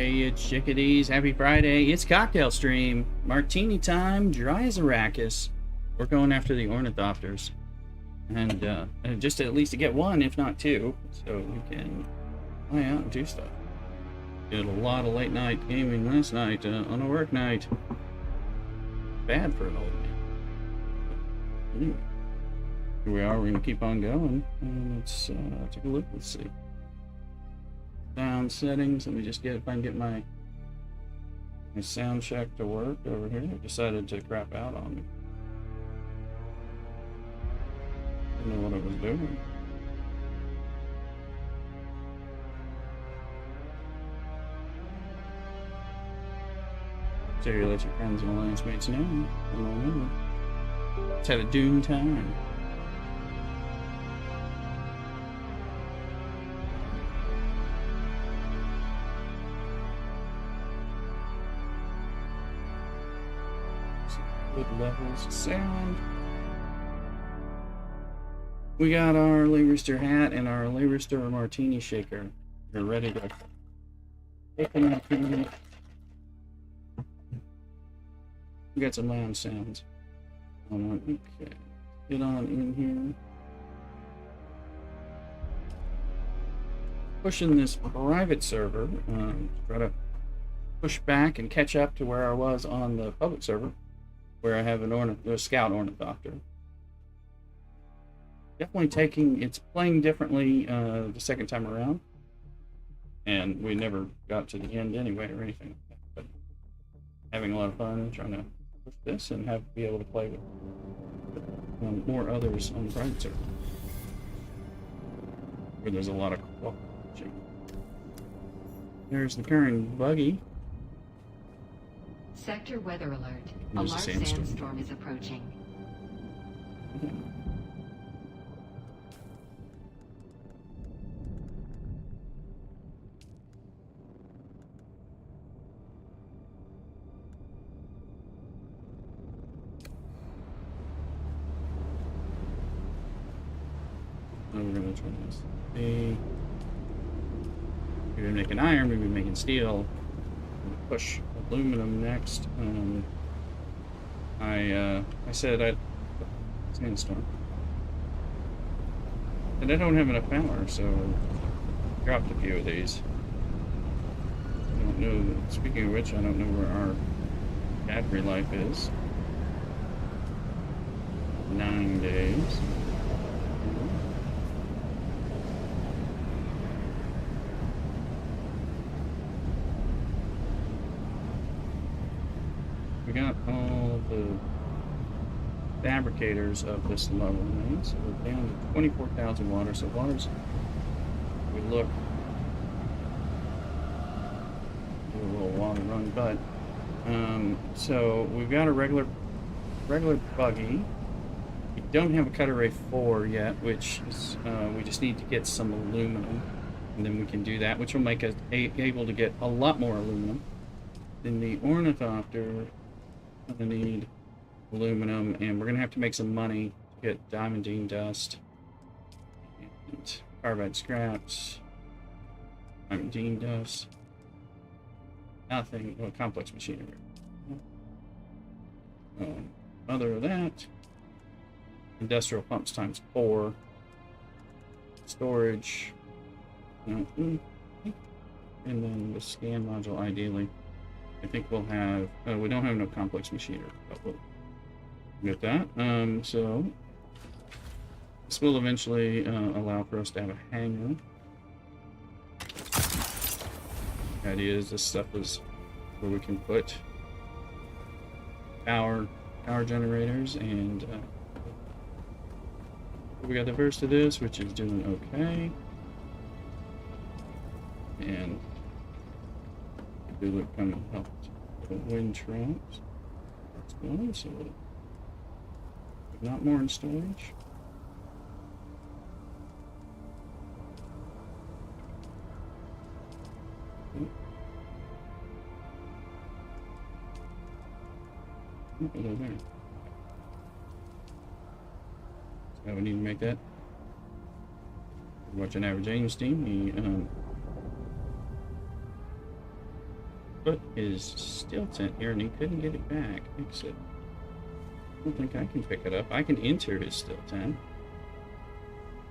Hey, it's chickadees. Happy Friday. It's cocktail stream. Martini time. Dry as Arrakis. We're going after the Ornithopters. And just at least to get one, if not two, so we can fly out and do stuff. Did a lot of late night gaming last night on a work night. Bad for an old man. But anyway, here we are. We're going to keep on going. And let's take a look. Let's see. Sound settings. Let me just get if I can get my sound check to work over here. I decided to crap out on me. Didn't know what I was doing. So you let your friends and alliance mates know. Let's have a Dune time. Good levels of sound. We got our Layrister hat and our Layrister Martini shaker. We're ready to take a martini. We got some lounge sounds. Okay, get on in here. Pushing this private server. Try to push back and catch up to where I was on the public server, where I have a scout ornithopter. Definitely it's playing differently the second time around, and we never got to the end anyway or anything. But having a lot of fun trying to push this and be able to play with more others on the private server, where there's a lot of cooperation. There's the current buggy. Sector weather alert. There's A large sandstorm is approaching. Okay. Now we're going to turn this. We're going to make an iron, we're going to be making steel. Push aluminum next. I said I'd sandstorm, and I don't have enough power, so I dropped a few of these. I don't know. Speaking of which, I don't know where our battery life is. 9 days. We got all the fabricators of this level now, so we're down to 24,000 water. So water's, we look, do a little water run, but so we've got a regular buggy. We don't have a Cutter Ray 4 yet, which is we just need to get some aluminum, and then we can do that, which will make us able to get a lot more aluminum. Then the Ornithopter. I need aluminum, and we're gonna have to make some money to get diamondine dust and carbide scraps, diamondine dust, nothing. Well, complex machinery. Other than that, industrial pumps times 4, storage, and then the scan module ideally. I think we'll have, we don't have no complex machinery, but we'll get that. So this will eventually allow for us to have a hangar. The idea is this stuff is where we can put power generators, and we got the first of this, which is doing okay. And look, kind of helped the wind traps. That's good. So, not more in storage. Over there. So we need to make that. Watching average aim steam. put his steel tent here and he couldn't get it back. Exit. I don't think I can pick it up. I can enter his steel tent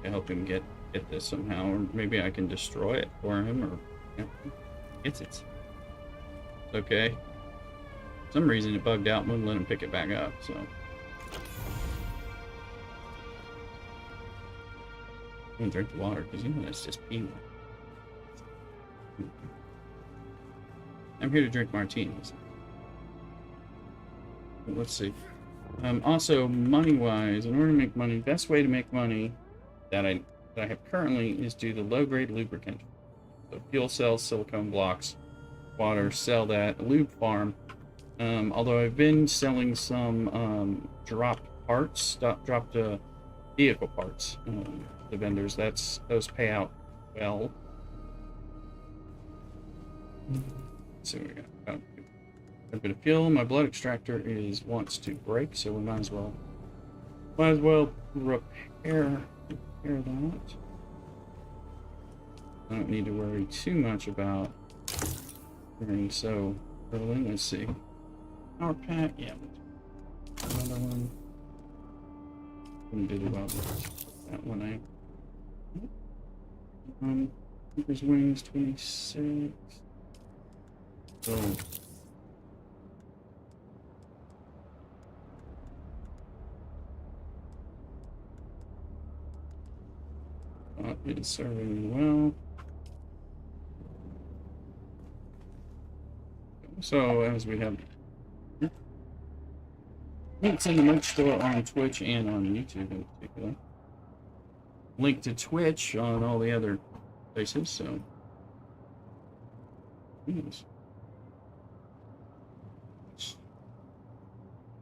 to help him get this somehow, or maybe I can destroy it for him, or it's okay. For some reason it bugged out and wouldn't let him pick it back up, so. I'm gonna drink the water, because you know that's just pee. I'm here to drink martinis. Let's see. Also, money-wise, in order to make money, best way to make money that I have currently is do the low-grade lubricant. So fuel cells, silicone blocks, water, sell that, lube farm. Although I've been selling some dropped parts, dropped vehicle parts, the vendors. Those pay out well. Let's see what we got. A bit of fuel. My blood extractor wants to break, so we might as well repair that. I don't need to worry too much about running so early. Let's see. Power pack, yeah. Another one. Couldn't do well with that one. Keeper's wings 26. So. It's serving well. So, as we have links in the merch store on Twitch and on YouTube in particular. Link to Twitch on all the other places, so. Yes.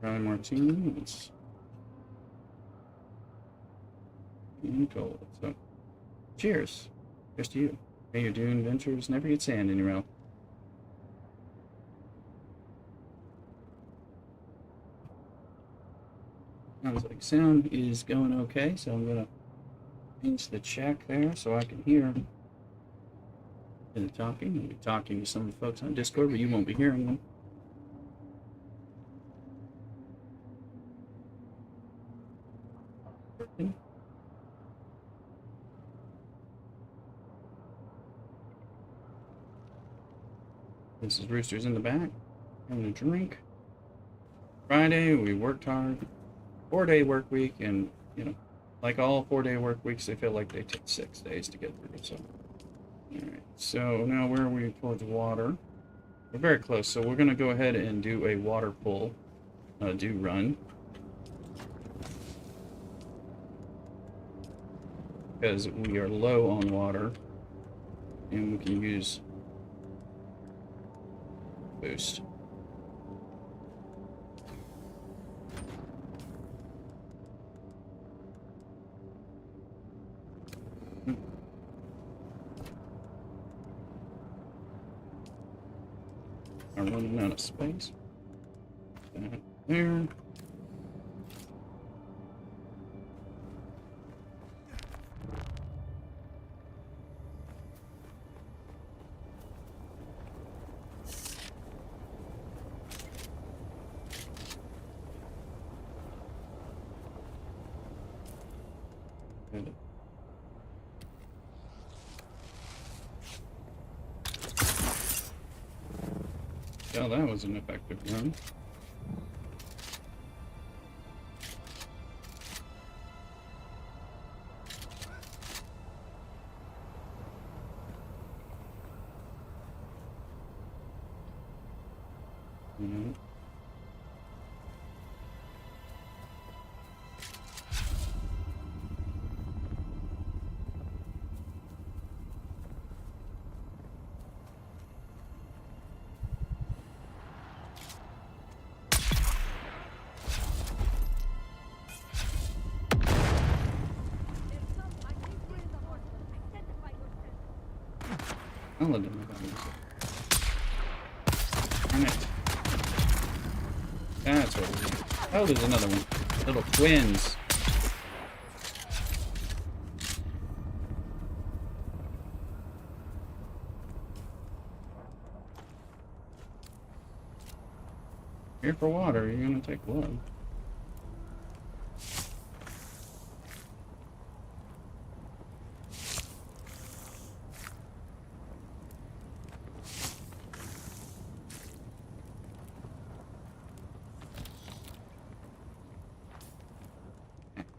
Dry Martini. It's cold. So. Cheers. Cheers to you. May your Dune ventures never get sand in your mouth. Sounds like sound is going okay, so I'm gonna pinch the check there so I can hear the talking. I'll be talking to some of the folks on Discord, but you won't be hearing them. This is Rooster's in the back, having a drink. Friday, we worked hard. 4-day work week, and, you know, like all 4-day work weeks, they feel like they take 6 days to get through, so. Alright, so now where are we towards water? We're very close, so we're going to go ahead and do a water pull, do run. Because we are low on water, and we can use boost. I'm running out of space. That there. Good. Oh, that was an effective run. I'll let them know that. Damn it. That's what it is. Oh, there's another one. Little twins. Here for water, you're gonna take blood.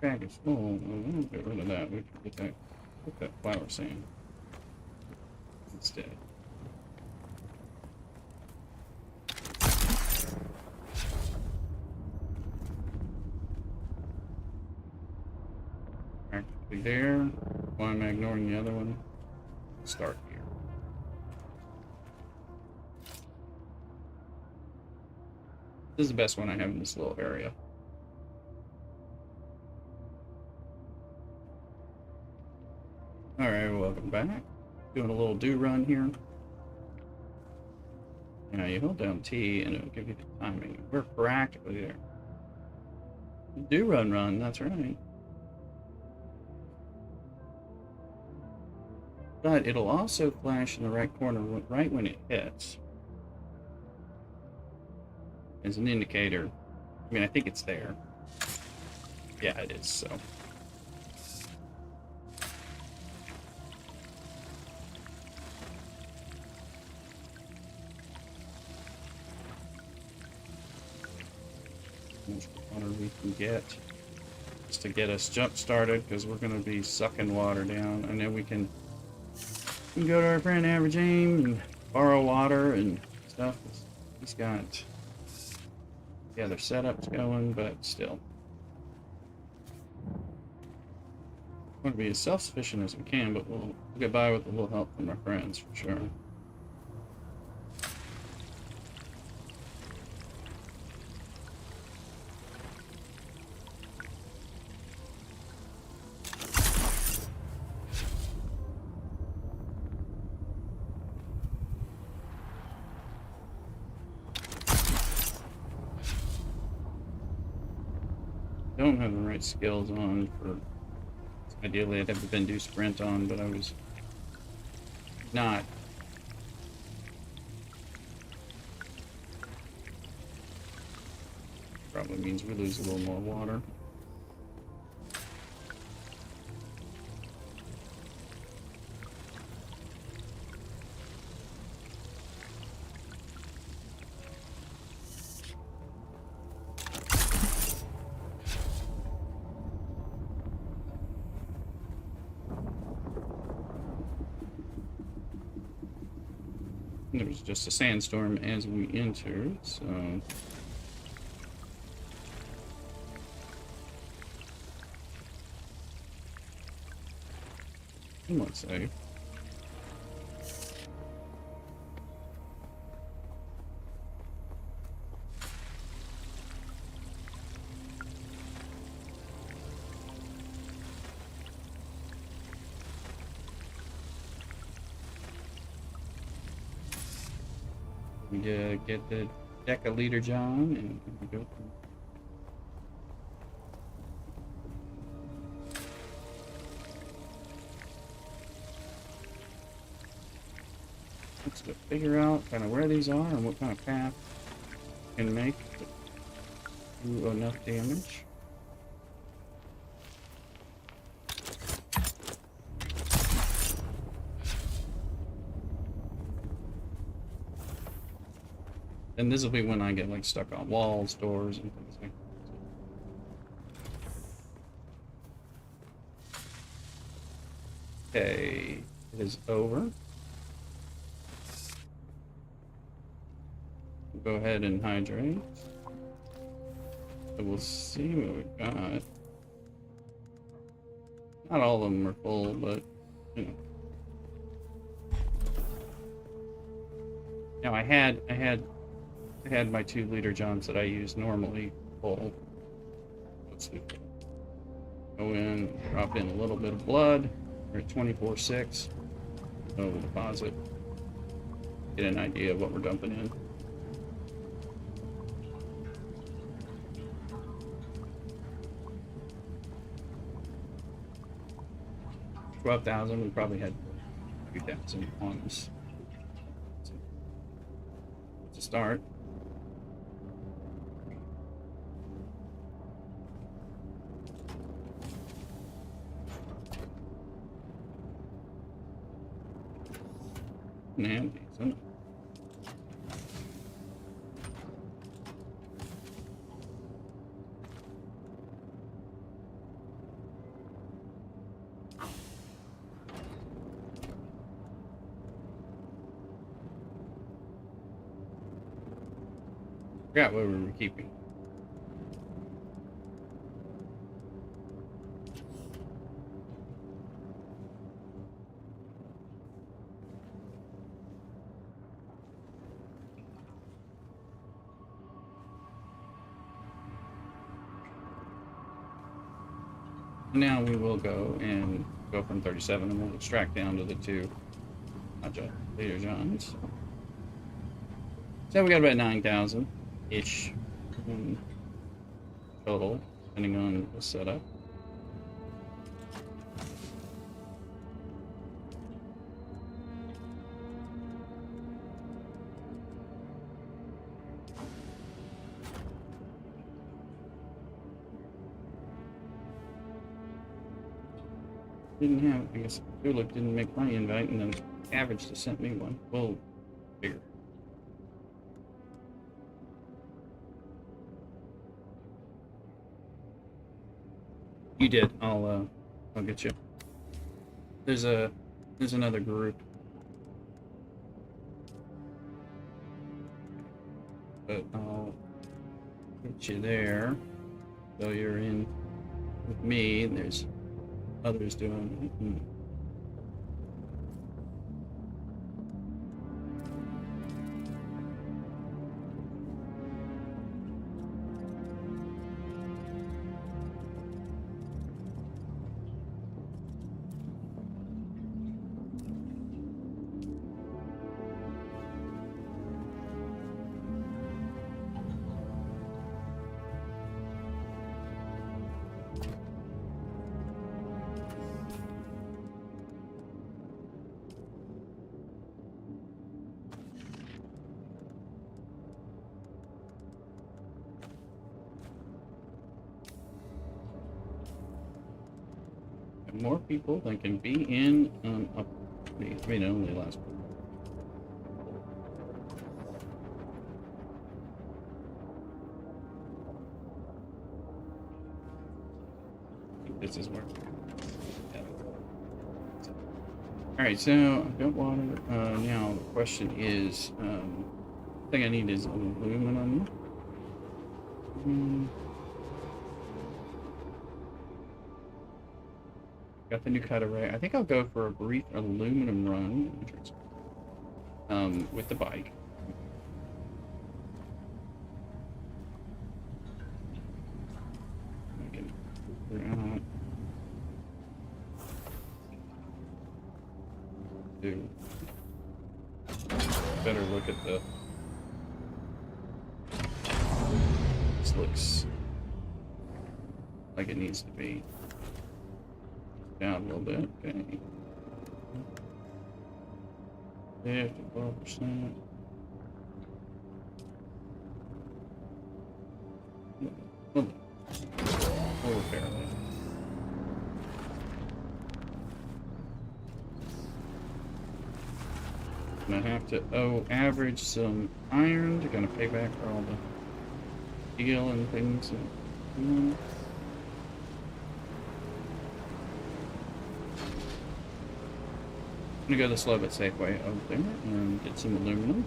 Bag is full. We'll get rid of that. We can get that flower sand instead. Practically there. Why am I ignoring the other one? Start here. This is the best one I have in this little area. Alright, welcome back. Doing a little do run here. Now you hold down T and it'll give you the timing. We're practically there. Do run, that's right. But it'll also flash in the right corner right when it hits. As an indicator. I mean, I think it's there. Yeah, it is, so. Much water we can get just to get us jump started, because we're going to be sucking water down, and then we can go to our friend Average Aim and borrow water and stuff. He's got the other setups going, but still want to be as self-sufficient as we can, but we'll get by with a little help from our friends for sure. Don't have the right skills on for. Ideally, I'd have the Bendu sprint on, but I was not. Probably means we lose a little more water. There was just a sandstorm as we entered, so somewhat safe. We get the decaliter John, and we go from. Let's go figure out kind of where these are and what kind of path can make to do enough damage. And this will be when I get like stuck on walls, doors, and things like that. Okay, it is over. We'll go ahead and hydrate. So we'll see what we've got. Not all of them are full, but you know. Now I had my 2-liter Johns that I use normally full. Let's do it. Go in, drop in a little bit of blood. We're at 24.6. So we'll deposit. Get an idea of what we're dumping in. $12,000. We probably had 3,000 on us. To start. have these, huh? Forgot what we were keeping. Now we will go from 37 and we'll extract down to the two leader Johns. So we got about 9,000-ish total, depending on the setup. Didn't have, I guess Gulick didn't make my invite, and then Cabbage just sent me one. Well, bigger. You did. I'll get you. There's another group. But I'll get you there. So you're in with me, and there's others doing it. More people than can be in I mean, only last one. I think this is where. Yeah. All right, so I've got water. Now the question is, the thing I need is aluminum. Got the new cut array. I think I'll go for a brief aluminum run with the bike. I can figure out do better look at the. This looks like it needs to be down a little bit, okay. 12%. We'll repair that. And I have to average some iron to kind of pay back for all the steel and things. I'm gonna go the slow but safe way over there and get some aluminum.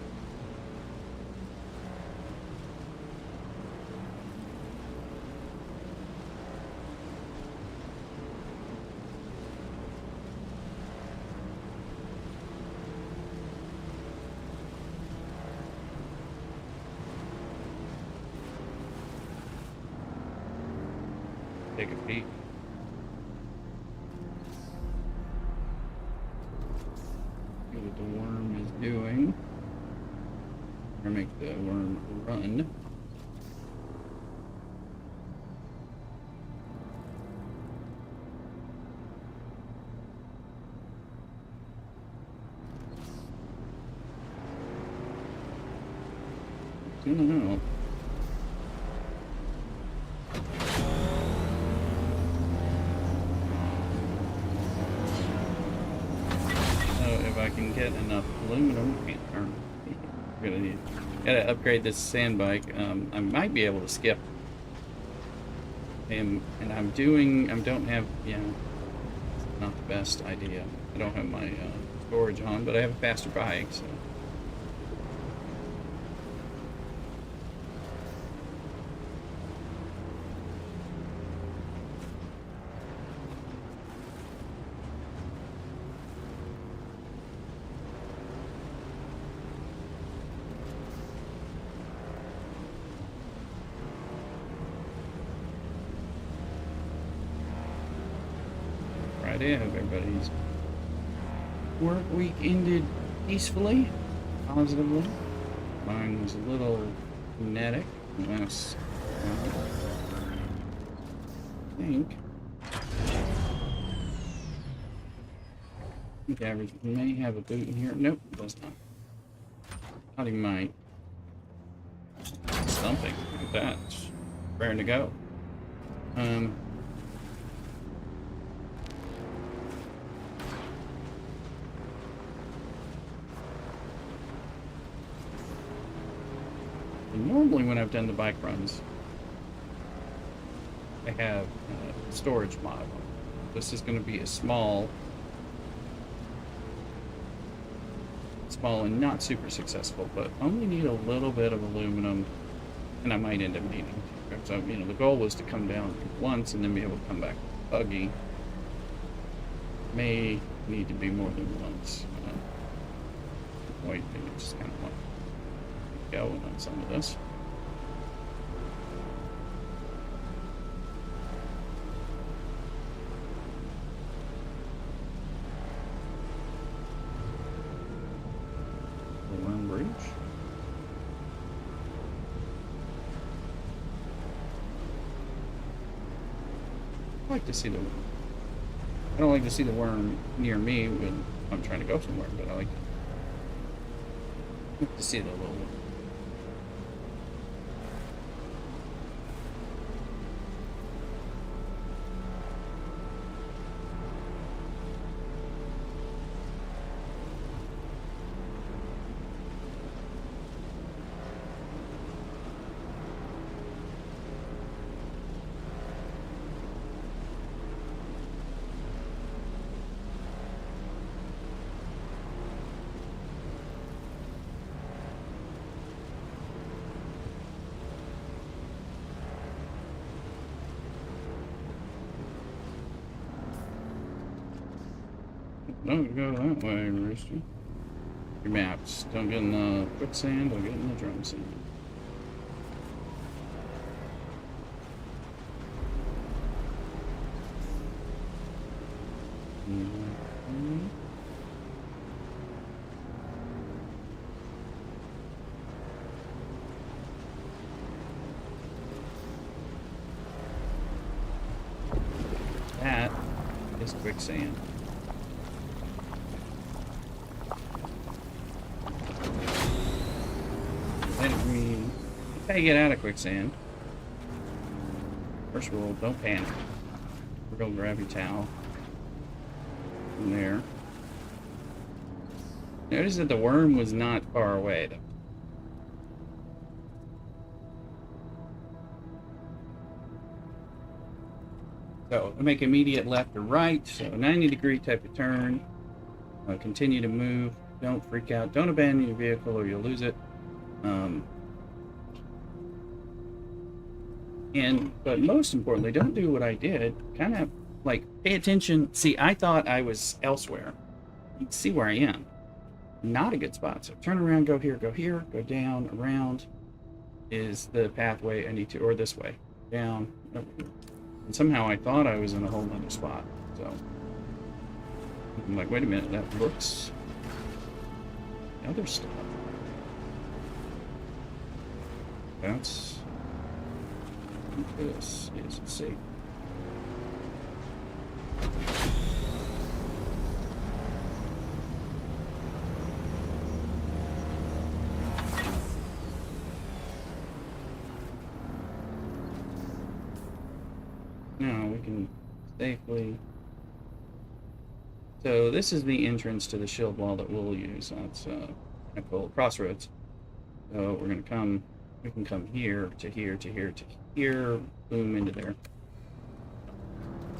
Take a peek. See what the worm is doing. Or make the worm run. I don't know. I can get enough aluminum. Gotta upgrade this sand bike. I might be able to skip. And I don't have, yeah, it's not the best idea. I don't have my storage on, but I have a faster bike, so. Friday, I hope everybody's work week ended peacefully, positively. Mine was a little kinetic, unless I think Average may have a boot in here. Nope, it does not. Thought he might. Something like that. It's raring to go. Normally when I've done the bike runs, I have a storage mod on. This is going to be a small and not super successful, but only need a little bit of aluminum, and I might end up needing to. So, you know, the goal was to come down once and then be able to come back buggy. May need to be more than once. Wait, maybe just kind of want to go on some of this. I like to see I don't like to see the worm near me when I'm trying to go somewhere, but I like to see the little one. Don't go that way, Rooster. Your maps. Don't get in the quicksand, don't get in the drum sand. That is quicksand. How you get out of quicksand? First rule, don't panic. We're gonna grab your towel from there. Notice that the worm was not far away though. So make immediate left or right, so 90-degree type of turn. Continue to move. Don't freak out. Don't abandon your vehicle or you'll lose it. But most importantly, don't do what I did. Kind of like pay attention. See, I thought I was elsewhere. You can see where I am. Not a good spot. So turn around, go here, go down, around is the pathway I need to, or this way, down. And somehow I thought I was in a whole other spot. So I'm like, wait a minute, that looks other stuff. That's. This is, let's see. Now we can safely So this is the entrance to the shield wall that we'll use. That's Pinnacle Crossroads. So we're gonna come. We can come here to here to here to here. Boom into there.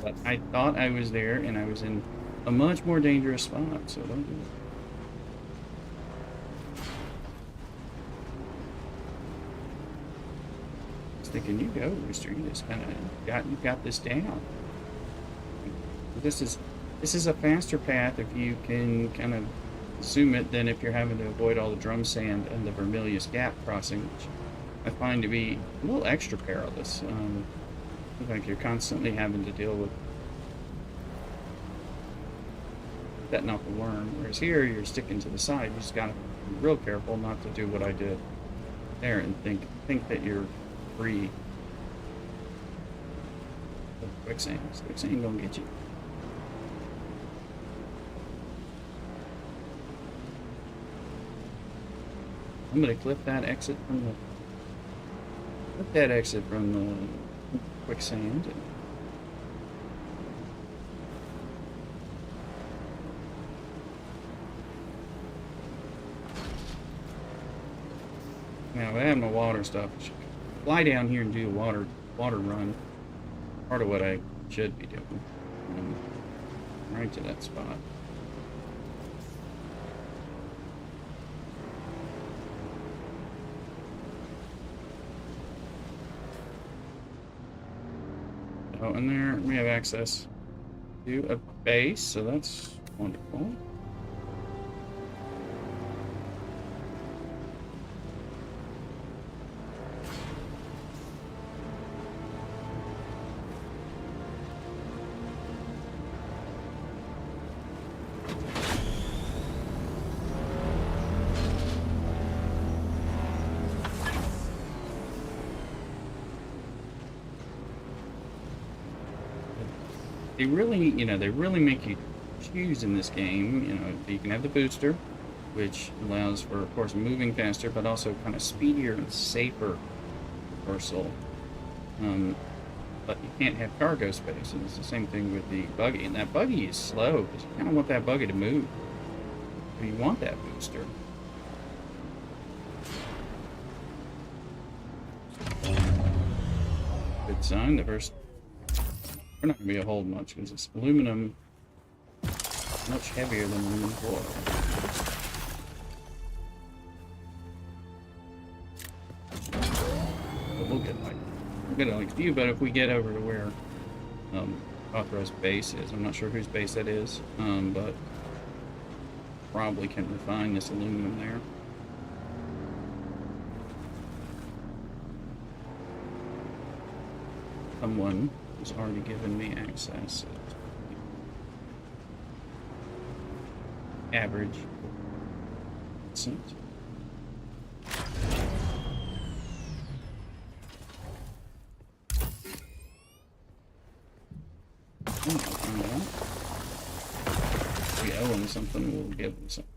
But I thought I was there, and I was in a much more dangerous spot. So don't do it. Thinking, you go, Rooster. You just kind of got this down. This is a faster path if you can kind of zoom it than if you're having to avoid all the drum sand and the Vermilius Gap crossing, which I find to be a little extra perilous. Like you're constantly having to deal with setting off the worm, whereas here you're sticking to the side. You just gotta be real careful not to do what I did there and think that you're free. Quicksand gonna get you. I'm gonna clip that exit from the quicksand. Now I have my water stuff. I should fly down here and do a water run. Part of what I should be doing. Right to that spot. Oh, and there we have access to a base, so that's wonderful. They really make you choose in this game. You can have the booster, which allows for, of course, moving faster, but also kind of speedier and safer reversal. But you can't have cargo space, and it's the same thing with the buggy. And that buggy is slow, because you kind of want that buggy to move. But you want that booster. Good sign, the first... We're not going to be able to hold much because it's aluminum, much heavier than aluminum foil. But we'll get like a few. But if we get over to where authorized base is, I'm not sure whose base that is, but probably can refine this aluminum there. Someone has already given me access at average cent. If we owe him something, we'll give him something.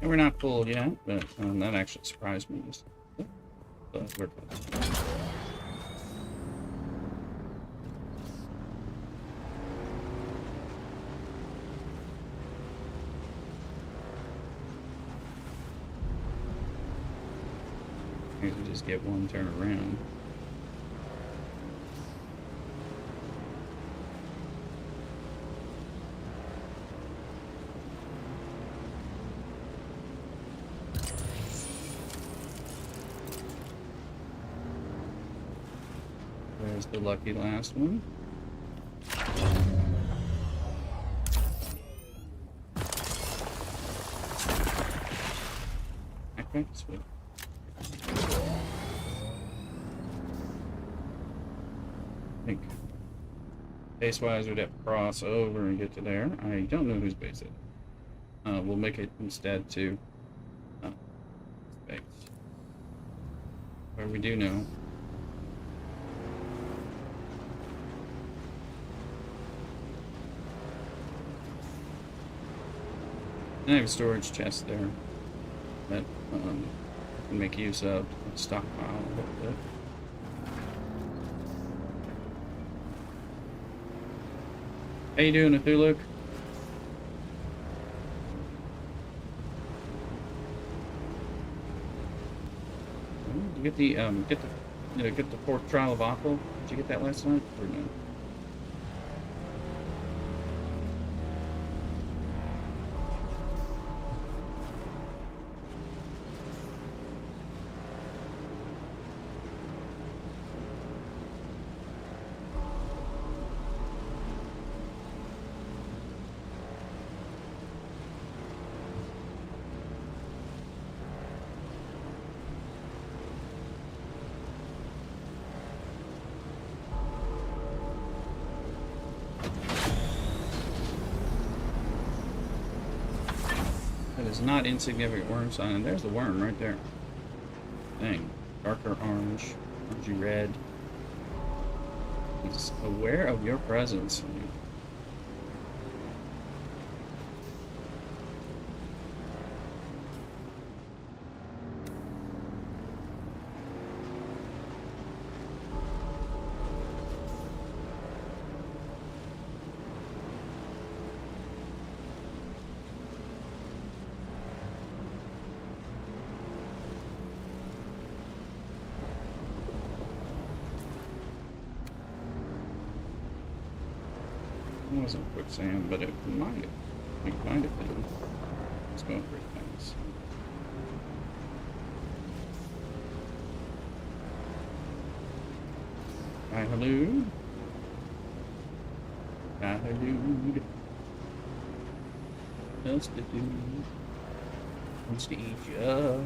We're not full yet, but that actually surprised me. But we're close. Maybe we just get one turn around. There's the lucky last one. Okay, sweet. I think base-wise we'd have to cross over and get to there. I don't know whose base it is. We'll make it instead to base. Where we do know. And I have a storage chest there that I can make use of to stockpile a little bit. How you doing, Cthulhu? Did you get the fourth trial of Aqua? Did you get that last night or no? That is not insignificant worm sign, and there's the worm right there. Dang. Darker orange, orangey red. He's aware of your presence. It wasn't quicksand, but it might have. It might have been. It's going pretty fast. Hi, hello. Hi, hello. What's the dude? Wants to eat ya.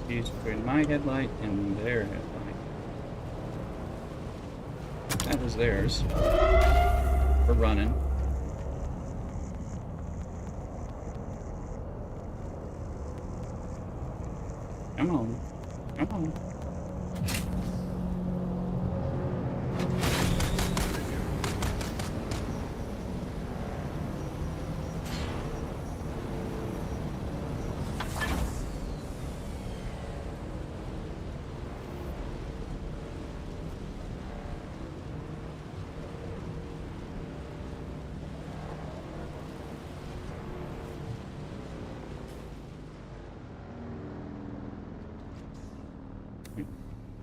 Between my headlight and their headlight. That was theirs. We're running. Come on. Come on.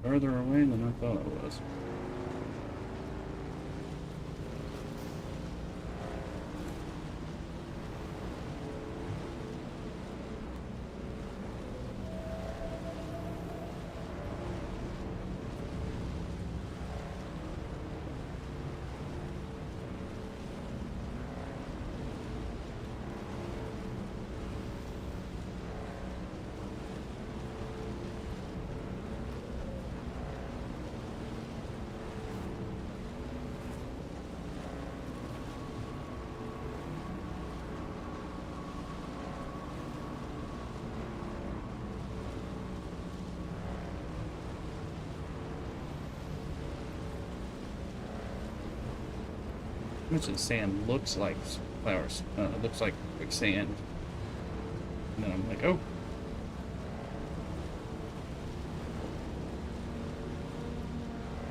Further away than I thought it was. Much of the sand looks like flowers, looks like quicksand. And then I'm like, oh.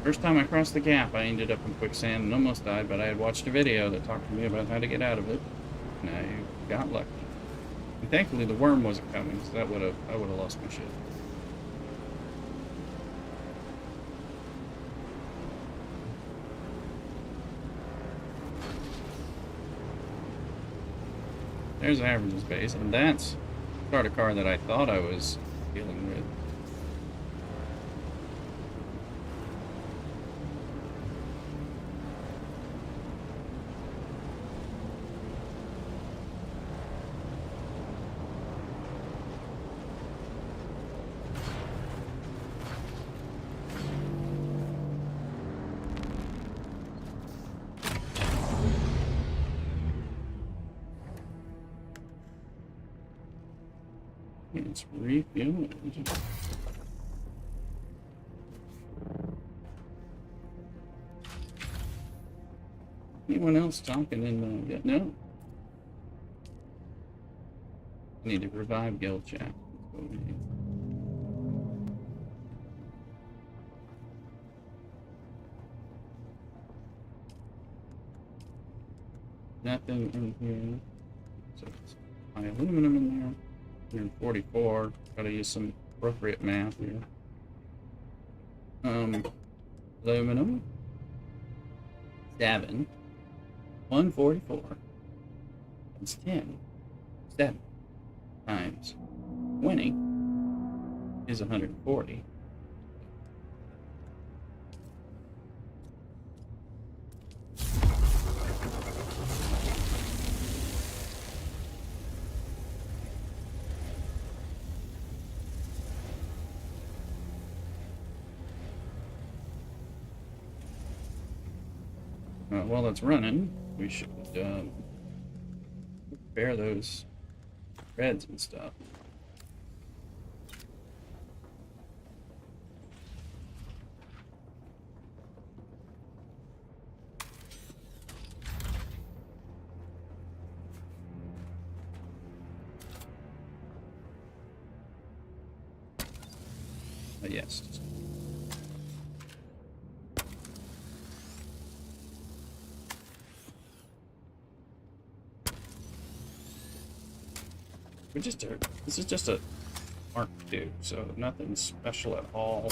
First time I crossed the gap, I ended up in quicksand and almost died, but I had watched a video that talked to me about how to get out of it, and I got lucky. And thankfully the worm wasn't coming, so I would have lost my shit. There's averages base, and that's starter car that I thought I was dealing with. It's refueled. Anyone else talking in the... Yeah, no? I need to revive guild chat. That's what we need. Nothing in here. So it's high aluminum in there. 144. Gotta use some appropriate math here. Aluminum. 7. 144. That's 10. 7 times 20 is 140. While it's running, we should repair those reds and stuff. Yes. This is just a Mark II, so nothing special at all.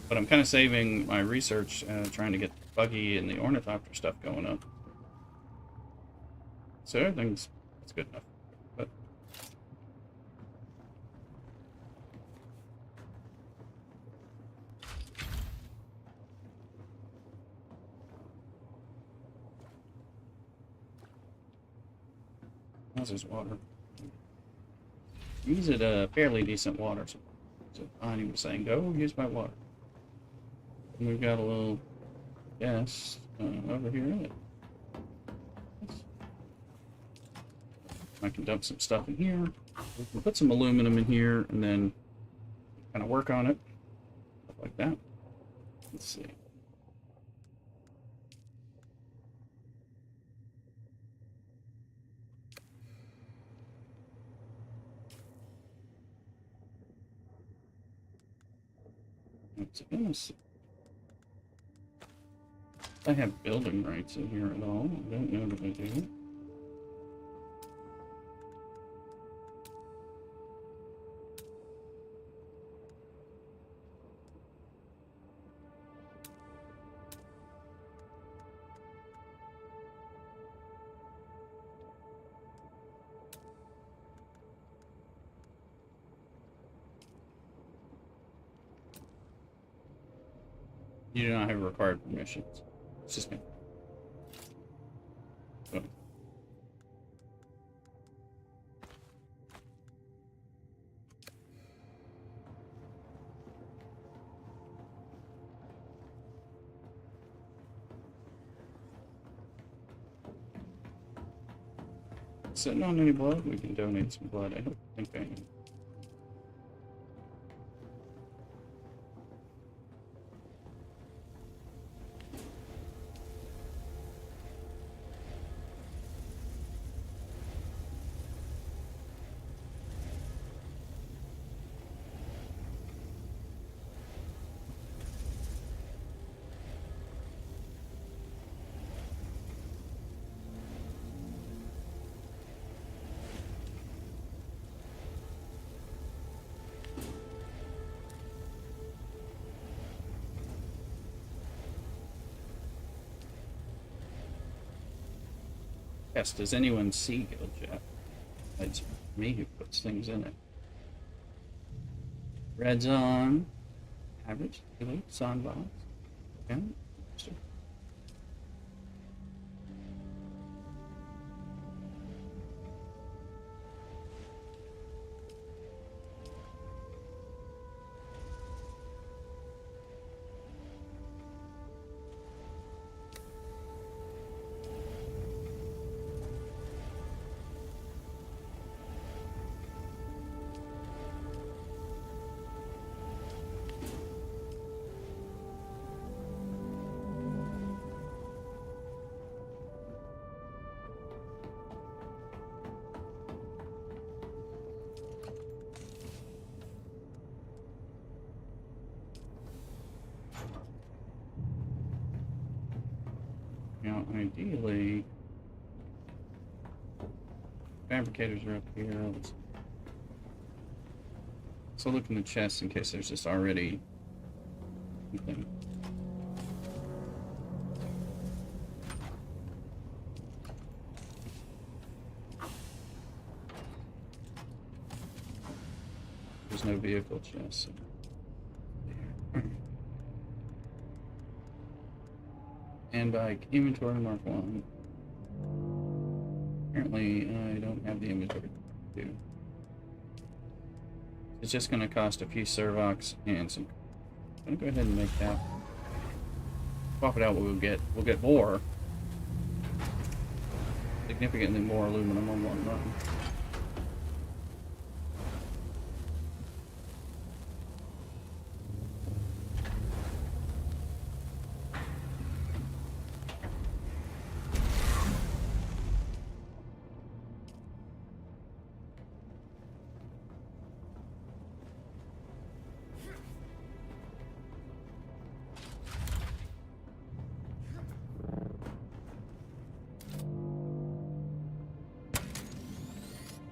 But I'm kind of saving my research, trying to get the buggy and the Ornithopter stuff going up. So everything's that's good enough. But how's this water? Use it fairly decent water. So Bonnie was saying, go use my water. And we've got a little gas over here. I can dump some stuff in here. We can put some aluminum in here and then kind of work on it. Stuff like that. Let's see. I have building rights in here at all. I don't know that I do. You do not have required permissions. It's just me. So. Sitting on any blood? We can donate some blood. I don't think I am. Yes, does anyone see Guild Chat? It's me who puts things in it. Red's on. Average. Elite. Sandbox. Okay. Now, ideally, fabricators are up here. So look in the chest in case there's just already something. There's no vehicle chest. So there. And bike inventory mark 1. Apparently, I don't have the inventory to do. It's just going to cost a few servox and some. I'm going to go ahead and make that. Swap it out. We'll get more. Significantly more aluminum on one run.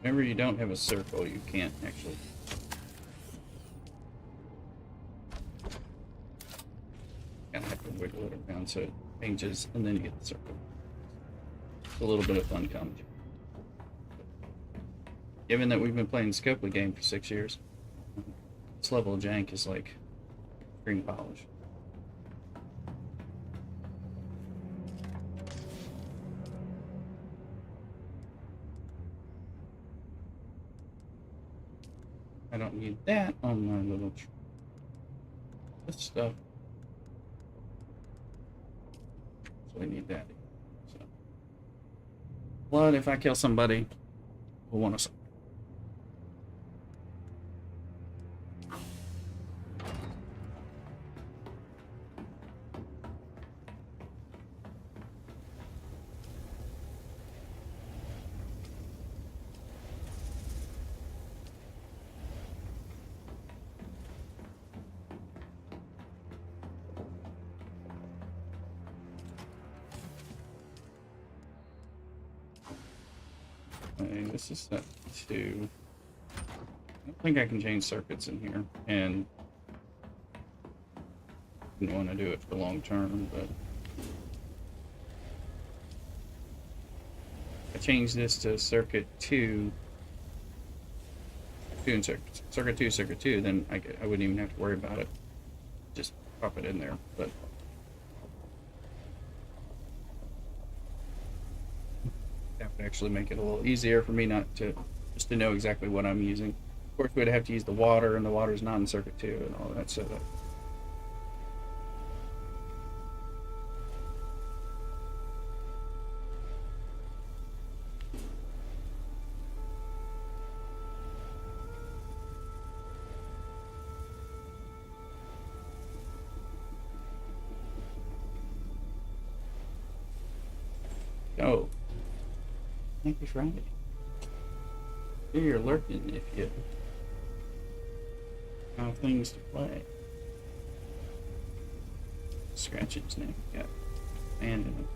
Whenever you don't have a circle, you can't actually. Kind of have to wiggle it around so it changes, and then you get the circle. It's a little bit of fun comedy. Given that we've been playing the Scopely game for 6 years, this level of jank is like green polish. I don't need that on my little this stuff. So we need that. So. Blood, if I kill somebody, we'll want to. This is set 2. I don't think I can change circuits in here, and I don't want to do it for long term, but I change this to circuit 2, and circuit 2, then I wouldn't even have to worry about it. Just pop it in there, but. That would actually make it a little easier for me not to just to know exactly what I'm using. Of course, we'd have to use the water, and the water's not in circuit 2 and all that setup. Oh. I think he's right. Here you're lurking if you have things to play. Scratching his name. Got sand in it.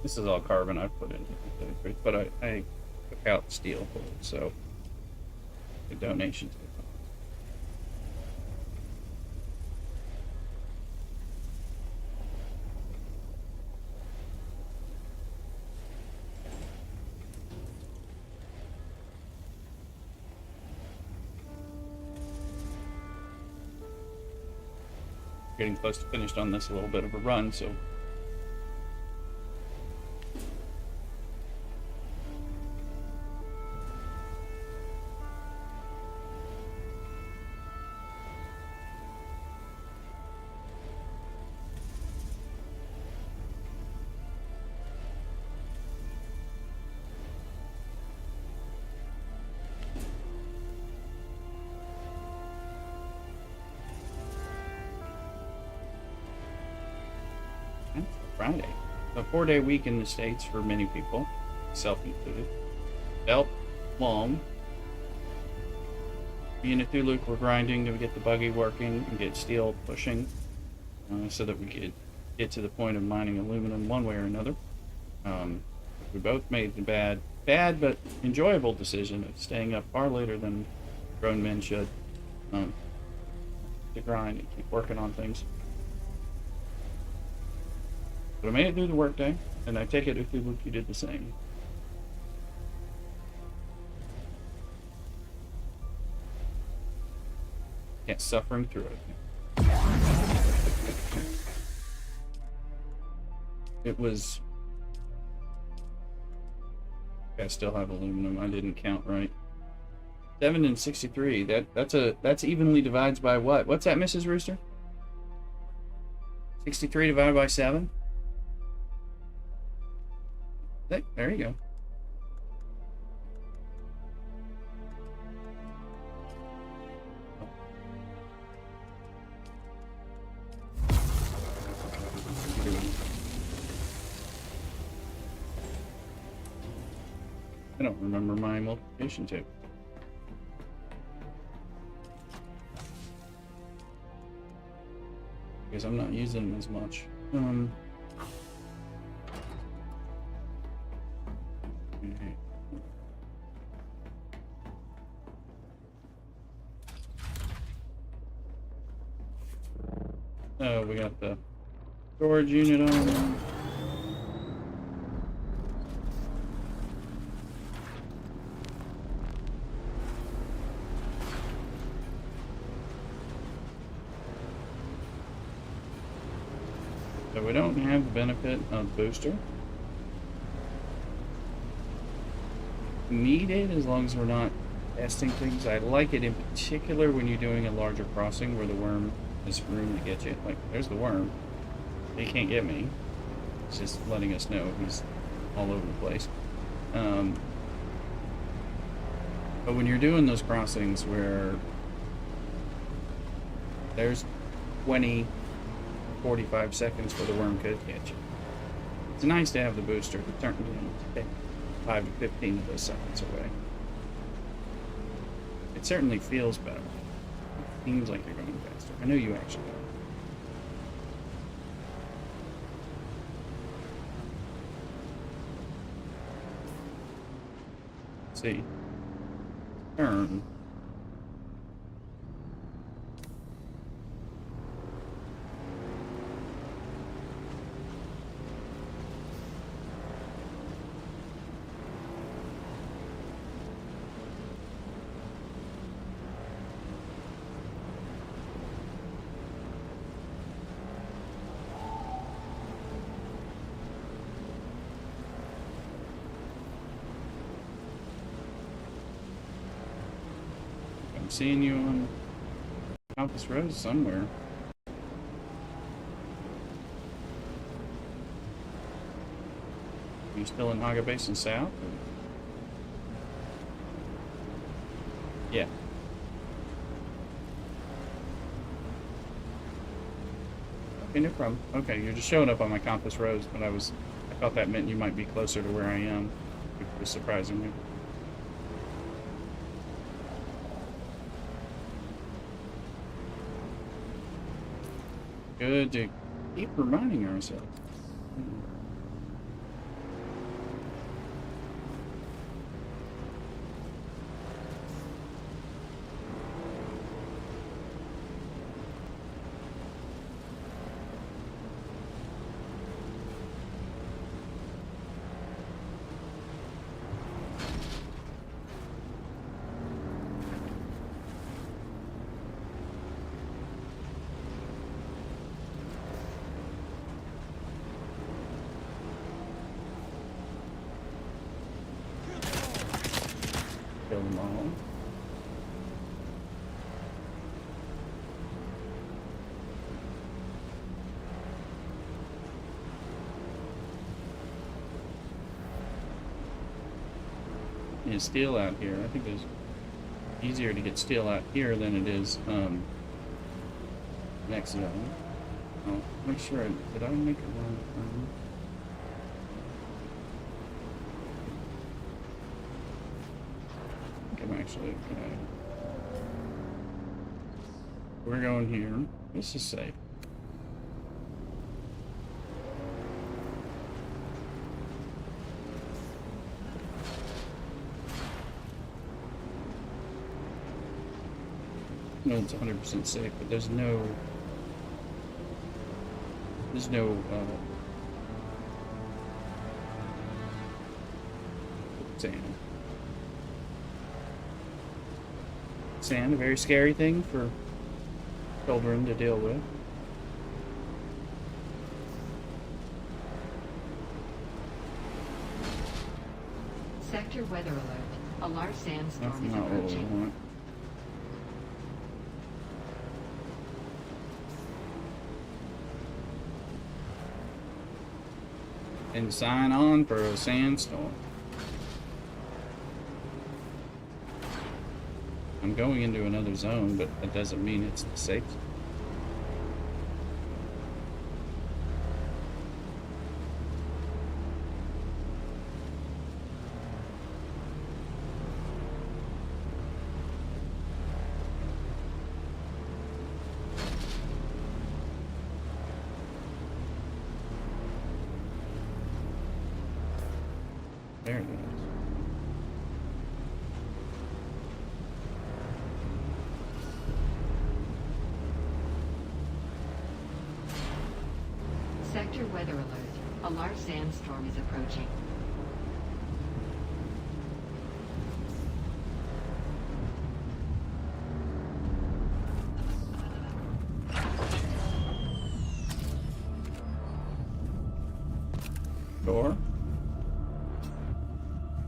This is all carbon I've put into it, but I took out steel for it, so a donation to the cause. getting close to finished on this little bit of a run, so. Friday. A 4-day week in the States for many people, self included. Felt long. Me and Cthulhu were grinding to get the buggy working and get steel pushing so that we could get to the point of mining aluminum one way or another. We both made the bad but enjoyable decision of staying up far later than grown men should to grind and keep working on things. But I made it through the workday, and I take it Cthulhu did the same. Can't suffering through it. It was. I still have aluminum. I didn't count right. 7 and 63. That's evenly divides by what? What's that, Mrs. Rooster? 63 divided by 7. There you go. I don't remember my multiplication table. Because I'm not using them as much. Oh, we got the storage unit on. So we don't have the benefit of booster. Need it as long as we're not testing things. I like it in particular when you're doing a larger crossing where the worm has room to get you. Like, there's the worm. He can't get me. It's just letting us know he's all over the place. But when you're doing those crossings where there's 20, 45 seconds where the worm could get you, it's nice to have the booster to turn, take 5 to 15 of those seconds away. It certainly feels better. It seems like you're going faster. I know you actually are. Let's see. Turn. I'm seeing you on Compass Road somewhere. Are you still in Haga Basin South? Or? Yeah. Okay, no problem. Okay, you're just showing up on my Compass Roads, but I thought that meant you might be closer to where I am. It was surprising me. Good to keep reminding ourselves. Kill them all. Yeah, steel out here. I think it's easier to get steel out here than it is next zone. Oh, make sure did I make it wrong? I think I'm actually okay. We're going here. This is safe. No, it's 100% safe, but there's no sand. Sand, a very scary thing for children to deal with. Sector weather alert. A large sandstorm That's is not what we approaching. want. And sign on for a sandstorm. I'm going into another zone, but that doesn't mean it's the safe zone. There it is. Sector weather alert. A large sandstorm is approaching. Door.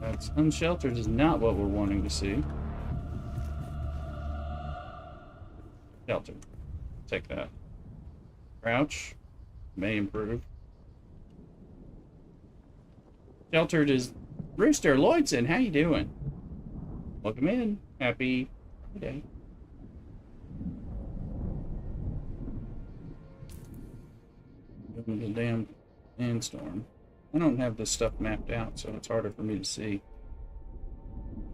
That's unsheltered is not what we're wanting to see. Sheltered. Take that. Crouch. May improve. Sheltered is Rooster Lloydson. How you doing? Welcome in. Happy day. Going to the damn sandstorm. I don't have this stuff mapped out, so it's harder for me to see.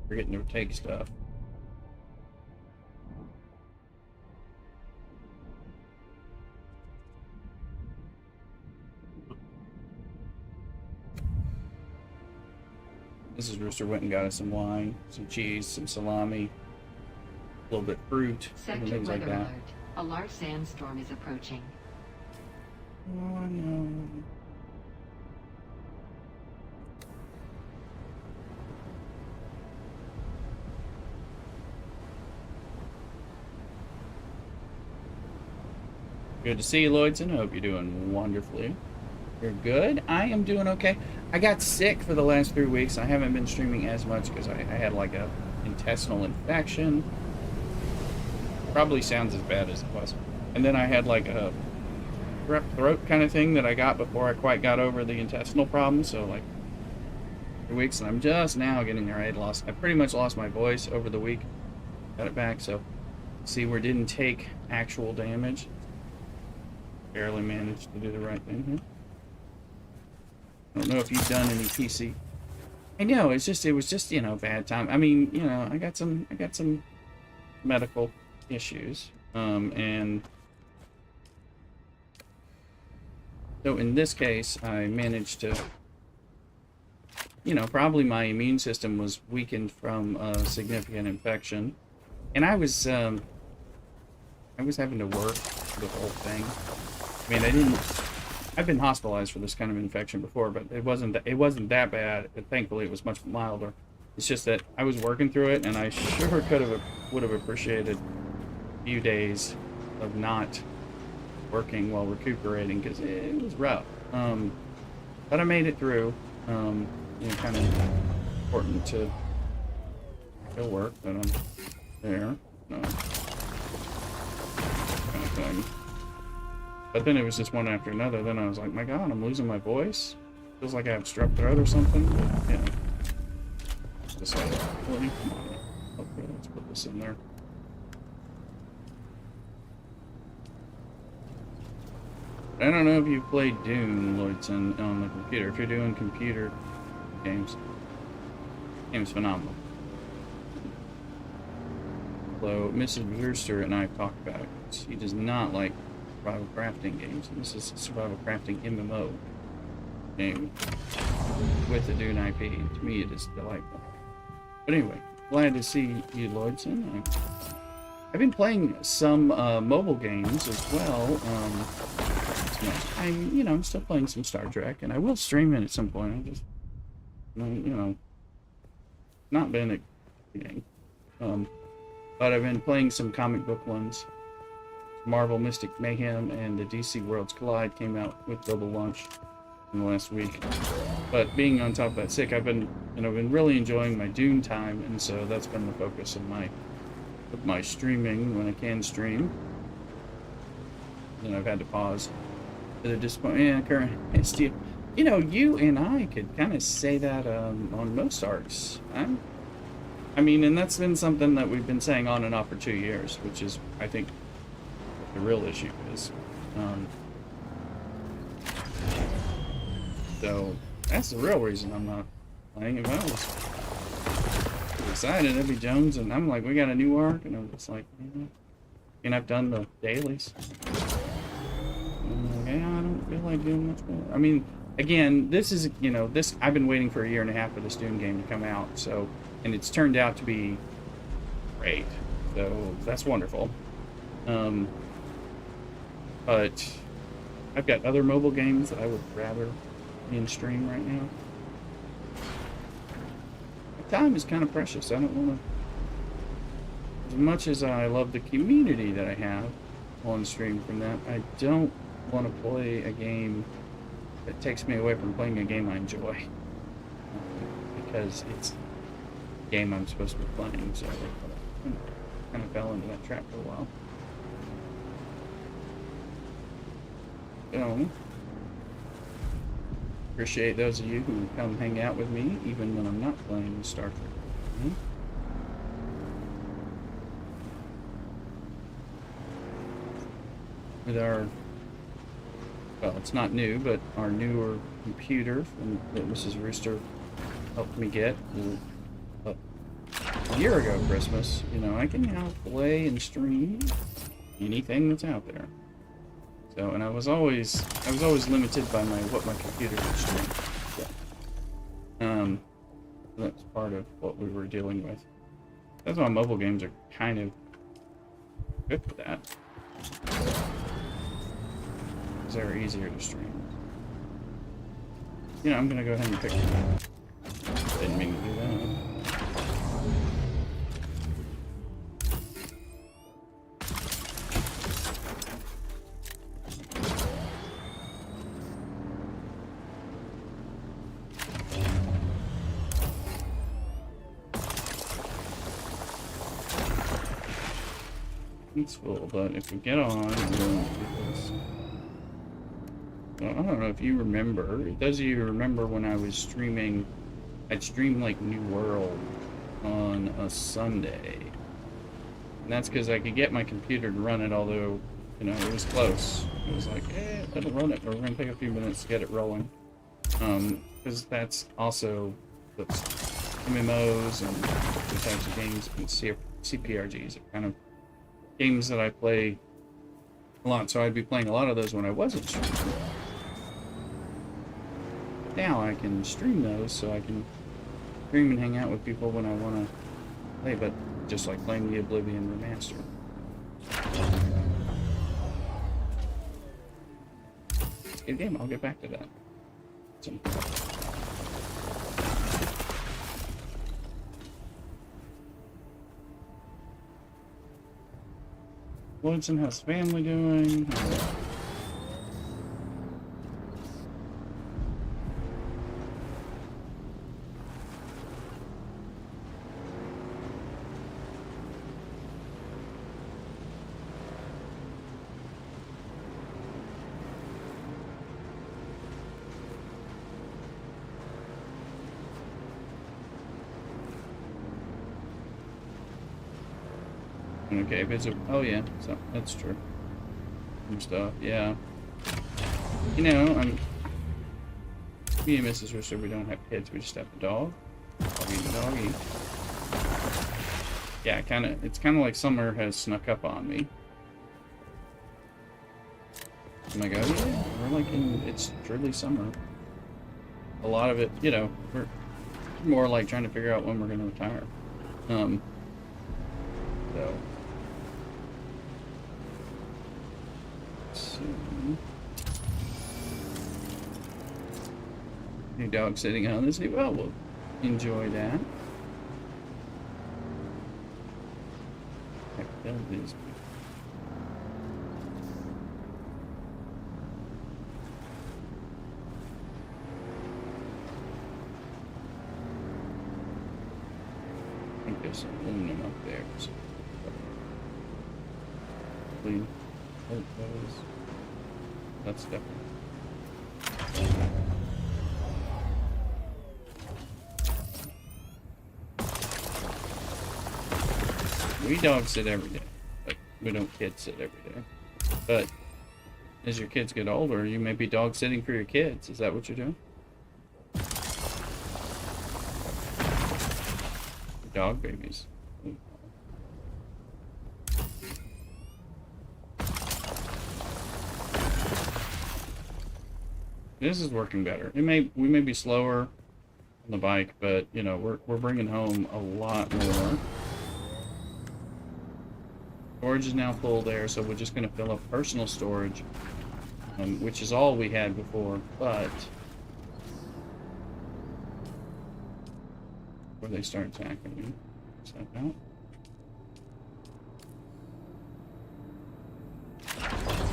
Forgetting to take stuff. Mrs. Rooster went and got us some wine, some cheese, some salami, a little bit of fruit, and Sector things like weather that. alert. A large sandstorm is approaching. Oh no. Good to see you, Lloydson. I hope you're doing wonderfully. You're good? I am doing okay. I got sick for the last 3 weeks. I haven't been streaming as much because I had like a intestinal infection. Probably sounds as bad as it was. And then I had like a strep throat kind of thing that I got before I quite got over the intestinal problem. So like 3 weeks, and I'm just now getting there. I pretty much lost my voice over the week. Got it back, so see, we didn't take actual damage. Barely managed to do the right thing here. I don't know if you've done any PC. I know, it was just, you know, bad time. I mean, you know, I got some medical issues. And so in this case, I managed to, you know, probably my immune system was weakened from a significant infection. And I was having to work the whole thing. I mean, I've been hospitalized for this kind of infection before, but it wasn't that bad. Thankfully, it was much milder. It's just that I was working through it, and I sure would have appreciated a few days of not working while recuperating, because it was rough. But I made it through. You know, kind of important to It'll work, but I'm there. No. Kind of thing. But then it was just one after another. Then I was like, my God, I'm losing my voice. Feels like I have strep throat or something. But, yeah. Just like, well, come on. Okay, let's put this in there. I don't know if you've played Dune, Lloydson, on the computer. If you're doing computer games, game's phenomenal. Although Mrs. Brewster and I have talked about it. She does not like survival crafting games. And this is a survival crafting MMO game with the Dune IP. To me, it is delightful. But anyway, glad to see you, Lloydson. I've been playing some mobile games as well. I'm still playing some Star Trek, and I will stream it at some point. I just, not been a game. But I've been playing some comic book ones. Marvel Mystic Mayhem and the DC Worlds Collide came out with double launch in the last week. But being on top of that sick, I've been really enjoying my Dune time, and so that's been the focus of my streaming when I can stream. I've had to pause. To this point, you and I could kind of say that on most arcs. And that's been something that we've been saying on and off for 2 years, which is, I think, what the real issue is. So that's the real reason I'm not playing. If I was excited, Debbie Jones, and I'm like, we got a new arc, and I'm just like, and I've done the dailies. I don't feel like doing much more. Again, this is, I've been waiting for 1.5 years for this Dune game to come out, so, and it's turned out to be great, so that's wonderful. But I've got other mobile games that I would rather be in stream right now. My time is kind of precious. I don't want to, as much as I love the community that I have on stream from that, I don't want to play a game that takes me away from playing a game I enjoy, because it's a game I'm supposed to be playing, so I kind of fell into that trap for a while. So, appreciate those of you who come hang out with me even when I'm not playing Star Trek. With our, well, it's not new, but our newer computer that Mrs. Rooster helped me get a year ago Christmas, I can now play and stream anything that's out there. So, and I was always limited by what my computer could stream. So, that's part of what we were dealing with. That's why mobile games are kind of good for that. They're easier to stream. I'm gonna go ahead and pick that. Didn't mean to do that. It's full, but if we get on, we're going to do this. So, I don't know if you remember. Those of you who remember when I was streaming, I'd stream like New World on a Sunday. And that's because I could get my computer to run it, although, it was close. It was like, it'll run it, but we're going to take a few minutes to get it rolling. Because that's also MMOs and the types of games and CPRGs are kind of games that I play a lot, so I'd be playing a lot of those when I wasn't streaming. But now I can stream those, so I can stream and hang out with people when I want to play, but just like playing the Oblivion Remaster. It's a good game, I'll get back to that. Woodson, how's family doing? Okay, if it's a... Oh, yeah. So, that's true. Some stuff. Yeah. You know, me and Mrs. Richter, we don't have kids. We just have a dog. Doggy. Yeah, it's kind of like summer has snuck up on me. I'm like, oh yeah, we're like it's truly summer. A lot of it, you know, we're more like trying to figure out when we're going to retire. So. New dog sitting on this. Well, we'll enjoy that. Heck, that is. I think there's some aluminum up there. So. Clean. That's definitely. We dog sit every day, but we don't kid sit every day. But as your kids get older, you may be dog sitting for your kids. Is that what you're doing? Dog babies. This is working better. We may be slower on the bike, but you know we're bringing home a lot more. Storage is now full there, so we're just going to fill up personal storage, which is all we had before. But before they start attacking me, step out.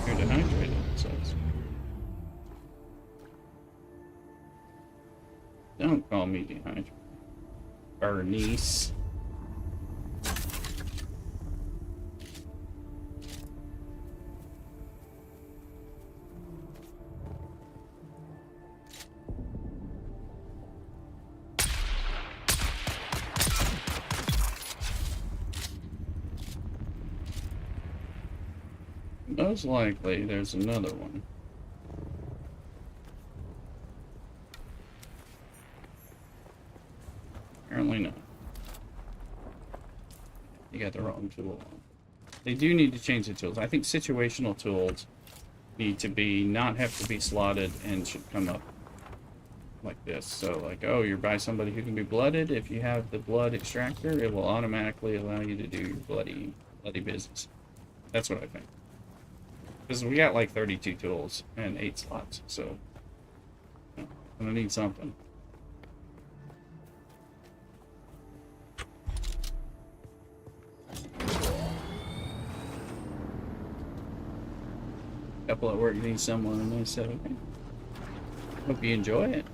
You're dehydrated, it says. Don't call me dehydrated. Bernice. Most likely there's another one. Apparently not. You got the wrong tool on. They do need to change the tools. I think situational tools need to be not have to be slotted and should come up like this. So like, oh, you're by somebody who can be blooded. If you have the blood extractor, it will automatically allow you to do your bloody business. That's what I think. Because we got like 32 tools and 8 slots, so you know, I'm gonna need something. Couple at work need someone, and I said, okay. Hope you enjoy it.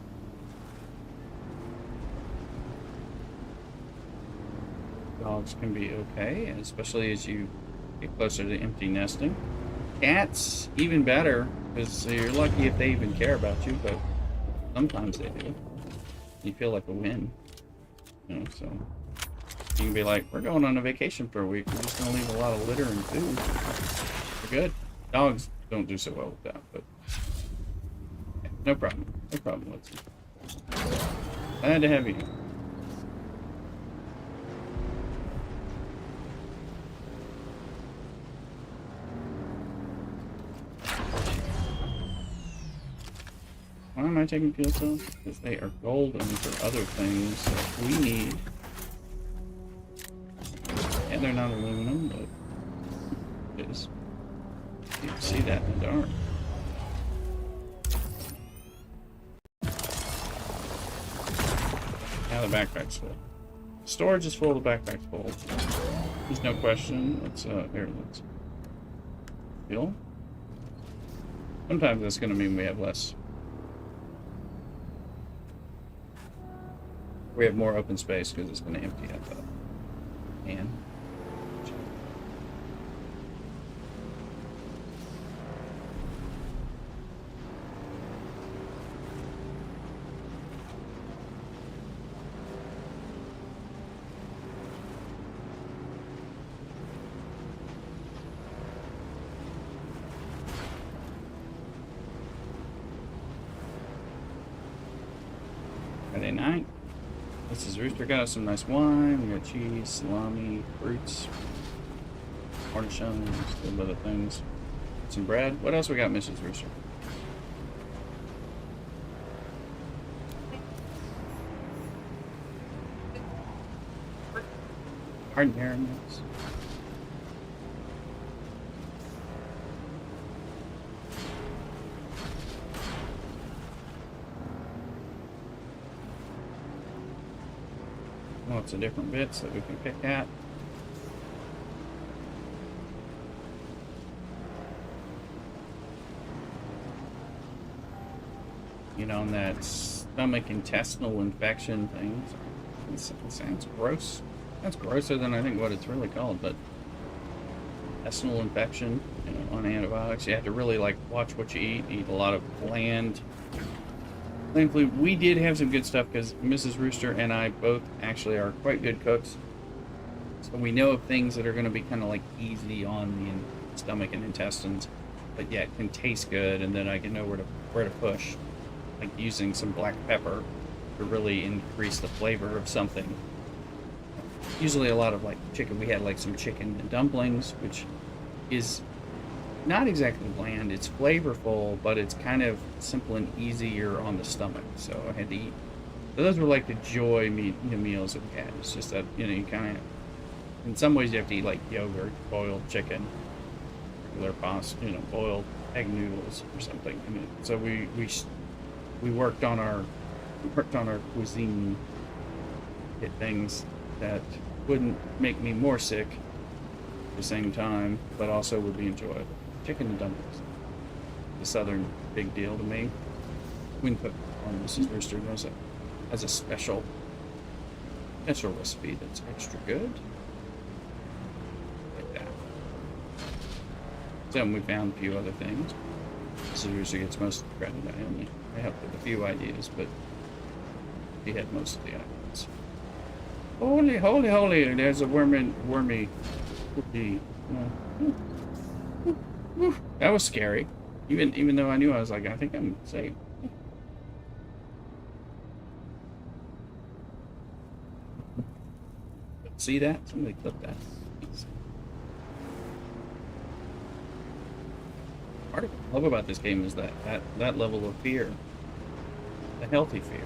Dogs can be okay, especially as you get closer to empty nesting. Cats, even better, because you're lucky if they even care about you, but sometimes they do. You feel like a win. You know, so you can be like, we're going on a vacation for a week. We're just going to leave a lot of litter and food. We're good. Dogs don't do so well with that, but yeah, no problem. No problem with it. Glad to have you. Why am I taking fuel cells? Because they are golden for other things that we need. And they're not aluminum, but it is. You can see that in the dark. Now the backpack's full. Storage is full, the backpack's full. There's no question. Let's fuel. Sometimes that's gonna mean we have less. We have more open space because it's going to empty out the can. Mrs. Rooster got us some nice wine. We got cheese, salami, fruits, cornichons, a little bit of things. Some bread. What else we got, Mrs. Rooster? Hard caramels. Lots of different bits that we can pick at. You know, on that stomach intestinal infection thing. It sounds gross. That's grosser than I think what it's really called, but intestinal infection, you know, on antibiotics, you have to really like watch what you eat a lot of bland food. We did have some good stuff because Mrs. Rooster and I both actually are quite good cooks, so we know of things that are going to be kind of like easy on the stomach and intestines, but yet can taste good, and then I can know where to push, like using some black pepper to really increase the flavor of something. Usually a lot of like chicken. We had like some chicken and dumplings, which is not exactly bland. It's flavorful, but it's kind of simple and easier on the stomach. So I had to eat. So those were like the joy meals that we had. It's just that, you know, you kind of, in some ways you have to eat like yogurt, boiled chicken, regular pasta, you know, boiled egg noodles or something. I mean, so we worked on our cuisine, hit things that wouldn't make me more sick at the same time, but also would be enjoyable. Chicken and dumplings, the southern big deal to me. Queen Cook on Mrs. Rooster has a special recipe that's extra good, like that. Then we found a few other things. Mrs. Rooster gets most of the credit. I helped with a few ideas, but he had most of the ideas. Holy, holy, holy! There's a wormy cookie. That was scary. Even though I knew, I was like, I think I'm safe. See that? Somebody clip that. Part of what I love about this game is that level of fear, the healthy fear.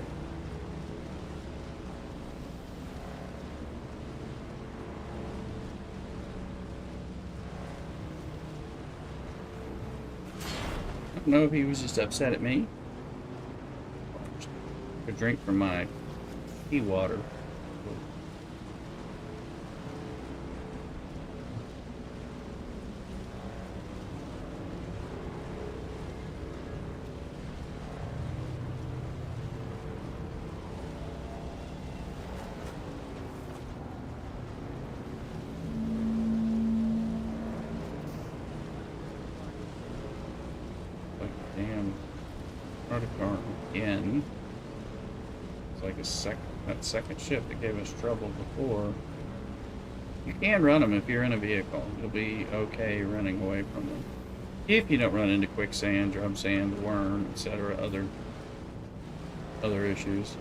I don't know if he was just upset at me. A drink from my tea water. Damn Arrakis again. It's like that second ship that gave us trouble before. You can run them if you're in a vehicle. You'll be okay running away from them. If you don't run into quicksand, drum sand, worm, etc., other issues.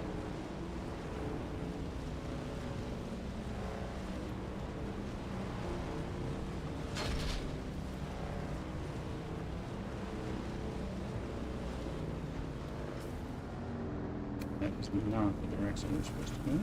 That is not the direction we're supposed to go.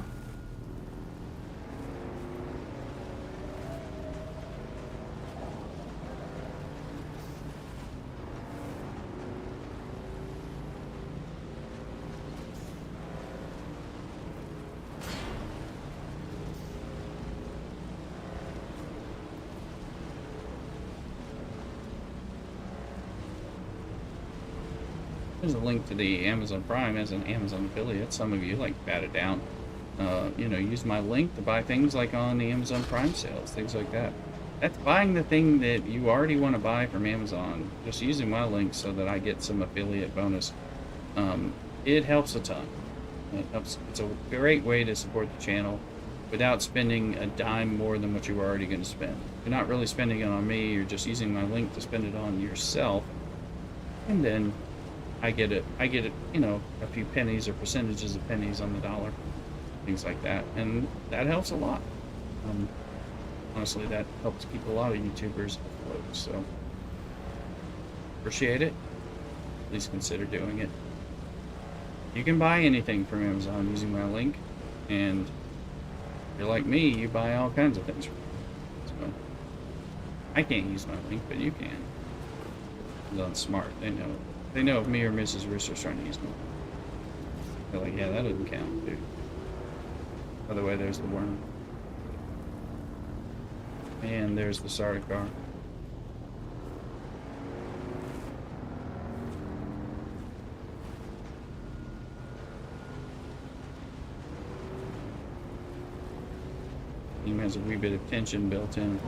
There's a link to the Amazon Prime as an Amazon affiliate. Some of you like bat it down. You know, use my link to buy things like on the Amazon Prime sales, things like that. That's buying the thing that you already want to buy from Amazon. Just using my link so that I get some affiliate bonus. It helps a ton. It helps. It's a great way to support the channel without spending a dime more than what you were already going to spend. You're not really spending it on me. You're just using my link to spend it on yourself, and then I get it, you know, a few pennies or percentages of pennies on the dollar. things like that, and that helps a lot. Um, Honestly, that helps keep a lot of YouTubers afloat. So appreciate it. Please consider doing it. You can buy anything from Amazon using my link, and if you're like me, you buy all kinds of things from Amazon. So I can't use my link, but you can. Amazon's smart. They know. They know if me or Mrs. Risser's trying to use my link. They're like, yeah, that doesn't count, dude. By the way, there's the worm. And there's the Sardaukar. Game has a wee bit of tension built in.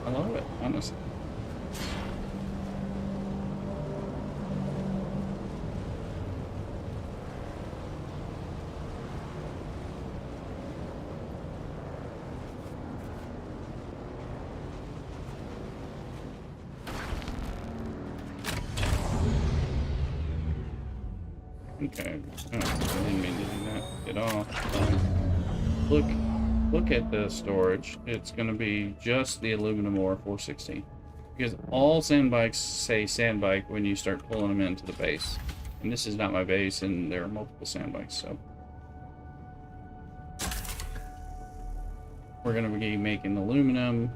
I love it, honestly. Okay. Oh, I didn't mean to do that at all. Look at the storage. It's going to be just the aluminum ore 416. Because all sand bikes say sand bike when you start pulling them into the base. And this is not my base, and there are multiple sand bikes, so. We're going to be making aluminum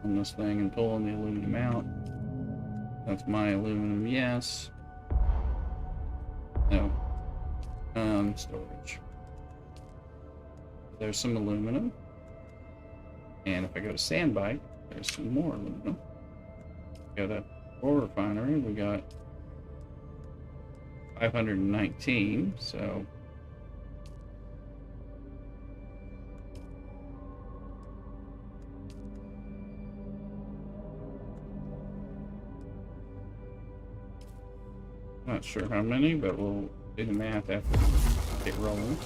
on this thing and pulling the aluminum out. That's my aluminum, yes. No. Storage. There's some aluminum. And if I go to sand bike, there's some more aluminum. Go to ore refinery, we got 519, so not sure how many, but we'll do the math after we get rolling.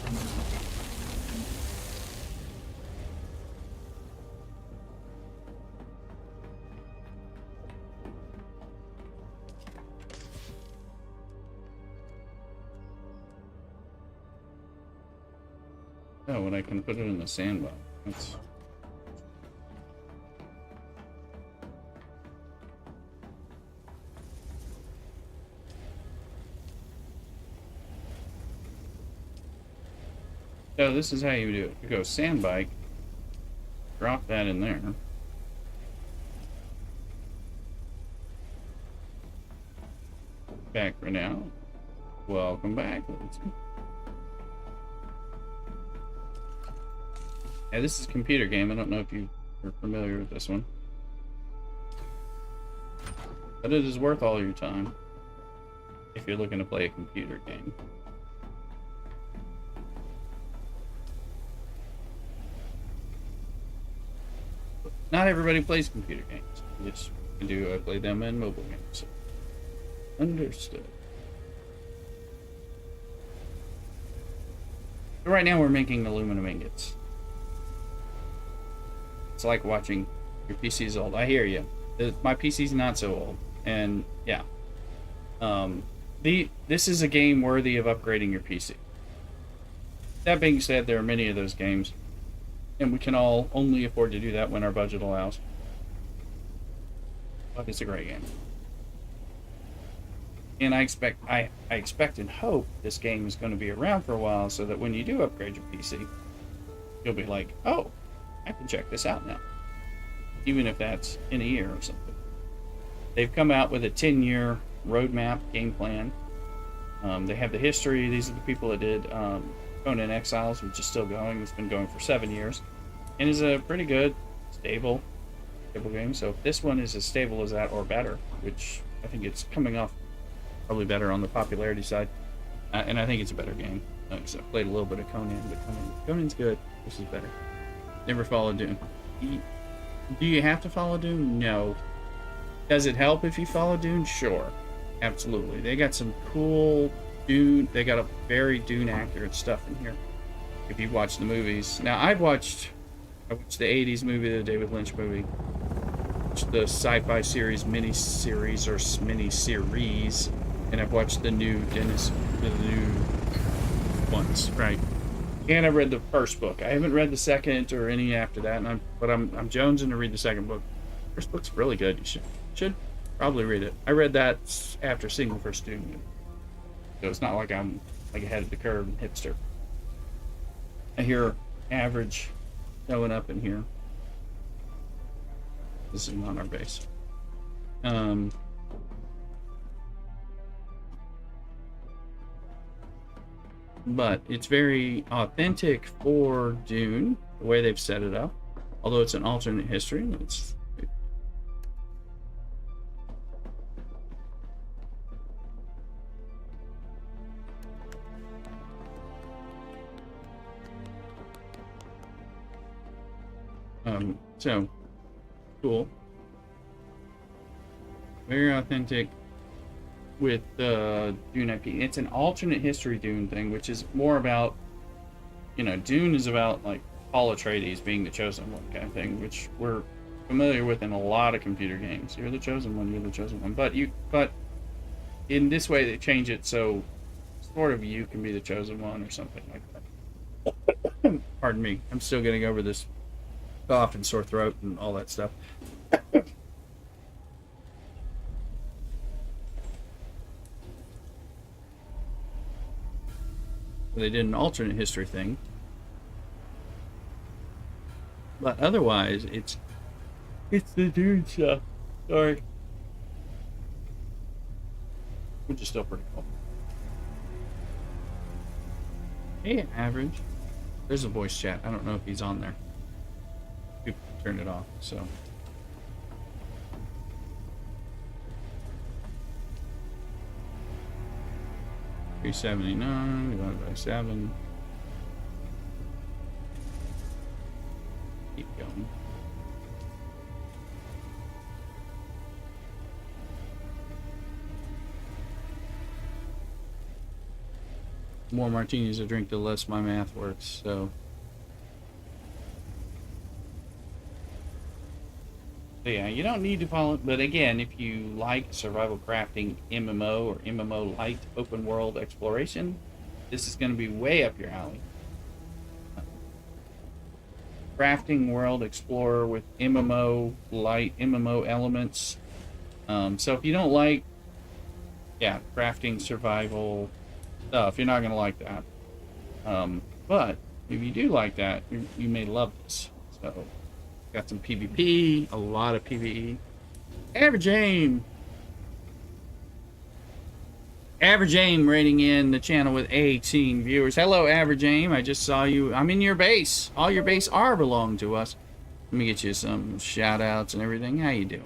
Oh, and I can put it in the sandbox. That's... So this is how you do it. You go sand bike, drop that in there. Back for now. Welcome back. Yeah, this is a computer game. I don't know if you are familiar with this one. But it is worth all your time if you're looking to play a computer game. Not everybody plays computer games. Yes, I do. I play them in mobile games. So. Understood. So right now we're making aluminum ingots. It's like watching your PC's old. I hear you. My PC's not so old, and yeah. This is a game worthy of upgrading your PC. That being said, there are many of those games, and we can all only afford to do that when our budget allows. But it's a great game. And I expect and hope this game is going to be around for a while, so that when you do upgrade your PC, you'll be like, oh, I can check this out now. Even if that's in a year or something. They've come out with a 10-year roadmap, game plan. They have the history. These are the people that did Conan Exiles, which is still going. It's been going for 7 years. And is a pretty good, stable game. So if this one is as stable as that or better, which I think it's coming off probably better on the popularity side. And I think it's a better game. Because I played a little bit of Conan, but Conan's good. This is better. Never followed Dune. Do you have to follow Dune? No. Does it help if you follow Dune? Sure. Absolutely. They got some cool Dune. They got a very Dune accurate stuff in here. If you watch the movies. Now, I watched the 80s movie, the David Lynch movie. The sci-fi series, mini-series, or mini-series. And I've watched the new once, right? And I read the first book. I haven't read the second or any after that, and I'm jonesing to read the second book. First book's really good. You should probably read it. I read that after seeing the first Dune, so it's not like I'm like ahead of the curve and hipster. I hear average showing up in here. This is not our base. But it's very authentic for Dune, the way they've set it up. Although it's an alternate history, it's so cool. Very authentic with Dune IP. It's an alternate history Dune thing, which is more about, Dune is about like Paul Atreides being the chosen one kind of thing, which we're familiar with in a lot of computer games. You're the chosen one, you're the chosen one. But in this way they change it so sort of you can be the chosen one or something like that. Pardon me. I'm still getting over this cough and sore throat and all that stuff. They did an alternate history thing, but otherwise it's the Dune stuff. Sorry, which is still pretty cool. Hey, average. There's a voice chat. I don't know if he's on there. People turned it off, so. 379 divided by 7. Keep going. The more martinis I drink, the less my math works, so. So yeah, you don't need to follow, but again, if you like survival crafting MMO or MMO light open world exploration, this is going to be way up your alley. Crafting world explorer with MMO light, MMO elements. So if you don't like, crafting survival stuff, you're not going to like that. But if you do like that, you may love this. So. Got some PvP, a lot of PvE. Average aim rating in the channel with 18 viewers. Hello, Average Aim. I just saw you. I'm in your base. All your base are belong to us. Let me get you some shout outs and everything. How you doing?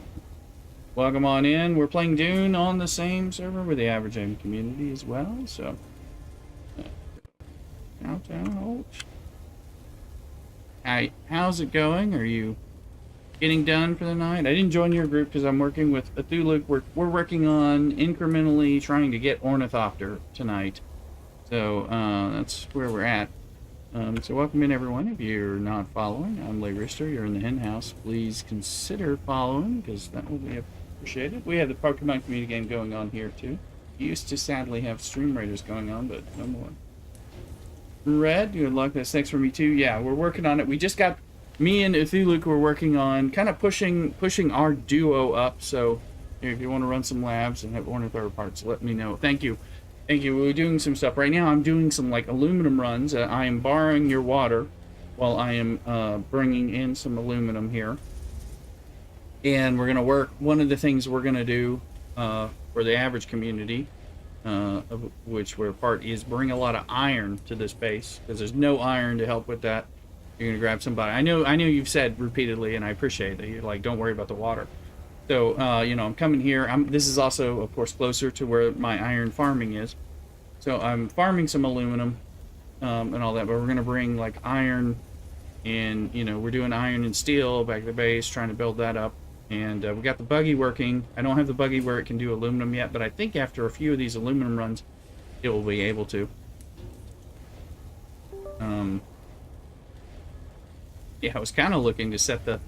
Welcome on in. We're playing Dune on the same server with the Average Aim community as well. So, countdown. Hi, how's it going? Are you getting done for the night? I didn't join your group because I'm working with Cthulhu. We're working on incrementally trying to get Ornithopter tonight. So that's where we're at. So welcome in, everyone. If you're not following, I'm Lay Rister. You're in the hen house. Please consider following because that will be appreciated. We have the Pokemon community game going on here too. We used to sadly have Stream Raiders going on, but no more. Red, good luck. That's next for me too. Yeah, we're working on it. We just got me and Cthulhu were working on kind of pushing our duo up. So if you want to run some labs and have Ornithopter parts, let me know. Thank you. We're doing some stuff right now. I'm doing some like aluminum runs. I am borrowing your water while I am bringing in some aluminum here. And we're gonna work. One of the things we're gonna do for the average community. Of which we're part is bring a lot of iron to this base because there's no iron to help with that. You're gonna grab somebody. I know you've said repeatedly, and I appreciate that you're like, don't worry about the water. So I'm coming here. This is also, of course, closer to where my iron farming is. So I'm farming some aluminum and all that. But we're gonna bring like iron, and we're doing iron and steel back at the base, trying to build that up. And we got the buggy working. I don't have the buggy where it can do aluminum yet, but I think after a few of these aluminum runs, it will be able to. Yeah, I was kind of looking to set the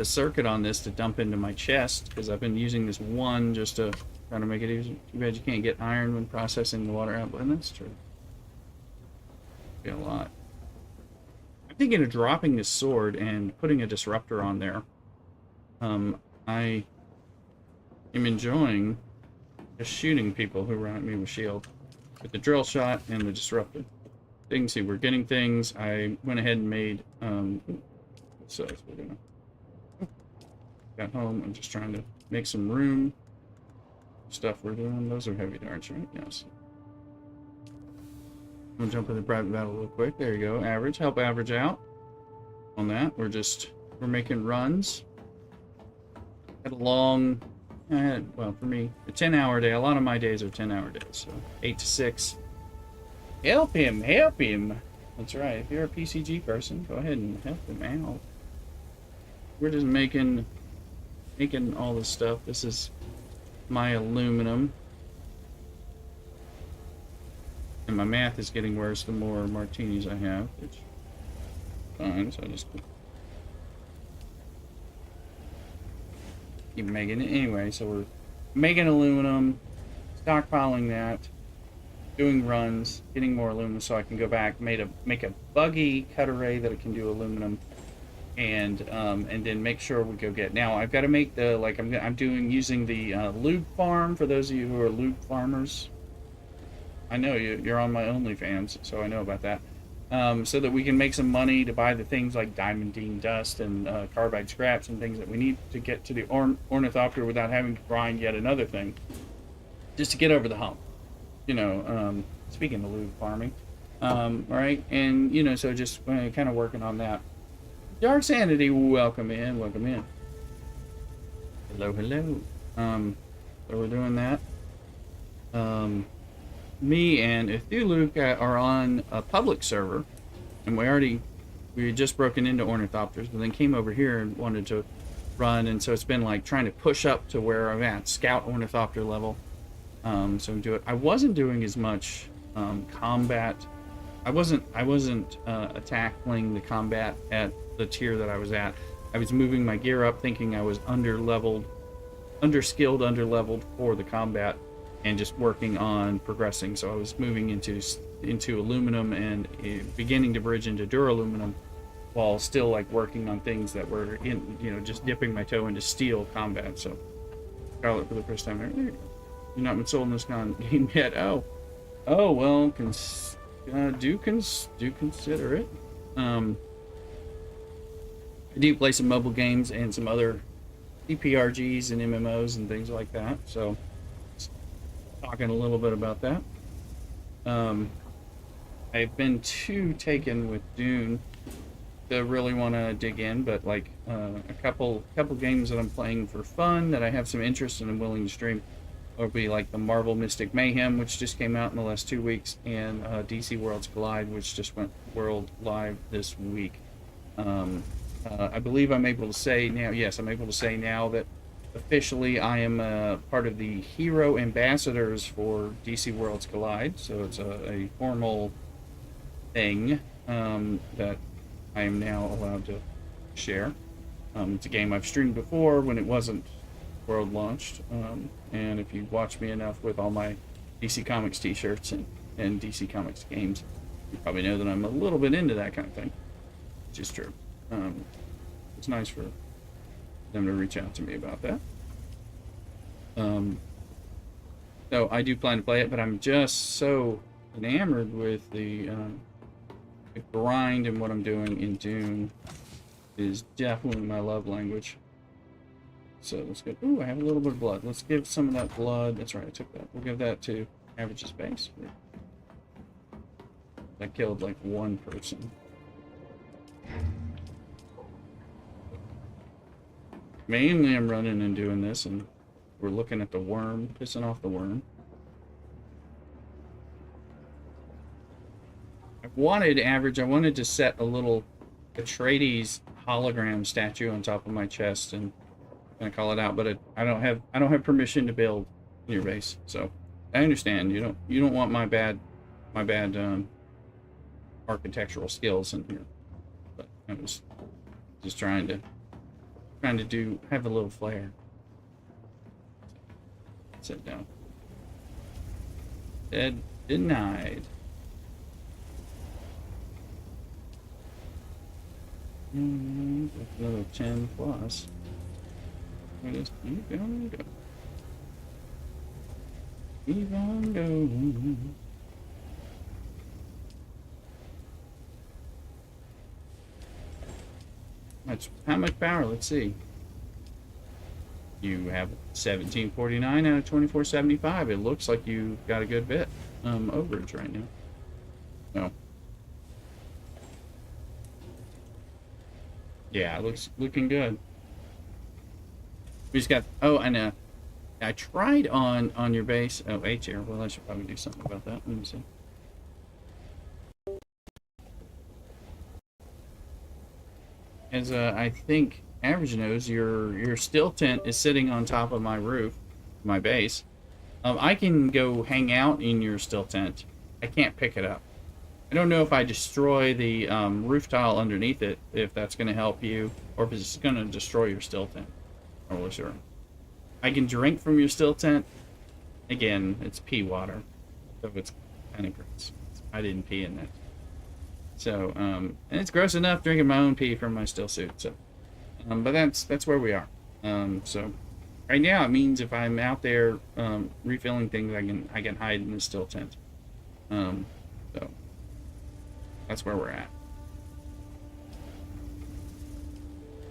circuit on this to dump into my chest because I've been using this one just to try to make it easy. Too bad you can't get iron when processing the water output, and that's true. Be a lot. I'm thinking of dropping this sword and putting a disruptor on there. I am enjoying just shooting people who run at me with shield. With the drill shot and the disruptor. So you can see we're getting things. I went ahead and made, so we're gonna, got home. I'm just trying to make some room. Stuff we're doing. Those are heavy darts, right? Yes. I'm gonna jump in the private battle real quick. There you go. Average. Help average out on that. We're making runs. Had a long, well, for me, a 10-hour day. A lot of my days are 10-hour days, so 8 to 6. Help him! Help him! That's right. If you're a PCG person, go ahead and help him out. We're just making all this stuff. This is my aluminum. And my math is getting worse the more martinis I have, which is fine, so I just keep making it anyway. So we're making aluminum, stockpiling that, doing runs, getting more aluminum so I can go back, make a buggy cut array that it can do aluminum, and then make sure we go get. Now I've got to make the I'm using the lube farm for those of you who are lube farmers. I know you're on my OnlyFans, so I know about that. So that we can make some money to buy the things like diamondine dust and carbide scraps and things that we need to get to the Ornithopter without having to grind yet another thing, just to get over the hump. You know, speaking of lube farming, right? And you know, so just kind of working on that. Dark Sanity, welcome in, welcome in. Hello, hello. So we're doing that. Me and Ithulu are on a public server, and we had just broken into Ornithopters, but then came over here and wanted to run, and so it's been like trying to push up to where I'm at, Scout Ornithopter level. So we do it. I wasn't doing as much combat. I wasn't tackling the combat at the tier that I was at. I was moving my gear up, thinking I was underskilled, underleveled for the combat, and just working on progressing. So I was moving into aluminum and beginning to bridge into duraluminum, while still like working on things that were in, you know, just dipping my toe into steel combat. So Scarlet for the first time. There you go. You've not been sold in this game yet. Oh well, do consider it. I do play some mobile games and some other CPRGs and MMOs and things like that. So talking a little bit about that. I've been too taken with Dune to really want to dig in, but like a couple games that I'm playing for fun that I have some interest in and willing to stream would be like the Marvel Mystic Mayhem, which just came out in the last 2 weeks, and DC Worlds Collide, which just went world live this week. I believe I'm able to say now, yes, I'm able to say now that officially I am part of the hero ambassadors for DC Worlds Collide, so it's a formal thing that I am now allowed to share. It's a game I've streamed before when it wasn't world launched, and if you watch me enough with all my DC Comics t-shirts and DC Comics games, you probably know that I'm a little bit into that kind of thing, which is true. It's nice for them to reach out to me about that. So I do plan to play it, but I'm just so enamored with the grind, and what I'm doing in Dune is definitely my love language. So let's go. Ooh, I have a little bit of blood. Let's give some of that blood. That's right, I took that. We'll give that to Average's base. I killed like one person. Mainly I'm running and doing this, and we're looking at the worm, pissing off the worm. I wanted to set a little Atreides hologram statue on top of my chest and kind of call it out, but I don't have permission to build in your base. So I understand you don't want my bad architectural skills in here, but I was just trying to have a little flair. Sit down. Dead denied. Another 10 plus. Just keep on going. Keep on going. How much power? Let's see. You have 1749 out of 2475. It looks like you got a good bit overage right now. Oh. Yeah, it looks looking good. We just got. Oh, and I tried on your base. Oh, H here. Well, I should probably do something about that. Let me see. As I think average knows, your still tent is sitting on top of my roof, my base. I can go hang out in your still tent. I can't pick it up. I don't know if I destroy the roof tile underneath it, if that's going to help you, or if it's going to destroy your still tent. I'm really sure. I can drink from your still tent. Again, it's pea water, so it's kind of gross. I didn't pee in that. So, and it's gross enough drinking my own pee from my still suit. So, but that's where we are. So, right now it means if I'm out there refilling things, I can hide in the still tent. So that's where we're at.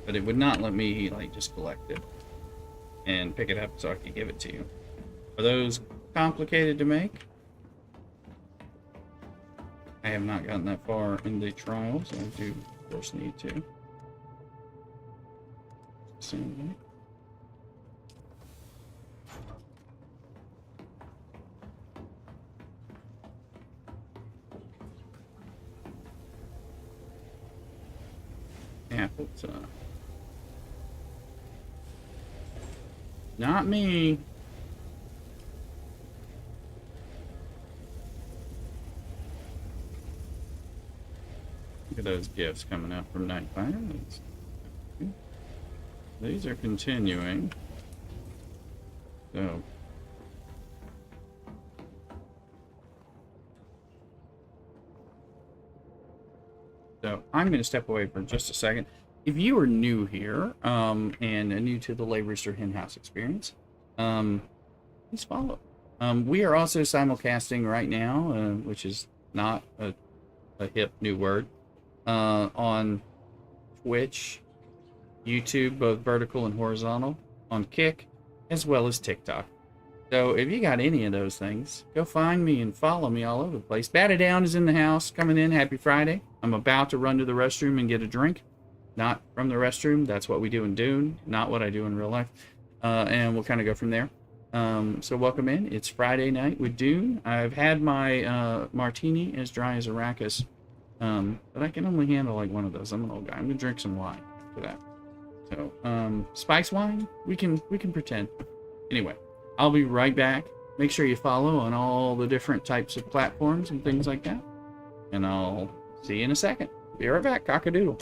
But it would not let me like just collect it and pick it up so I could give it to you. Are those complicated to make? I have not gotten that far in the trials. I do, of course, need to. Assembly. Apples. Not me. Look at those gifts coming out from Nightfire. These are continuing. So. So I'm going to step away for just a second. If you are new here and new to the Laborista Hen House experience, please follow. We are also simulcasting right now, which is not a hip new word, on Twitch, YouTube, both vertical and horizontal, on Kick, as well as TikTok. So if you got any of those things, go find me and follow me all over the place. Batted Down is in the house, coming in. Happy Friday. I'm about to run to the restroom and get a drink. Not from the restroom. That's what we do in Dune, not what I do in real life. And we'll kind of go from there. So welcome in. It's Friday night with Dune. I've had my Martini as dry as Arrakis. But I can only handle like one of those. I'm an old guy. I'm going to drink some wine for that. So, spice wine? We can pretend. Anyway. I'll be right back. Make sure you follow on all the different types of platforms and things like that. And I'll see you in a second. Be right back. Cock-a-doodle.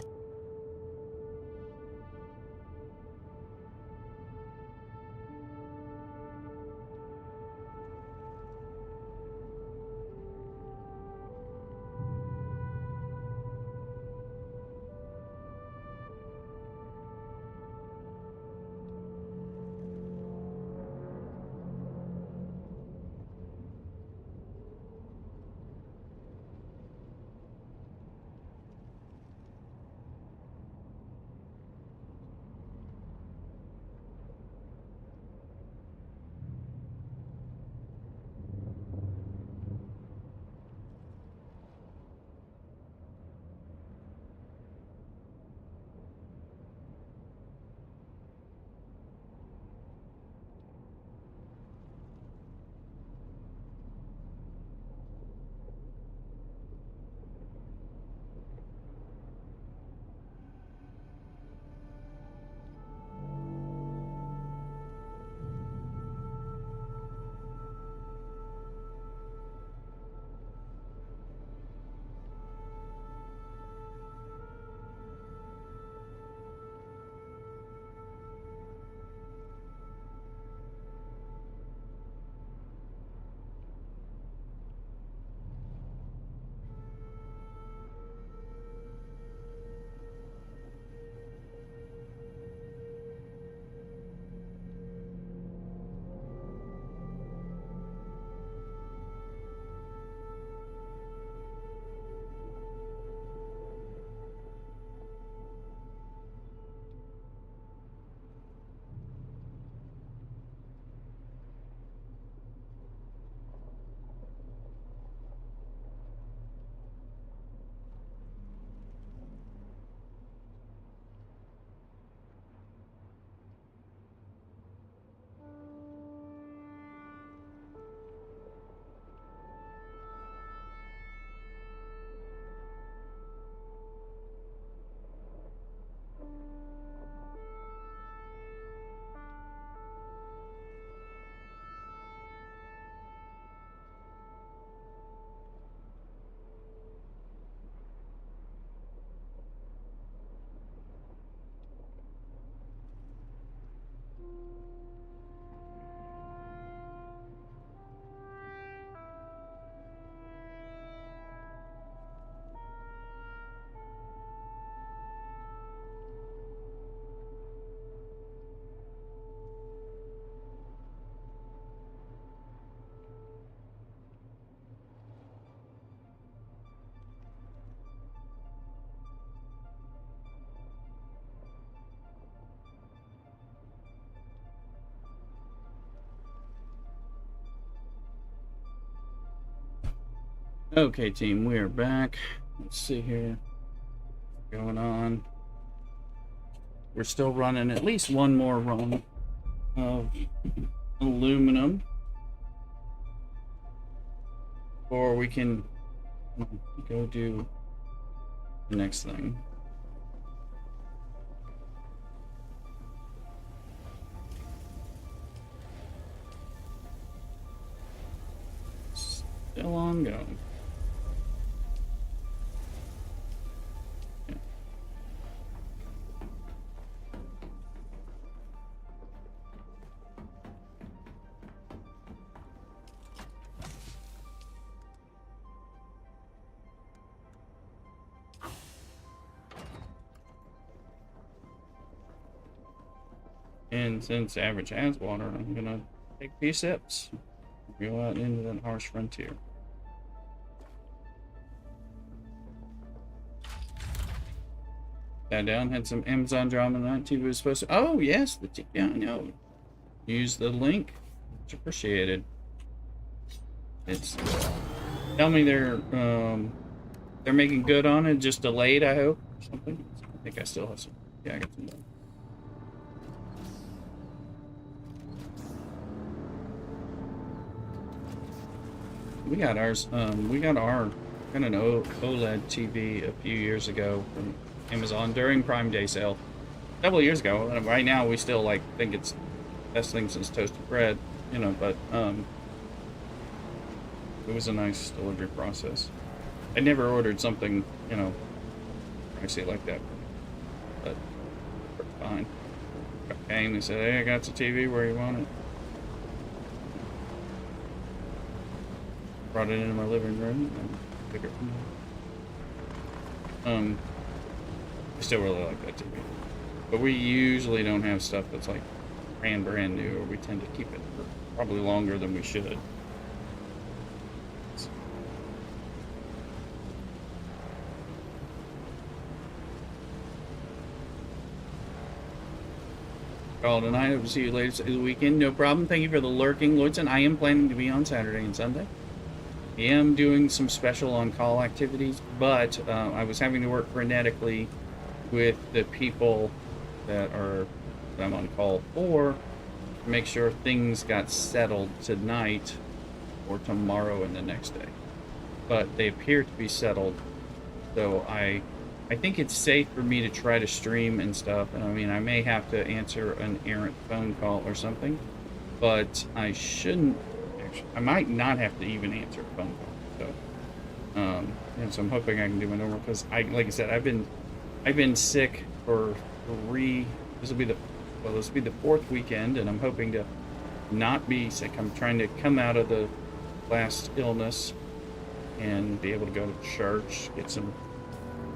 Okay, team, we are back. Let's see here. What's going on? We're still running at least one more run of aluminum before we can go do the next thing. Still ongoing. And since average has water, I'm gonna take a few sips. Go out into that harsh frontier. Sat down, had some Amazon drama tonight. TV was supposed to. Oh yes, yeah, I know. Use the link. Much appreciated. It's. Tell me they're making good on it. Just delayed, I hope, or something. I think I still have some. Yeah, I got some more. We got ours. We got an OLED TV a few years ago from Amazon during Prime Day sale. A couple of years ago. And right now, we still think it's the best thing since toasted bread, you know. But it was a nice delivery process. I never ordered something, you know, pricey like that, but fine. Came, they said, "Hey, I got the TV. Where you want it?" Brought it into my living room and took it from there. I still really like that TV. But we usually don't have stuff that's like brand new, or we tend to keep it for probably longer than we should. Call tonight. Hope to see you later this weekend. No problem. Thank you for the lurking, Lloydson. I am planning to be on Saturday and Sunday. I am doing some special on-call activities, but I was having to work frenetically with the people that I'm on call for to make sure things got settled tonight or tomorrow and the next day. But they appear to be settled, so I think it's safe for me to try to stream and stuff. And I mean, I may have to answer an errant phone call or something, but I shouldn't. I might not have to even answer a phone call. So, and so I'm hoping I can do my normal, because like I said, I've been sick for this will be the fourth weekend, and I'm hoping to not be sick. I'm trying to come out of the last illness and be able to go to church, get some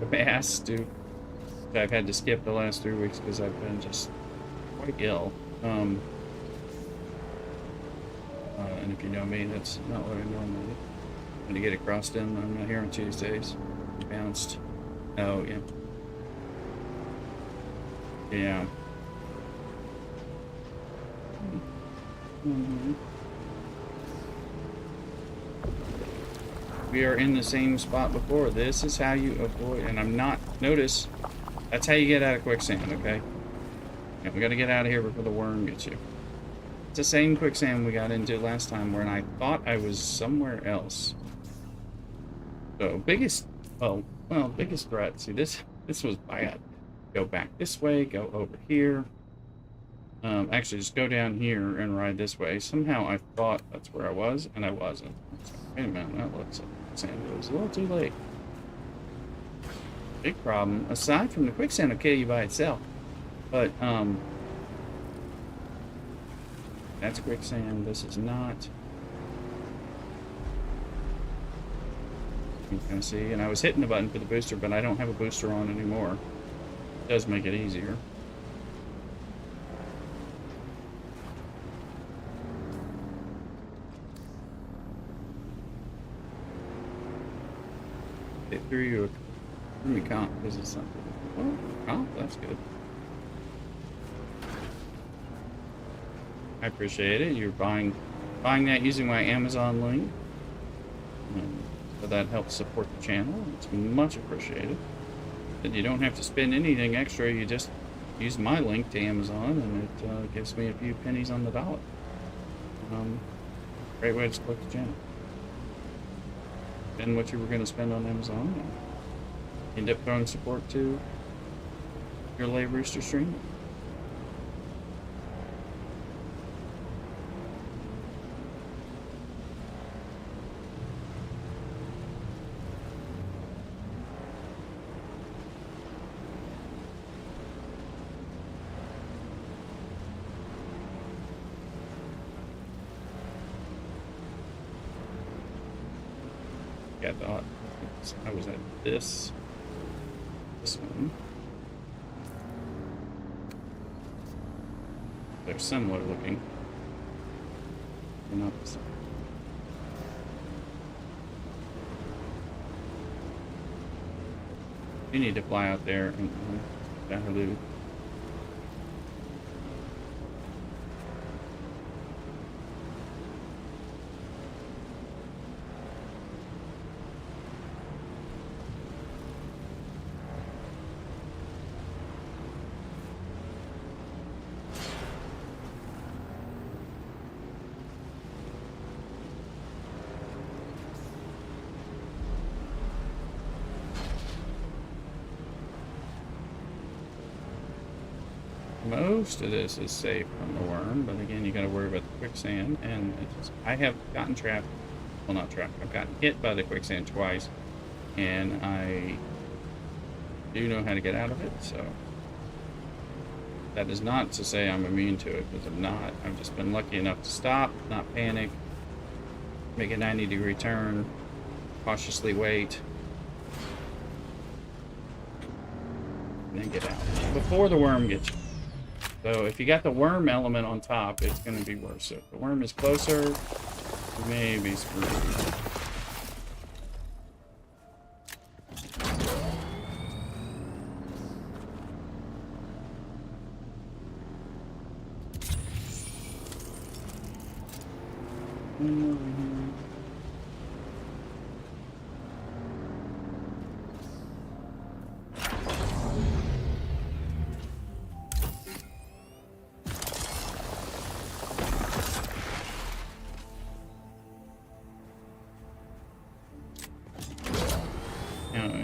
mass. I've had to skip the last 3 weeks because I've been just quite ill. And if you know me, that's not what I normally do. I'm gonna get it crossed in. I'm not here on Tuesdays. Bounced. Oh, yeah. Yeah. Mm-hmm. We are in the same spot before. This is how you avoid, and I'm not, notice, that's how you get out of quicksand, okay? Yeah, we gotta get out of here before the worm gets you. It's the same quicksand we got into last time, where I thought I was somewhere else. So biggest threat. See, this was bad. Go back this way. Go over here. Actually, just go down here and ride this way. Somehow I thought that's where I was, and I wasn't. Wait a minute, that looks like quicksand. It was a little too late. Big problem. Aside from the quicksand, will kill you by itself, but that's quicksand. This is not. You can see, and I was hitting the button for the booster, but I don't have a booster on anymore. It does make it easier. It threw you a comp because it's something. Oh, comp, that's good. I appreciate it. You're buying that using my Amazon link. So that helps support the channel. It's much appreciated. And you don't have to spend anything extra. You just use my link to Amazon, and it gives me a few pennies on the dollar. Great way to support the channel. Spend what you were going to spend on Amazon, and end up throwing support to your Lave Rooster stream. I thought I was at this one. They're similar looking. They're not the same. You need to fly out there and Dahulu. Most of this is safe from the worm, but again, you got to worry about the quicksand. And I have gotten trapped, well, not trapped, I've gotten hit by the quicksand twice, and I do know how to get out of it. So that is not to say I'm immune to it, because I'm not. I've just been lucky enough to stop, not panic, make a 90-degree turn, cautiously wait, and then get out before the worm gets you. So if you got the worm element on top, it's going to be worse. So if the worm is closer, you may be screwed.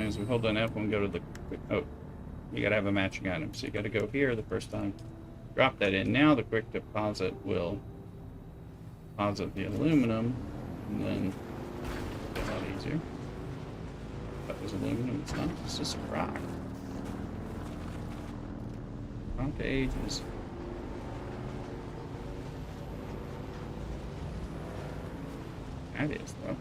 As we hold down F, we'll go to the, oh, you gotta have a matching item. So you gotta go here the first time, drop that in. Now the quick deposit will deposit the aluminum, and then it's a lot easier. That was aluminum, it's not, it's just rock. Rock to ages. That is, though.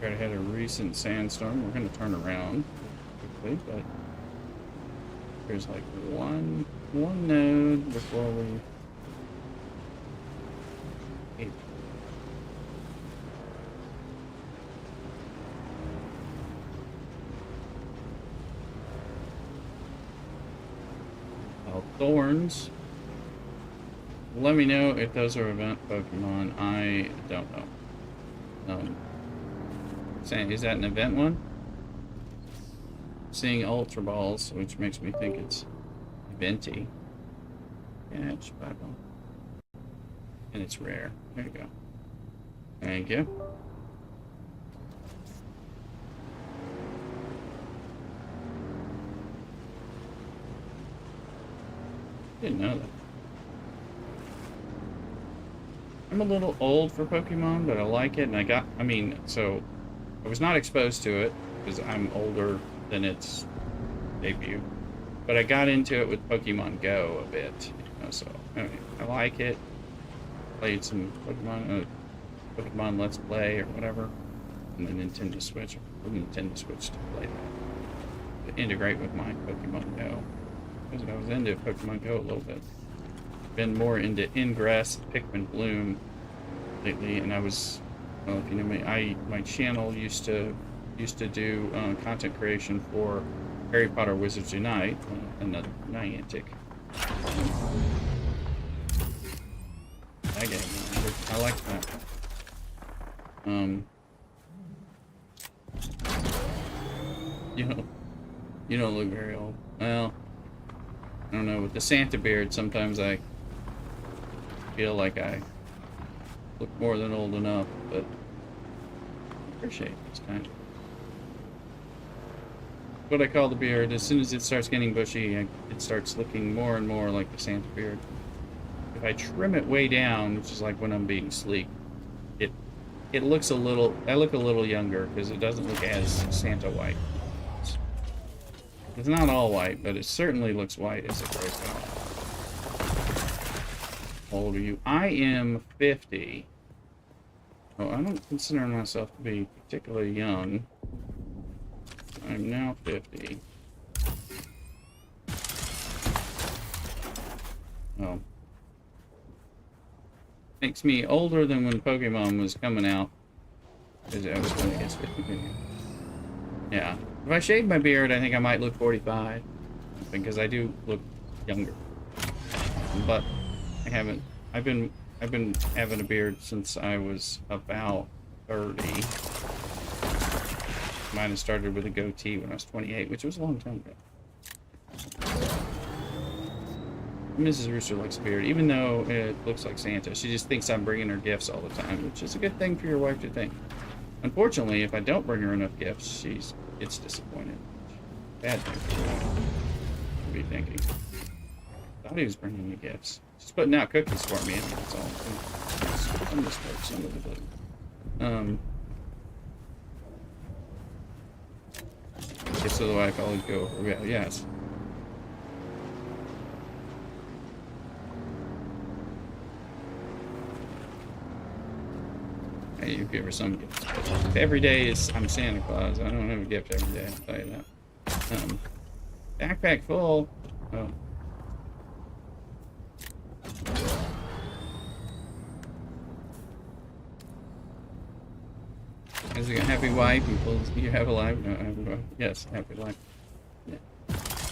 I had a recent sandstorm. We're going to turn around quickly, but there's like one node before we. Thorns. Let me know if those are event Pokemon. I don't know. Saying, is that an event one? Seeing Ultra Balls, which makes me think it's eventy. Yeah, it's Bible. And it's rare. There you go. Thank you. Didn't know that. I'm a little old for Pokemon, but I like it, and so I was not exposed to it because I'm older than its debut, but I got into it with Pokemon Go a bit, so I like it. Played some Pokemon Let's Play or whatever, and the Nintendo Switch to play that, to integrate with my Pokemon Go, because I was into Pokemon Go a little bit. Been more into Ingress, Pikmin Bloom lately, and I was Well, if you know me, my channel used to do content creation for Harry Potter Wizards Unite, another Niantic. That game, I like that. You don't look very old. Well, I don't know. With the Santa beard, sometimes I feel like I look more than old enough, but I appreciate this kind. What I call the beard, as soon as it starts getting bushy, it starts looking more and more like the Santa beard. If I trim it way down, which is like when I'm being sleek, it looks a little, I look a little younger because it doesn't look as Santa white. It's not all white, but it certainly looks white as it grows out. How old are you? I am 50. Oh, I don't consider myself to be particularly young. I'm now 50. Oh. Makes me older than when Pokemon was coming out. Because I was going against 50. Yeah. If I shaved my beard, I think I might look 45. Because I do look younger. But I haven't. I've been having a beard since I was about 30. Mine has started with a goatee when I was 28, which was a long time ago. Mrs. Rooster likes a beard, even though it looks like Santa. She just thinks I'm bringing her gifts all the time, which is a good thing for your wife to think. Unfortunately, if I don't bring her enough gifts, she gets disappointed. Bad thing for your wife to be thinking. Thought he was bringing me gifts. She's putting out cookies for me, and that's all. I'm just like some of the blue. Gifts of the wife always go over. Yeah, yes. Hey, you give her some gifts. But every day is I'm Santa Claus. I don't have a gift every day, I'll tell you that. Backpack full. Oh. Is it a happy wife? You have a life? No, happy wife. Yes, happy life. Yeah.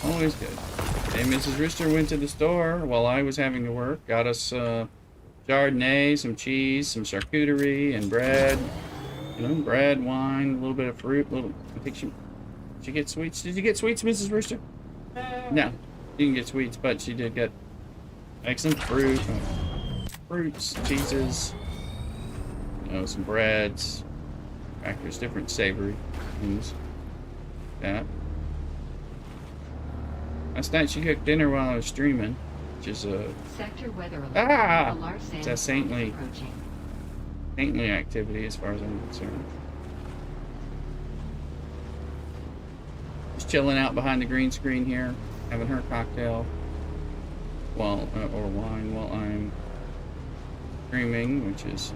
Always good. Hey, Mrs. Rooster went to the store while I was having to work. Got us Chardonnay, some cheese, some charcuterie, and bread. You know, bread, wine, a little bit of fruit. I think she get sweets. Did you get sweets, Mrs. Rooster? No, you didn't get sweets, but she did get like some fruits, cheeses, you know, some breads. Crackers, different savory things. That. Last night she cooked dinner while I was streaming, which is a Sector weather alert. It's a saintly activity as far as I'm concerned. Just chilling out behind the green screen here, having her cocktail while or wine while I'm streaming, which is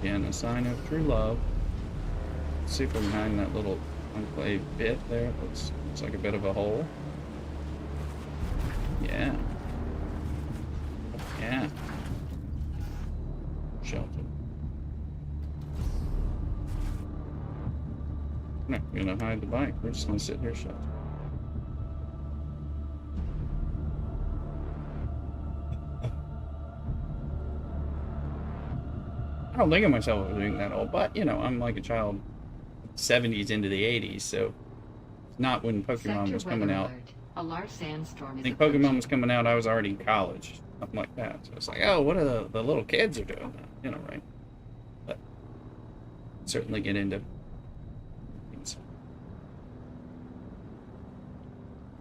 again a sign of true love. See from behind that little enclave bit there. Looks like a bit of a hole. Yeah. Yeah. Shelter. No, we're gonna hide the bike. We're just gonna sit here shelter. I don't think of myself as being that old, but you know, I'm like a child. 70s into the 80s, so it's not when Pokemon was coming out. A large sandstorm I think Pokemon was coming out, I was already in college, something like that. So it's like, oh, what are the little kids are doing now? You know, right? But certainly get into things.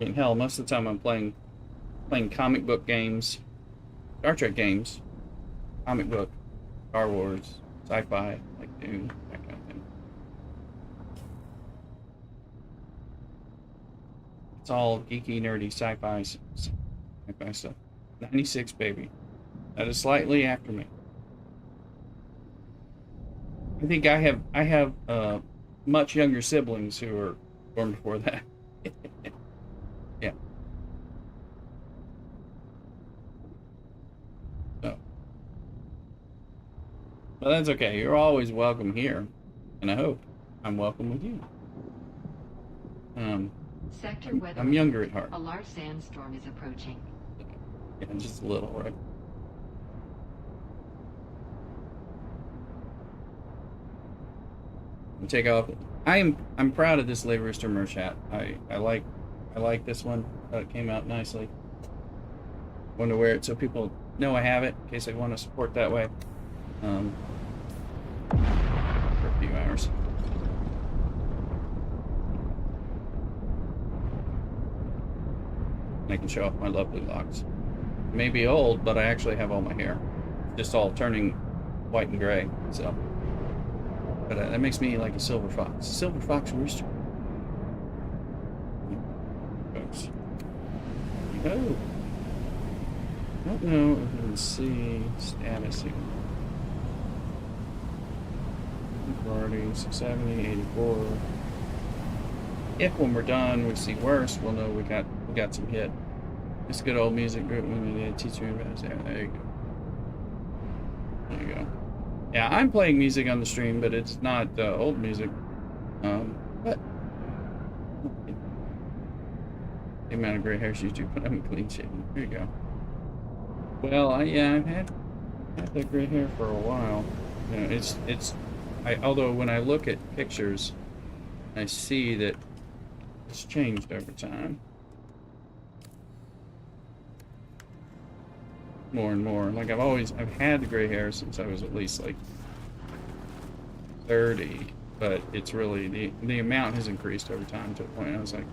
I mean, hell, most of the time I'm playing comic book games, Star Trek games, comic book, Star Wars, sci-fi, like Dune, that kind of thing. It's all geeky, nerdy sci-fi stuff. 96, baby. That is slightly after me. I think I have much younger siblings who were born before that. Yeah. So But that's okay. You're always welcome here, and I hope I'm welcome with you. Sector weather I'm younger at heart. A large sandstorm is approaching. Yeah, just a little, right? Take off. I'm proud of this Lay Rooster merch hat. I like this one. It came out nicely. Want to wear it so people know I have it in case they want to support that way. For a few hours. And I can show off my lovely locks. May be old, but I actually have all my hair. Just all turning white and gray. So. But that makes me like a silver fox. Silver fox rooster. Folks. Oh. I don't know if you can see status here. Party 670, 84. If when we're done we see worse, we'll know we got some hit. It's good old music group when we teach me about it. There you go. There you go. Yeah, I'm playing music on the stream, but it's not old music. But the amount of gray hairs you do, but I'm clean shaven. There you go. Well, yeah, I've had that gray hair for a while. You know, although when I look at pictures, I see that it's changed over time. More and more. Like I've had the gray hair since I was at least like 30, but it's really the amount has increased over time to the point I was like,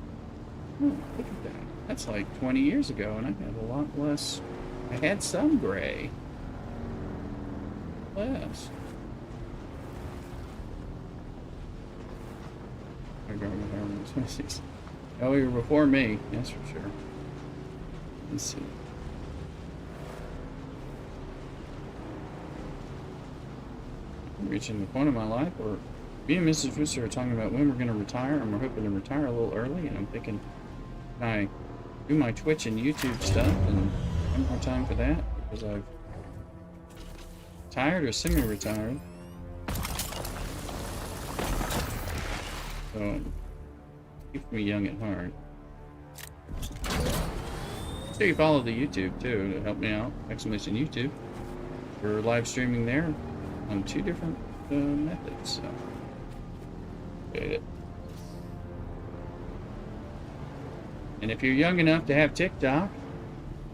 oh, look at that. That's like 20 years ago, and I had a lot less. I had some gray. Less. Oh, you were before me, that's for sure. Let's see. I'm reaching the point of my life where me and Mrs. Rooster are talking about when we're going to retire, and we're hoping to retire a little early, and I'm thinking, can I do my Twitch and YouTube stuff and have more time for that? Because I've retired or semi-retired. So, keep me young at heart. So you follow the YouTube too to help me out. Exclamation YouTube. We're live streaming there on 2 different methods. So, get it. And if you're young enough to have TikTok,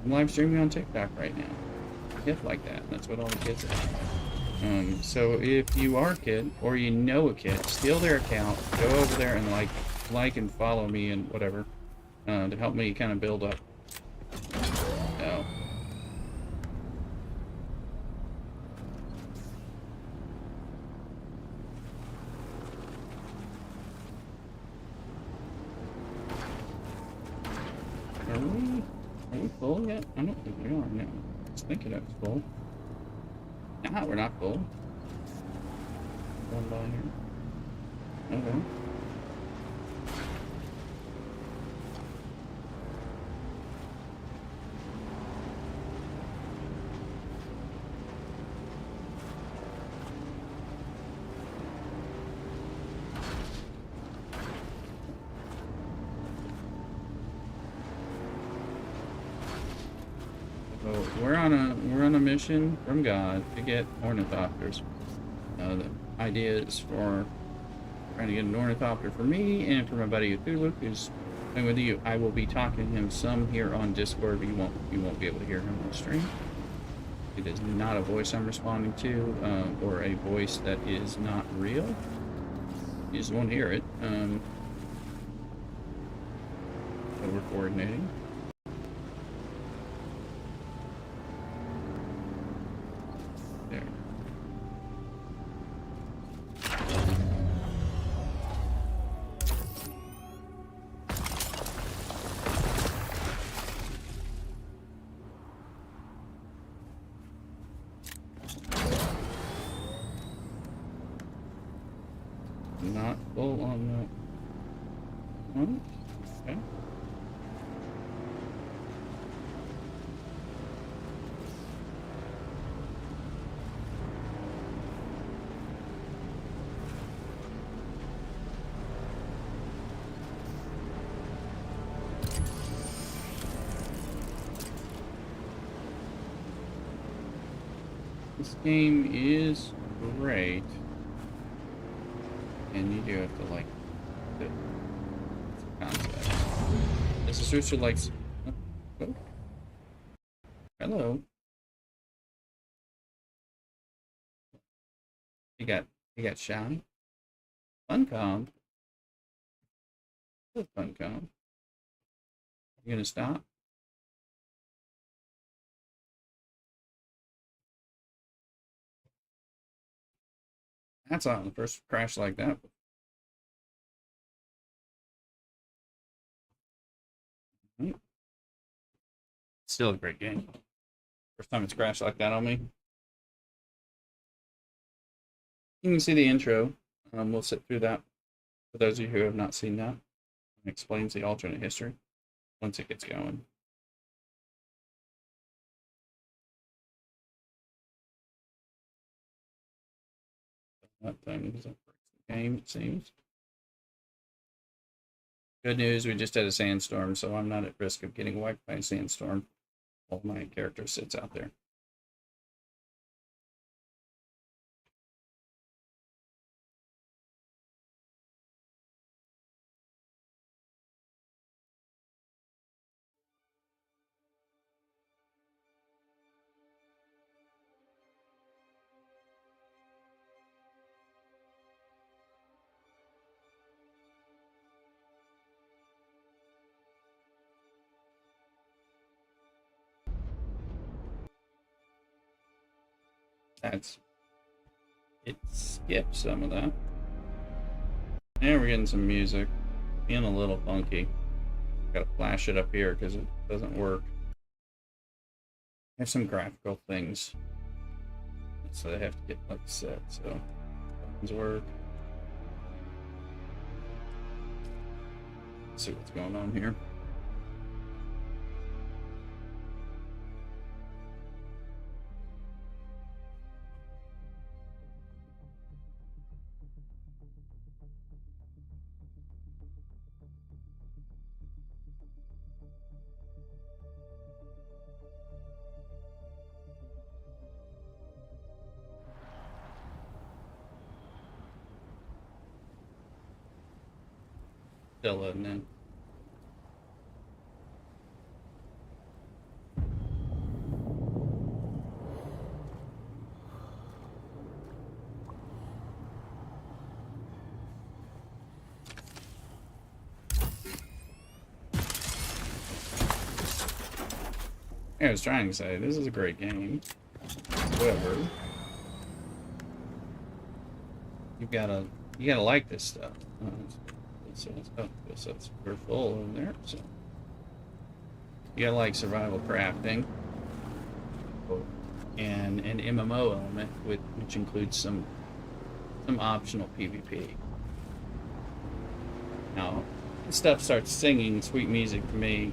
I'm live streaming on TikTok right now. Kids like that. That's what all the kids have. So if you are a kid or you know a kid, steal their account, go over there and like and follow me and whatever to help me kind of build up. So. Are we full yet? I don't think we are now. I was thinking it was full. Nah, we're not full. Going by here. Okay. So we're on a mission from God to get ornithopters. The idea is for trying to get an ornithopter for me and for my buddy Cthulhu, who's playing with you. I will be talking to him some here on Discord, but you won't be able to hear him on stream. It is not a voice I'm responding to, or a voice that is not real. You just won't hear it. So we're coordinating. There. Not full on that one. Okay. This game is great. And you do have to like the concept. This is Rooster likes. Oh. Hello. You got shy. Funcom. Funcom. You gonna stop? That's on the first crash like that. Still a great game. First time it's crashed like that on me. You can see the intro. We'll sit through that for those of you who have not seen that. It explains the alternate history once it gets going. That thing is a game, it seems. Good news, we just had a sandstorm, so I'm not at risk of getting wiped by a sandstorm while my character sits out there. It skips some of that. And we're getting some music. Being a little funky. Gotta flash it up here because it doesn't work. I have some graphical things. So they have to get like set, so buttons work. Let's see what's going on here. Still loading in. I was trying to say, this is a great game. However, you gotta like this stuff. So it's we're full in there. So you gotta like survival crafting and an MMO element, which includes some optional PvP. Now, this stuff starts singing sweet music to me.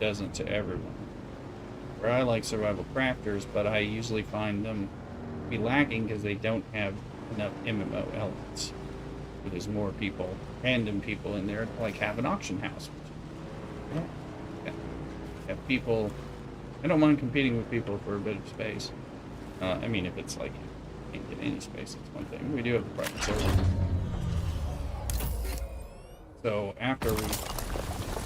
Doesn't to everyone. Where I like survival crafters, but I usually find them be lacking because they don't have enough MMO elements. So there's more people, random people in there, like have an auction house. Have people. I don't mind competing with people for a bit of space. I mean, if it's like you can't get any space, it's one thing. We do have a private server. So after we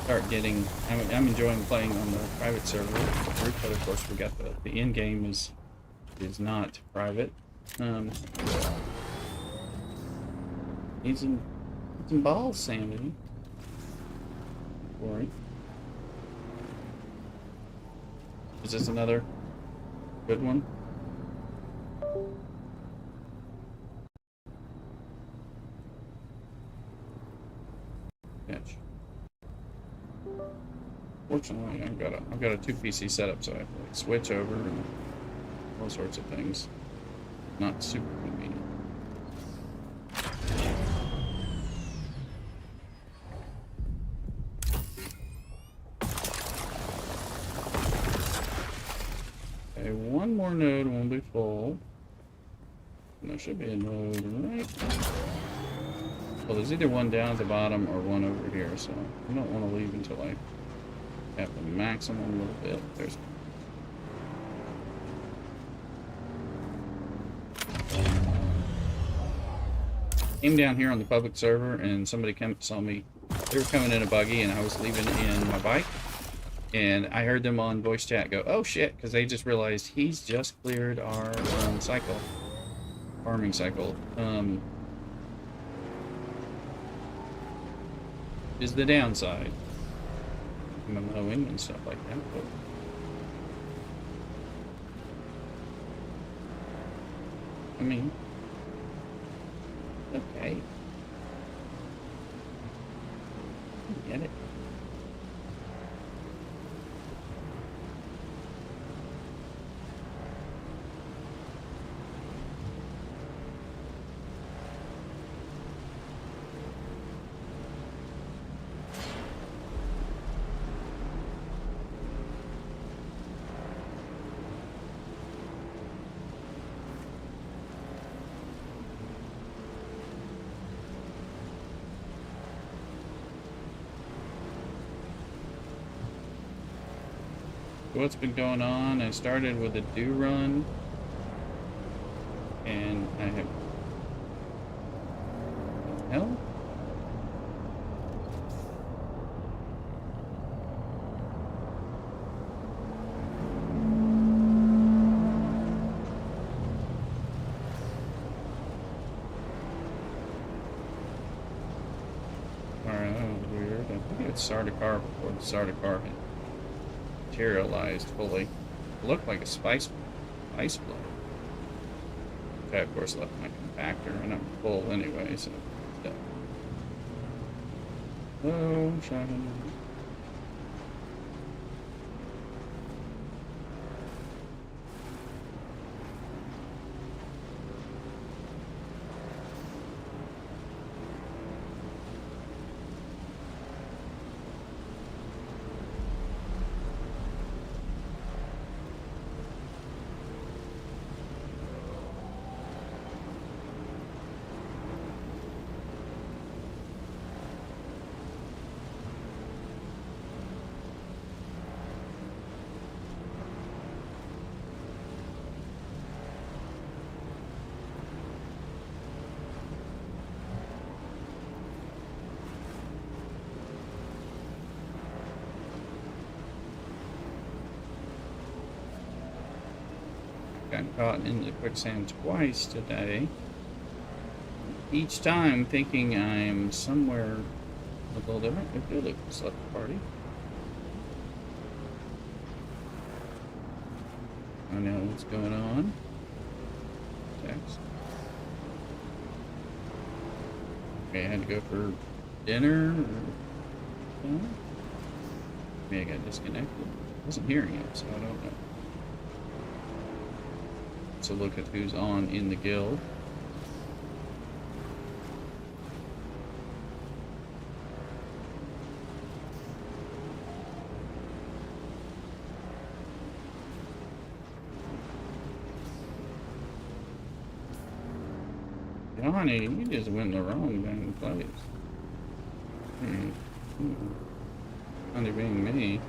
start getting, I'm enjoying playing on the private server group, but of course we got the end game is not private. Needs some balls, Sandy. Worry. Is this another good one? Catch. Fortunately, I've got a 2 PC setup, so I have to like switch over and all sorts of things. Not super convenient. Okay, one more node will be full. And there should be a node right. Well, there's either one down at the bottom or one over here, so I don't want to leave until I have the maximum little bit. There's came down here on the public server, and somebody saw me. They were coming in a buggy, and I was leaving in my bike. And I heard them on voice chat go, "Oh shit," because they just realized he's just cleared our farming cycle. Is the downside. Mowing and stuff like that. But I mean, okay. I get it. What's been going on? I started with a do run, and I have hell. Alright, that was weird. I think it started a car before the start of car had materialized fully. It looked like a ice blow. Okay, of course left my compactor, and I'm full anyway, so it's oh, shocking. Got caught in the quicksand twice today. Each time thinking I'm somewhere a little different. I feel like this left the party. I know what's going on. Text. Okay, I had to go for dinner. Maybe I got disconnected. I wasn't hearing it, so I don't know. So look at who's on in the guild. Johnny, you just went in the wrong dang place. Johnny being me.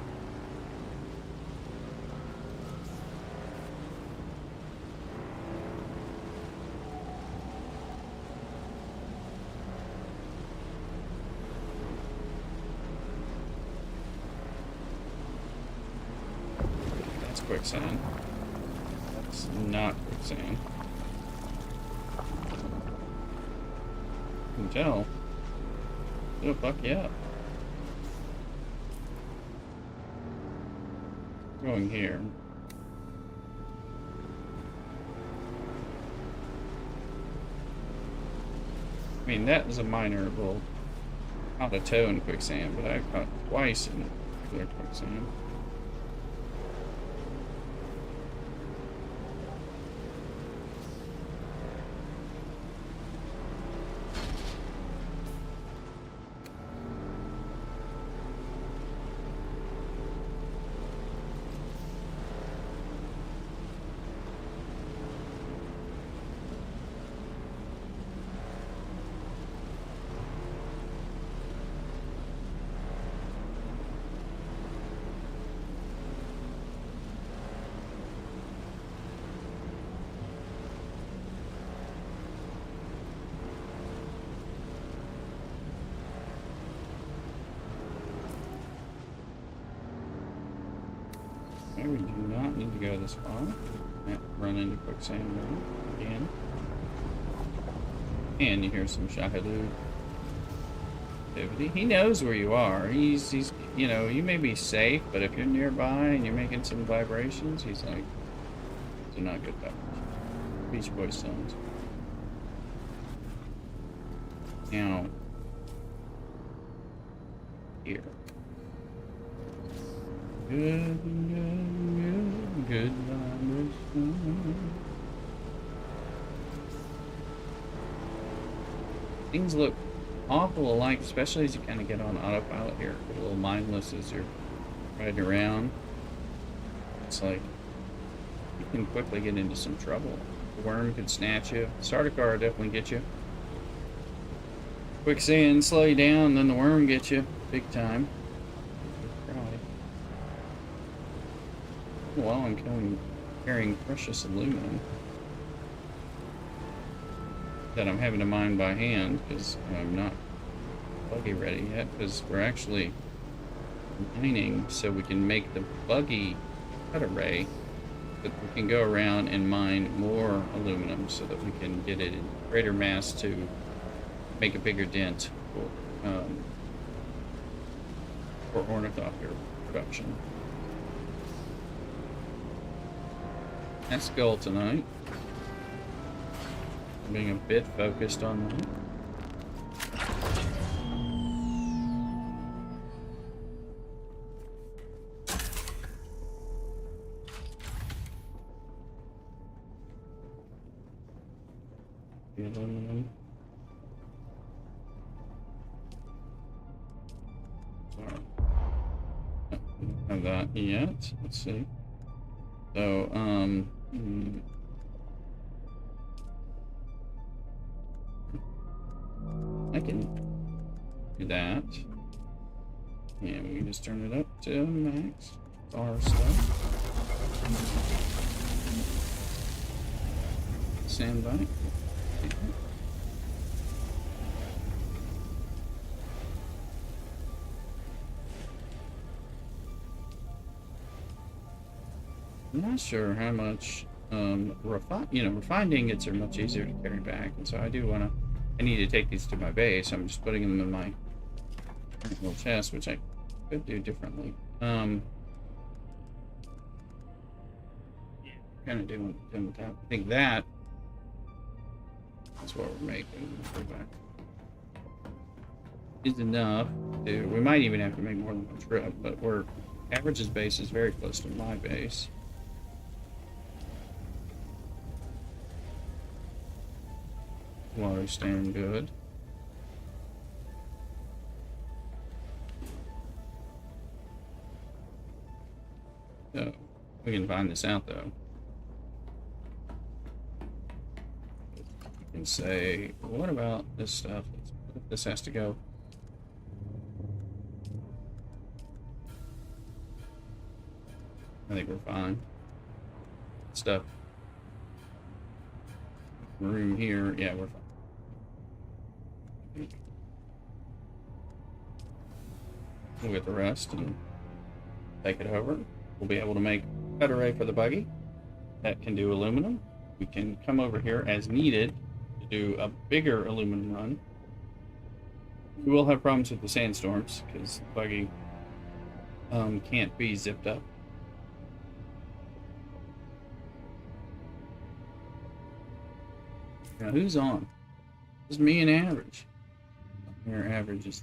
Quicksand. That's not quicksand. You can tell. It'll fuck you up. Going here. I mean, that is a minor little, not a toe in quicksand, but I caught twice in regular quicksand. Okay, we do not need to go this far. Might run into quicksand again. And you hear some Shahadu activity. He knows where you are. He's, you know, you may be safe, but if you're nearby and you're making some vibrations, he's like, they're not good vibrations. Beach Boy songs. Now, here. Good vibration. Things look awful alike, especially as you kind of get on autopilot here. A little mindless as you're riding around. It's like you can quickly get into some trouble. The worm could snatch you. Starter car will definitely get you. Quicksand slow you down, then the worm gets you big time. While I'm carrying precious aluminum that I'm having to mine by hand because I'm not buggy ready yet, because we're actually mining so we can make the buggy cut array, but we can go around and mine more aluminum so that we can get it in greater mass to make a bigger dent for Ornithopter production. That's goal tonight. Being a bit focused on that. The aluminum. Sorry. Don't have that yet. Let's see. So, I can do that. And we can just turn it up to max. Our stuff. Sandbite. I'm not sure how much refined ingots are much easier to carry back, and so I need to take these to my base. I'm just putting them in my little chest, which I could do differently. Kind of doing with that. I think that's what we're making. Go back. Is enough to. We might even have to make more than one trip, but average's base is very close to my base. Water's staying good. So, we can find this out though. You can say, what about this stuff? This has to go. I think we're fine. Stuff. Room here, yeah, we're fine. We'll get the rest and take it over. We'll be able to make a cut array for the buggy that can do aluminum. We can come over here as needed to do a bigger aluminum run. We will have problems with the sandstorms because the buggy can't be zipped up. Now who's on? It's me and Average. Your Average is.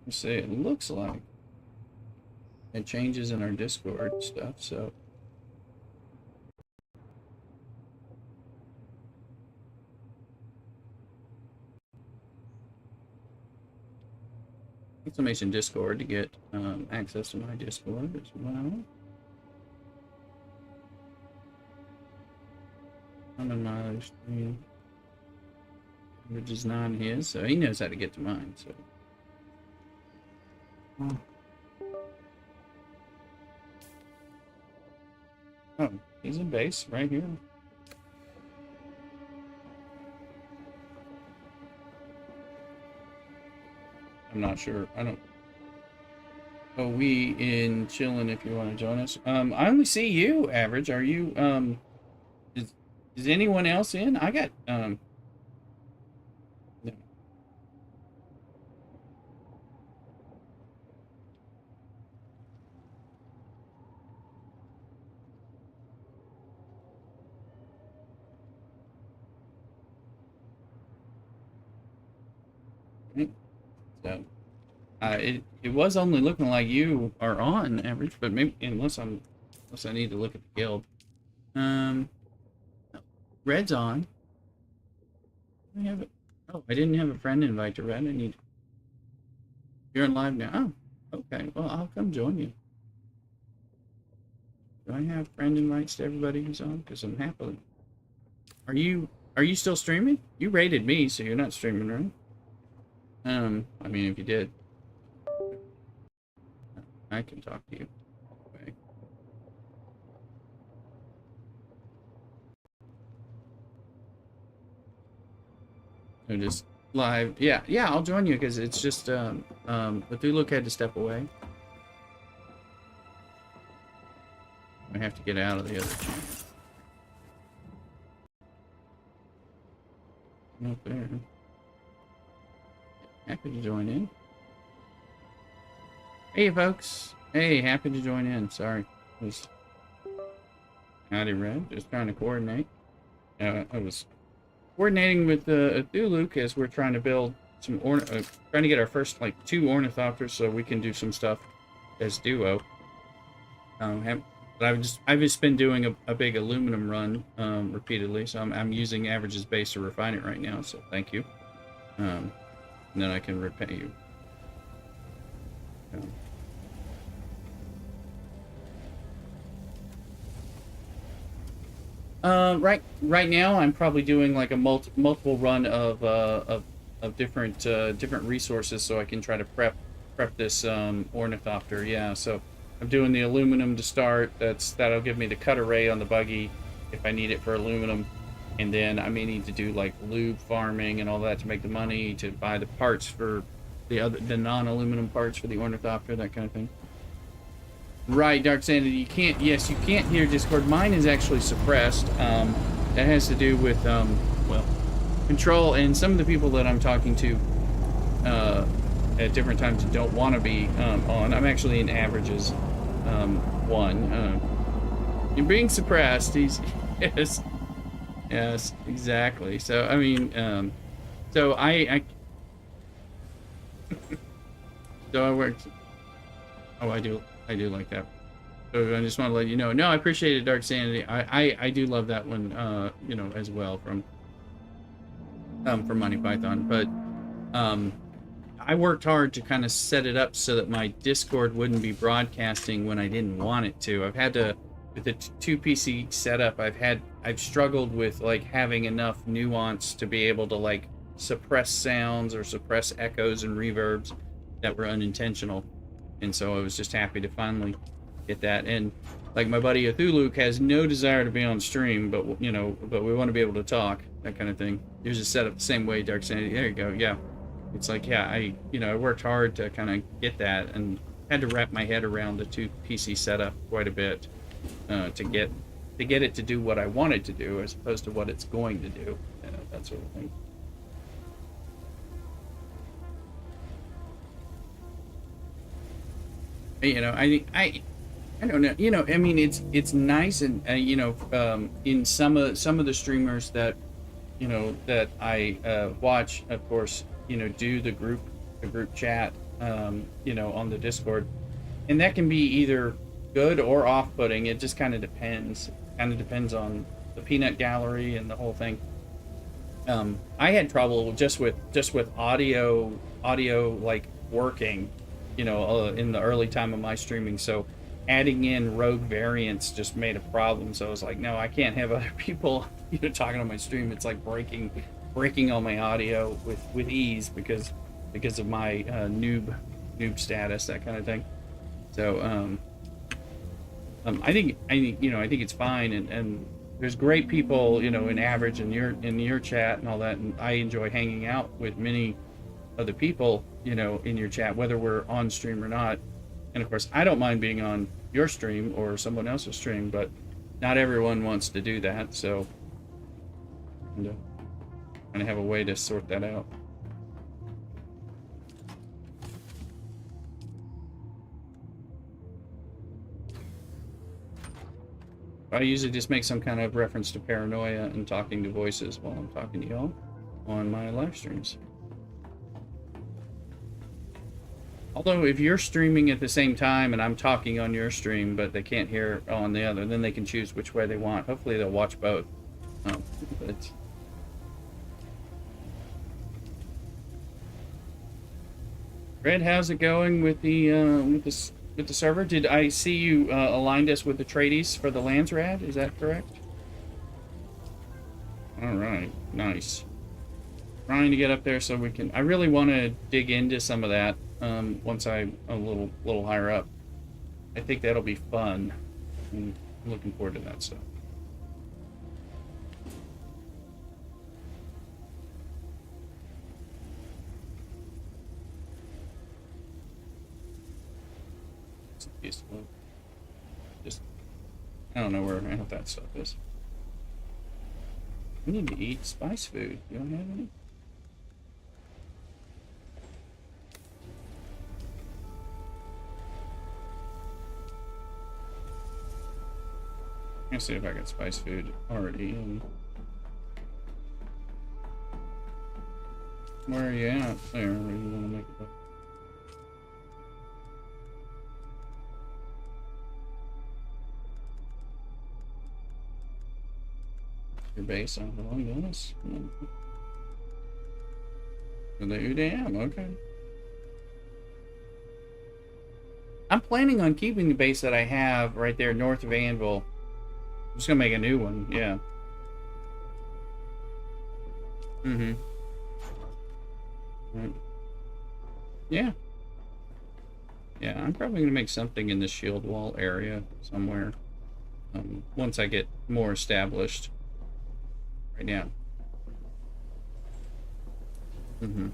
Let's see, it looks like it changes in our Discord stuff, so. Exclamation Discord to get access to my Discord as well. I'm in my other stream. Which is not his, so he knows how to get to mine, so. Oh, he's in base right here. I'm not sure. I don't Oh, we in chilling if you want to join us. I only see you, Average. Are you, is, is anyone else in? I got, no. Right. So, it was only looking like you are on, Average, but maybe, unless I need to look at the guild. Um, Red's on. I have it. Oh, I didn't have a friend invite to Red. I need, you're in live now. Oh, okay. Well, I'll come join you. Do I have friend invites to everybody who's on? Because I'm happily. Are you still streaming? You rated me, so you're not streaming, right? I mean, if you did, I can talk to you. Okay. So just live. Yeah, yeah, I'll join you because it's just Cthulhu had to step away. I have to get out of the other channel. Not there. Happy to join in. Hey, folks. Hey, happy to join in. Sorry. Was howdy, Red. Just trying to coordinate. I was coordinating with Cthulhu as we're trying to build some trying to get our first like 2 ornithopters so we can do some stuff as duo. But I've just been doing a big aluminum run repeatedly, so I'm using Average's base to refine it right now. So thank you. And then I can repay you. Right now I'm probably doing like a multiple run of different resources so I can try to prep this ornithopter. Yeah, so I'm doing the aluminum to start. That'll give me the cut array on the buggy if I need it for aluminum, and then I may need to do like lube farming and all that to make the money to buy the parts for the non-aluminum parts for the ornithopter, that kind of thing. Right, Dark Sanity, you can't, yes, you can't hear Discord. Mine is actually suppressed. That has to do with, well, control, and some of the people that I'm talking to at different times don't want to be on. I'm actually in Averages one. You're being suppressed. He's, yes, exactly. So, I mean, so I so I worked, oh, I do like that. So I just want to let you know. No, I appreciate it, Dark Sanity. I do love that one, you know, as well from Monty Python. But I worked hard to kind of set it up so that my Discord wouldn't be broadcasting when I didn't want it to. I've had to, with the 2 PC setup, I've struggled with like having enough nuance to be able to like suppress sounds or suppress echoes and reverbs that were unintentional. And so I was just happy to finally get that. And like my buddy Cthulhu has no desire to be on stream, but you know, but we want to be able to talk, that kind of thing. Yours is set up the same way, Dark Sanity. There you go. Yeah, it's like, yeah, I worked hard to kind of get that and had to wrap my head around the 2 PC setup quite a bit to get it to do what I want it to do as opposed to what it's going to do, that sort of thing. You know, I don't know. You know, I mean, it's nice, and you know, in some of the streamers that, you know, that I watch, of course, you know, do the group chat, you know, on the Discord, and that can be either good or off-putting. It just kind of depends. Kind of depends on the peanut gallery and the whole thing. I had trouble just with audio like working, you know, in the early time of my streaming. So adding in rogue variants just made a problem. So I was like, no, I can't have other people, you know, talking on my stream. It's like breaking all my audio with ease because of my noob status, that kind of thing. So I think it's fine, and there's great people, you know, in Average and in your chat and all that, and I enjoy hanging out with many other people, you know, in your chat, whether we're on stream or not. And of course, I don't mind being on your stream or someone else's stream, but not everyone wants to do that, so I'm gonna have a way to sort that out. I usually just make some kind of reference to paranoia and talking to voices while I'm talking to y'all on my live streams. Although if you're streaming at the same time and I'm talking on your stream, but they can't hear on the other, then they can choose which way they want. Hopefully they'll watch both. But Red, how's it going with the server? Did I see you aligned us with the tradies for the Landsrad? Is that correct? All right, nice. Trying to get up there so we can. I really want to dig into some of that once I'm a little higher up. I think that'll be fun. I'm looking forward to that stuff. Just, I don't know where half that stuff is. I need to eat spice food. You don't have any? Let's see if I got spice food already in. Where are you at? There, where you want to make it up. Your base on the long bonus. The Udam, okay. I'm planning on keeping the base that I have right there north of Anvil. I'm just gonna make a new one, yeah. Mm-hmm. Right. Yeah. Yeah, I'm probably gonna make something in the shield wall area somewhere. Once I get more established. Right now. Mm-hmm.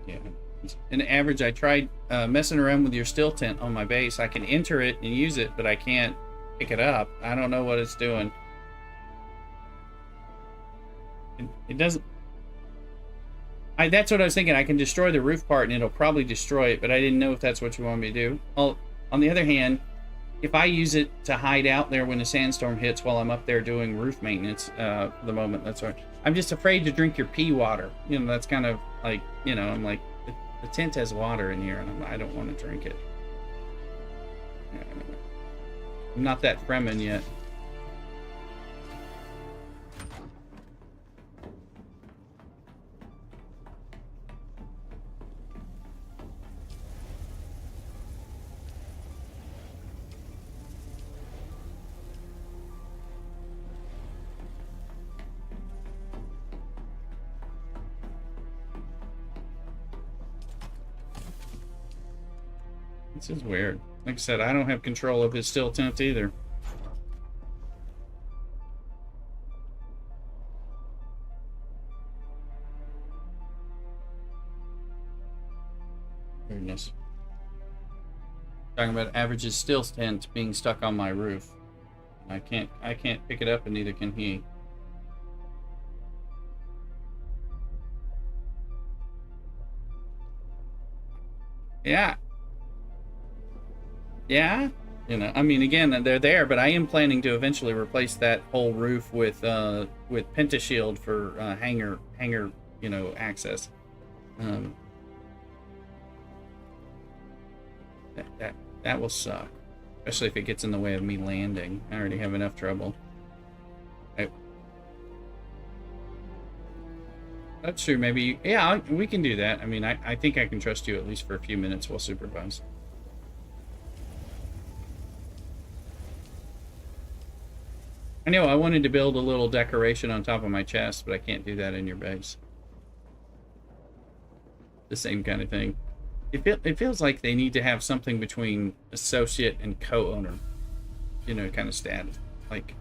Yeah. In average, I tried messing around with your still tent on my base. I can enter it and use it, but I can't pick it up. I don't know what it's doing. It doesn't. That's what I was thinking. I can destroy the roof part and it'll probably destroy it, but I didn't know if that's what you want me to do. Well, on the other hand, if I use it to hide out there when the sandstorm hits while I'm up there doing roof maintenance for the moment, that's right. I'm just afraid to drink your pee water. You know, that's kind of like, you know, I'm like, the tent has water in here and I don't want to drink it. I'm not that Fremen yet. This is weird. Like I said, I don't have control of his still tent either. Weirdness. Talking about average's still tent being stuck on my roof. I can't pick it up, and neither can he. Yeah. Yeah, you know, I mean, again, they're there, but I am planning to eventually replace that whole roof with pentashield for hanger, you know, access. That will suck, especially if it gets in the way of me landing. I already have enough trouble. That's true. Maybe, yeah, we can do that. I mean, I think I can trust you at least for a few minutes while supervised. I know I wanted to build a little decoration on top of my chest, but I can't do that in your base. The same kind of thing. it feels like they need to have something between associate and co-owner, kind of status. Like,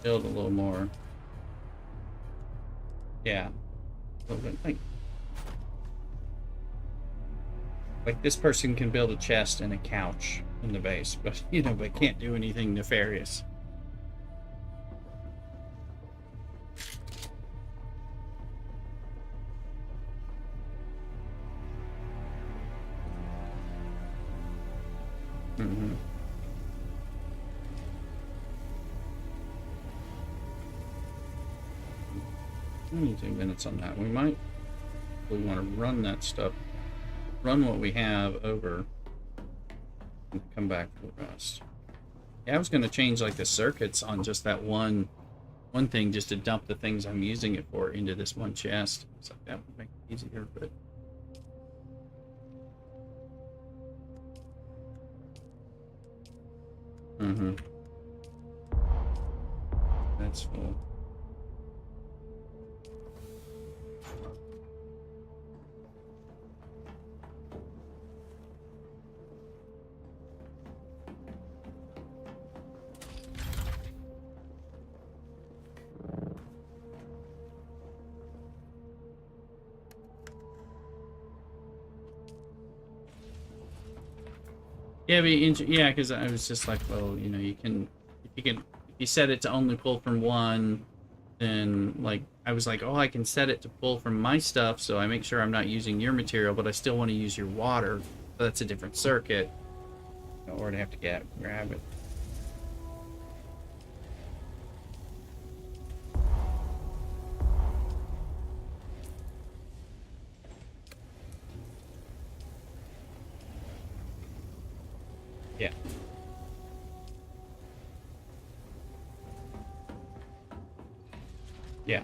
build a little more. Yeah, a little bit like this person can build a chest and a couch in the base, but they can't do anything nefarious. Mm-hmm. 22 minutes on that. We want to run that stuff, run what we have over, and come back for the rest. Yeah, I was going to change like the circuits on just that one thing, just to dump the things I'm using it for into this one chest. It's like that would make it easier, but. Mm-hmm. That's full. Yeah, because I was just like, well, if you set it to only pull from one, then like I was like, oh, I can set it to pull from my stuff, so I make sure I'm not using your material, but I still want to use your water. So that's a different circuit, or I'd have to grab it. Yeah. Yeah.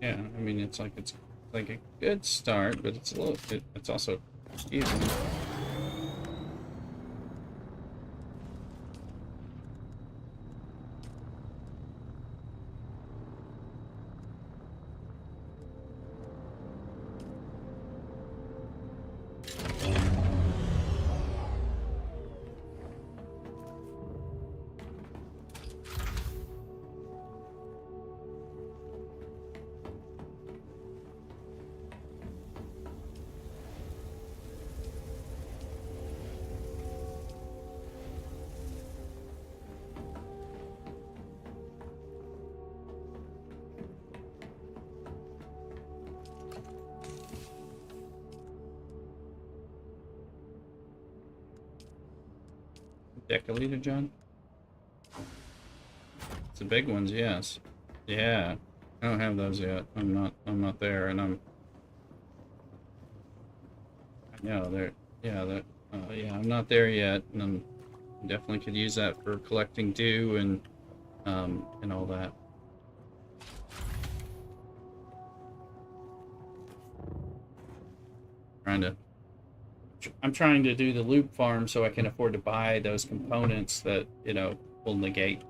Yeah, I mean, it's like a good start, but it's it's also easy. Deciliter, John? It's the big ones, yes. Yeah. I don't have those yet. I'm not there, and I know they're, yeah, I'm not there yet, and I'm definitely could use that for collecting dew and all that. I'm trying to do the loop farm so I can afford to buy those components that will negate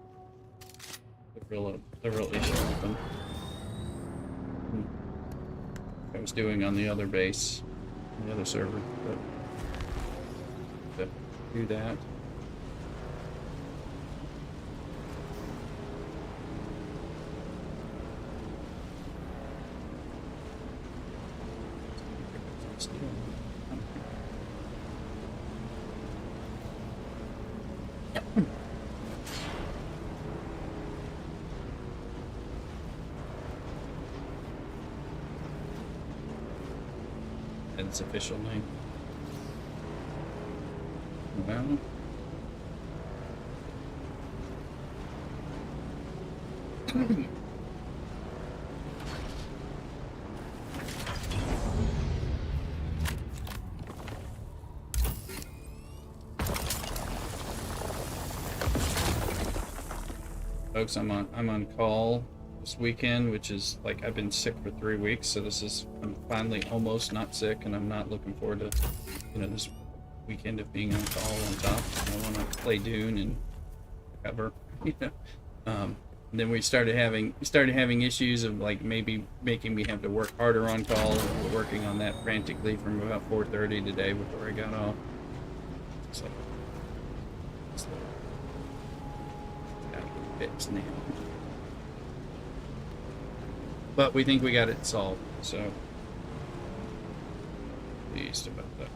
the real issue with them. I was doing on the other base, on the other server, but to do that. Its official name. Well, folks, I'm on call this weekend, which is like I've been sick for 3 weeks, so I'm finally almost not sick, and I'm not looking forward to this weekend of being on call on top. I want to play Dune and cover, And then we started having issues of like maybe making me have to work harder on calls. We were working on that frantically from about 4:30 today before I got off. So gotta get fixed now. But we think we got it solved, so pleased about that.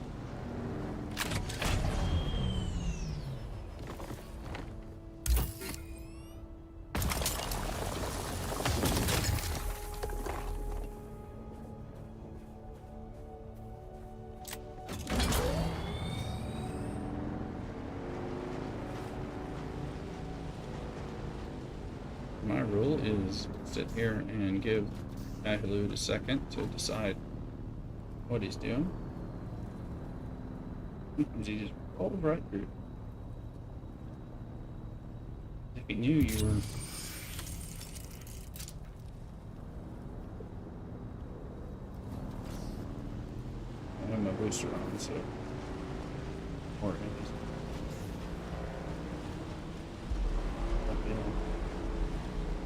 My rule is sit here and give Ahilood a second to decide what he's doing. Sometimes he just rolls right through. If he knew you were... I have my booster on, so... Or at least...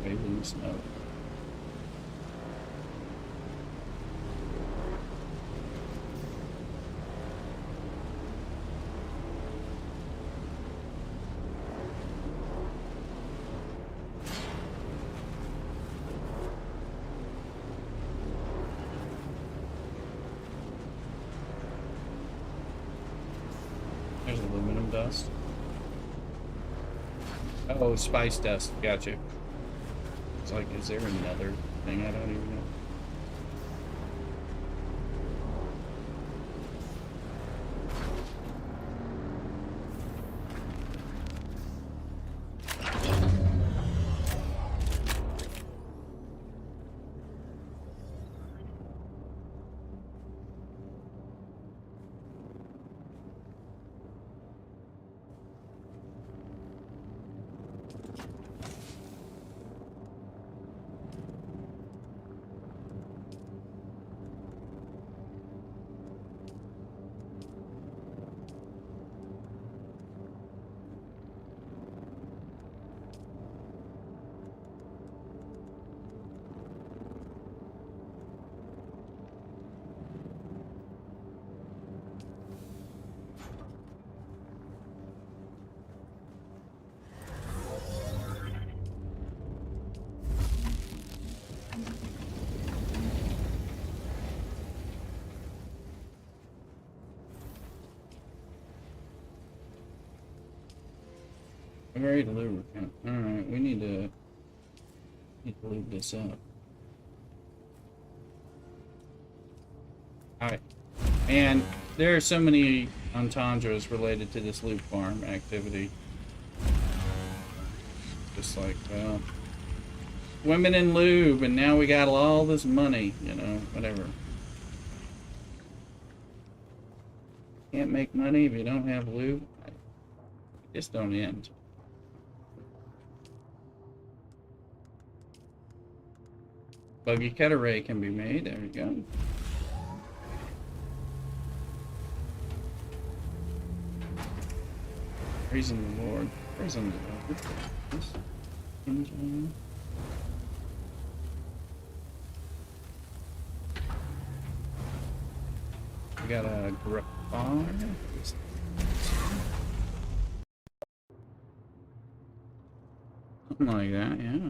Maybe in the snow. There's aluminum dust. Oh, spice dust. Gotcha. It's like, is there another thing I don't even know? Very lubricant. Alright, we need to lube this up. Alright. And there are so many entendres related to this loop farm activity. Just like, well, women in lube, and now we got all this money, you know, whatever. Can't make money if you don't have lube. Just don't end. Buggy cut array can be made. There we go. Praising the Lord. Praising the Lord. This engine. We got a Griffon. Something like that, yeah.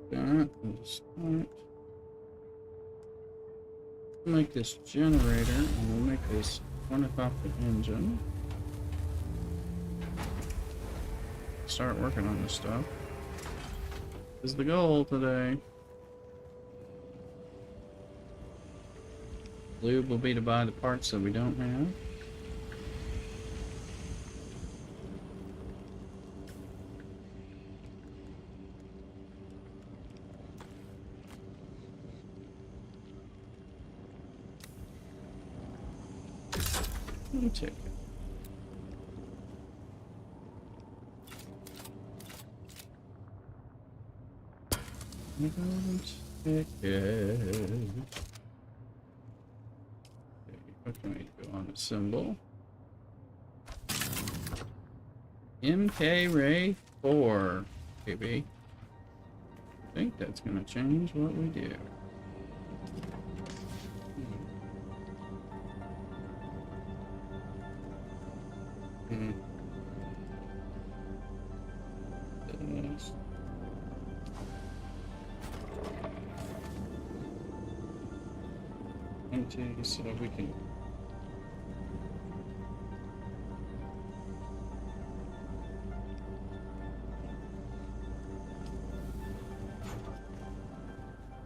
That is smart. Make this generator, and we'll make this Ornithopter engine. Start working on this stuff. This is the goal today. Lube will be to buy the parts that we don't have. We'll take it. And Okay. What can we do on the symbol? MK Ray 4, maybe. I think that's gonna change what we do. Hmm. This. Empty, so we can.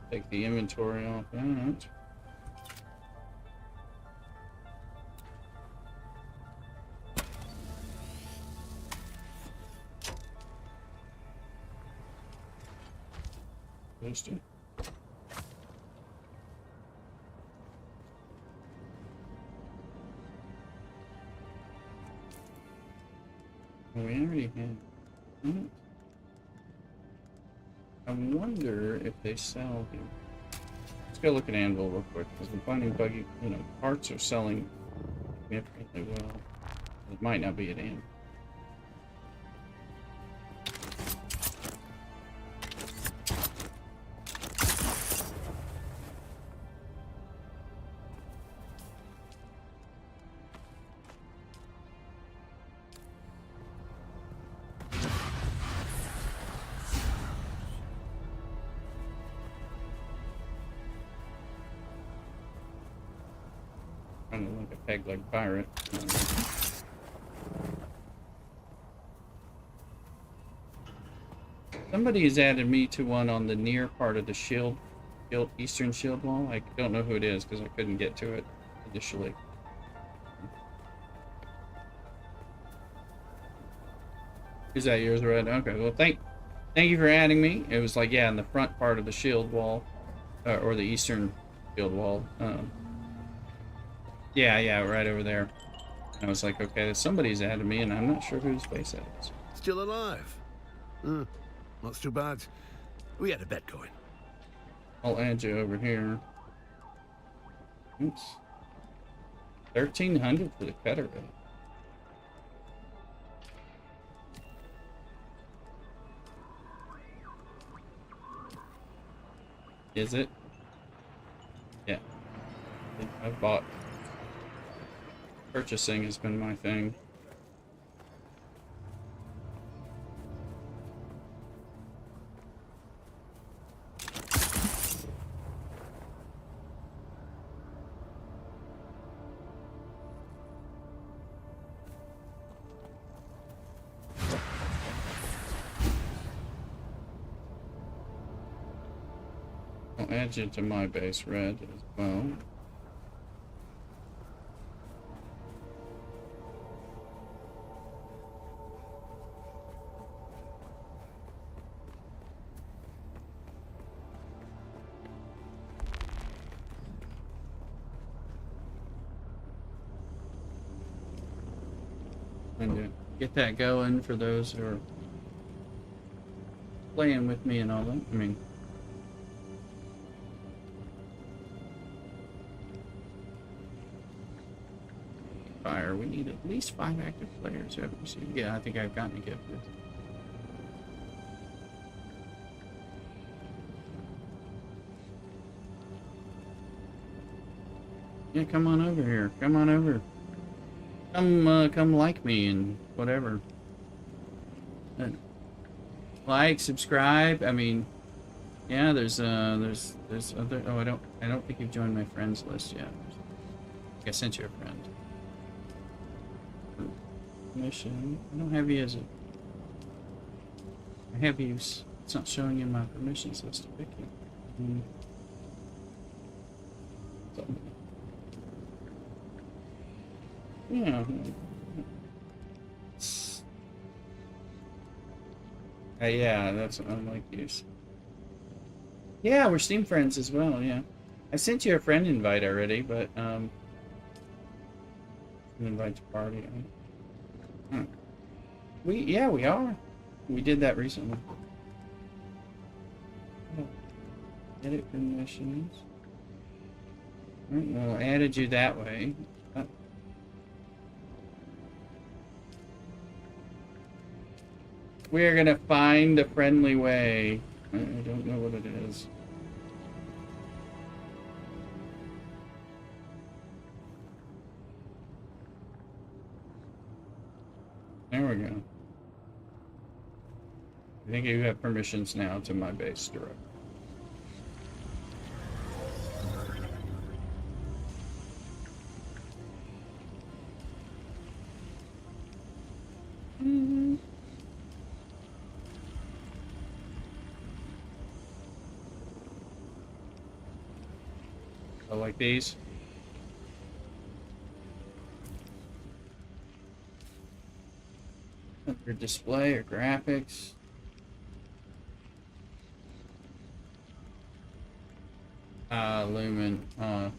Take the inventory off that. Just it. We already had that. I wonder if they sell here. Let's go look at Anvil real quick, because we're finding buggy, parts are selling significantly well. It might not be at Anvil. Kind of like a peg-leg pirate. Somebody has added me to one on the near part of the eastern shield wall. I don't know who it is because I couldn't get to it initially. Is that yours, Red? Okay. Well, thank you for adding me. It was like, yeah, in the front part of the shield wall, or the eastern shield wall. Yeah, right over there. And I was like, okay, somebody's added me, and I'm not sure whose face that is. Still alive? Not too bad. We had a bet going. I'll add you over here. Oops. 1,300 for the cutter rate. Is it? Yeah. I've bought. Purchasing has been my thing. I'll add you to my base, Red, as well. And to get that going for those who are playing with me and all that. I mean, fire. We need at least 5 active players. Yeah, I think I've gotten a gift. Yeah, come on over here. Come on over. Come like me and whatever. Like, subscribe. I mean, yeah. There's other. Oh, I don't think you've joined my friends list yet. I sent you a friend. Permission. I don't have you as a. I have you. It's not showing you my permissions list to pick you. So, yeah. Yeah, that's unlike use. Yeah, we're Steam friends as well. Yeah, I sent you a friend invite already, but an invite to party. We are. We did that recently. Edit permissions. Alright, well, added you that way. We're gonna find the friendly way. I don't know what it is. There we go. I think you have permissions now to my base direct. I like these. Your display or graphics. Lumen. A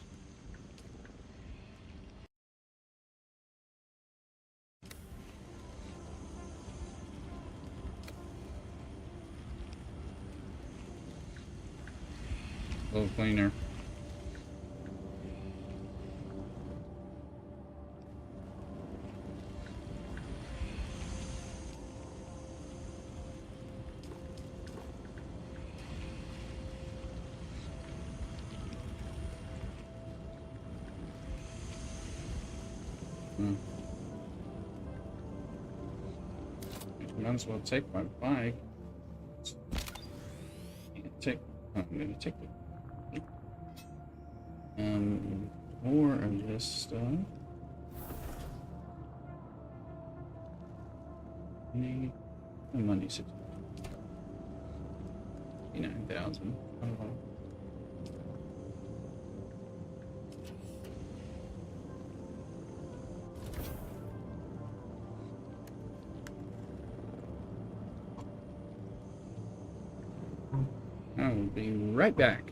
little cleaner. Might as well take my bike. I'm gonna take more of this stuff. Need the money, 69,000. I will be right back.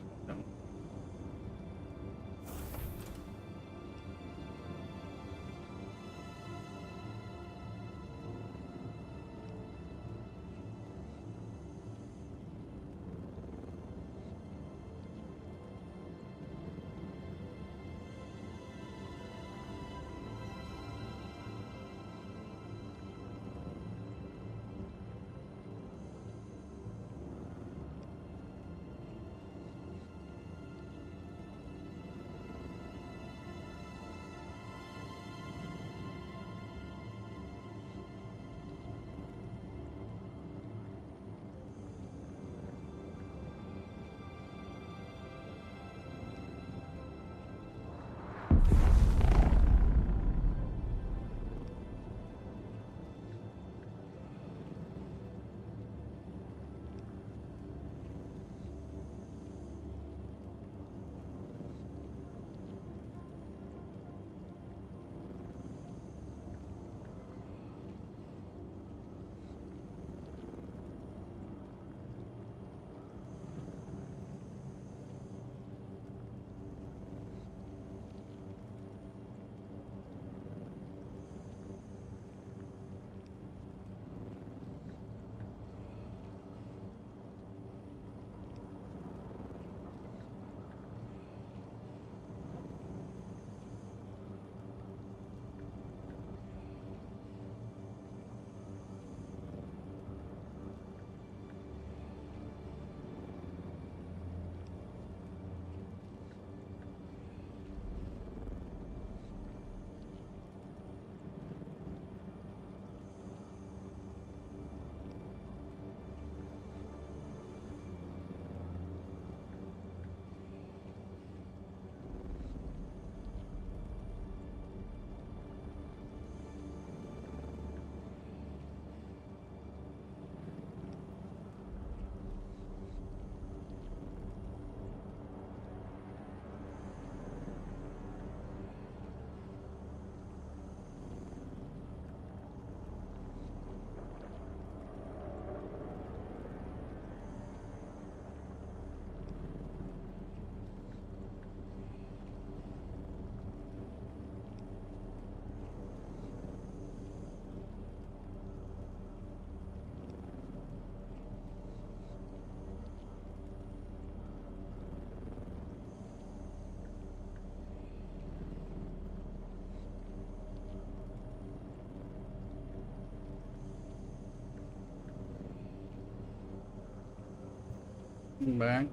I'm back.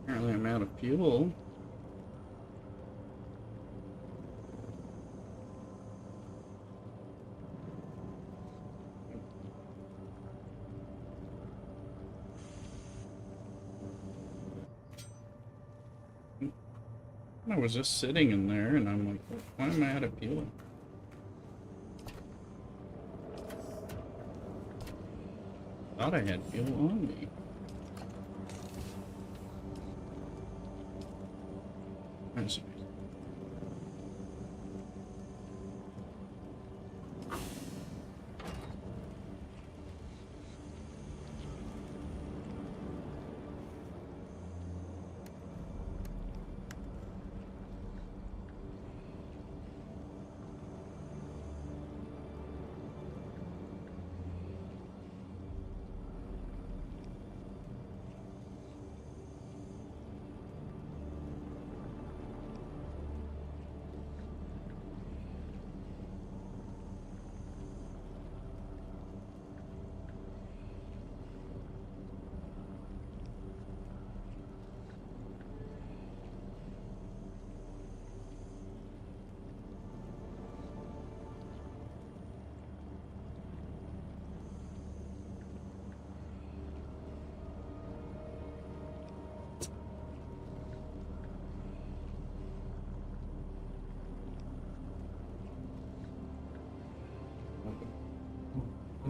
Apparently I'm out of fuel. I was just sitting in there and I'm like, why am I out of fuel? Thought I had fuel on me. That's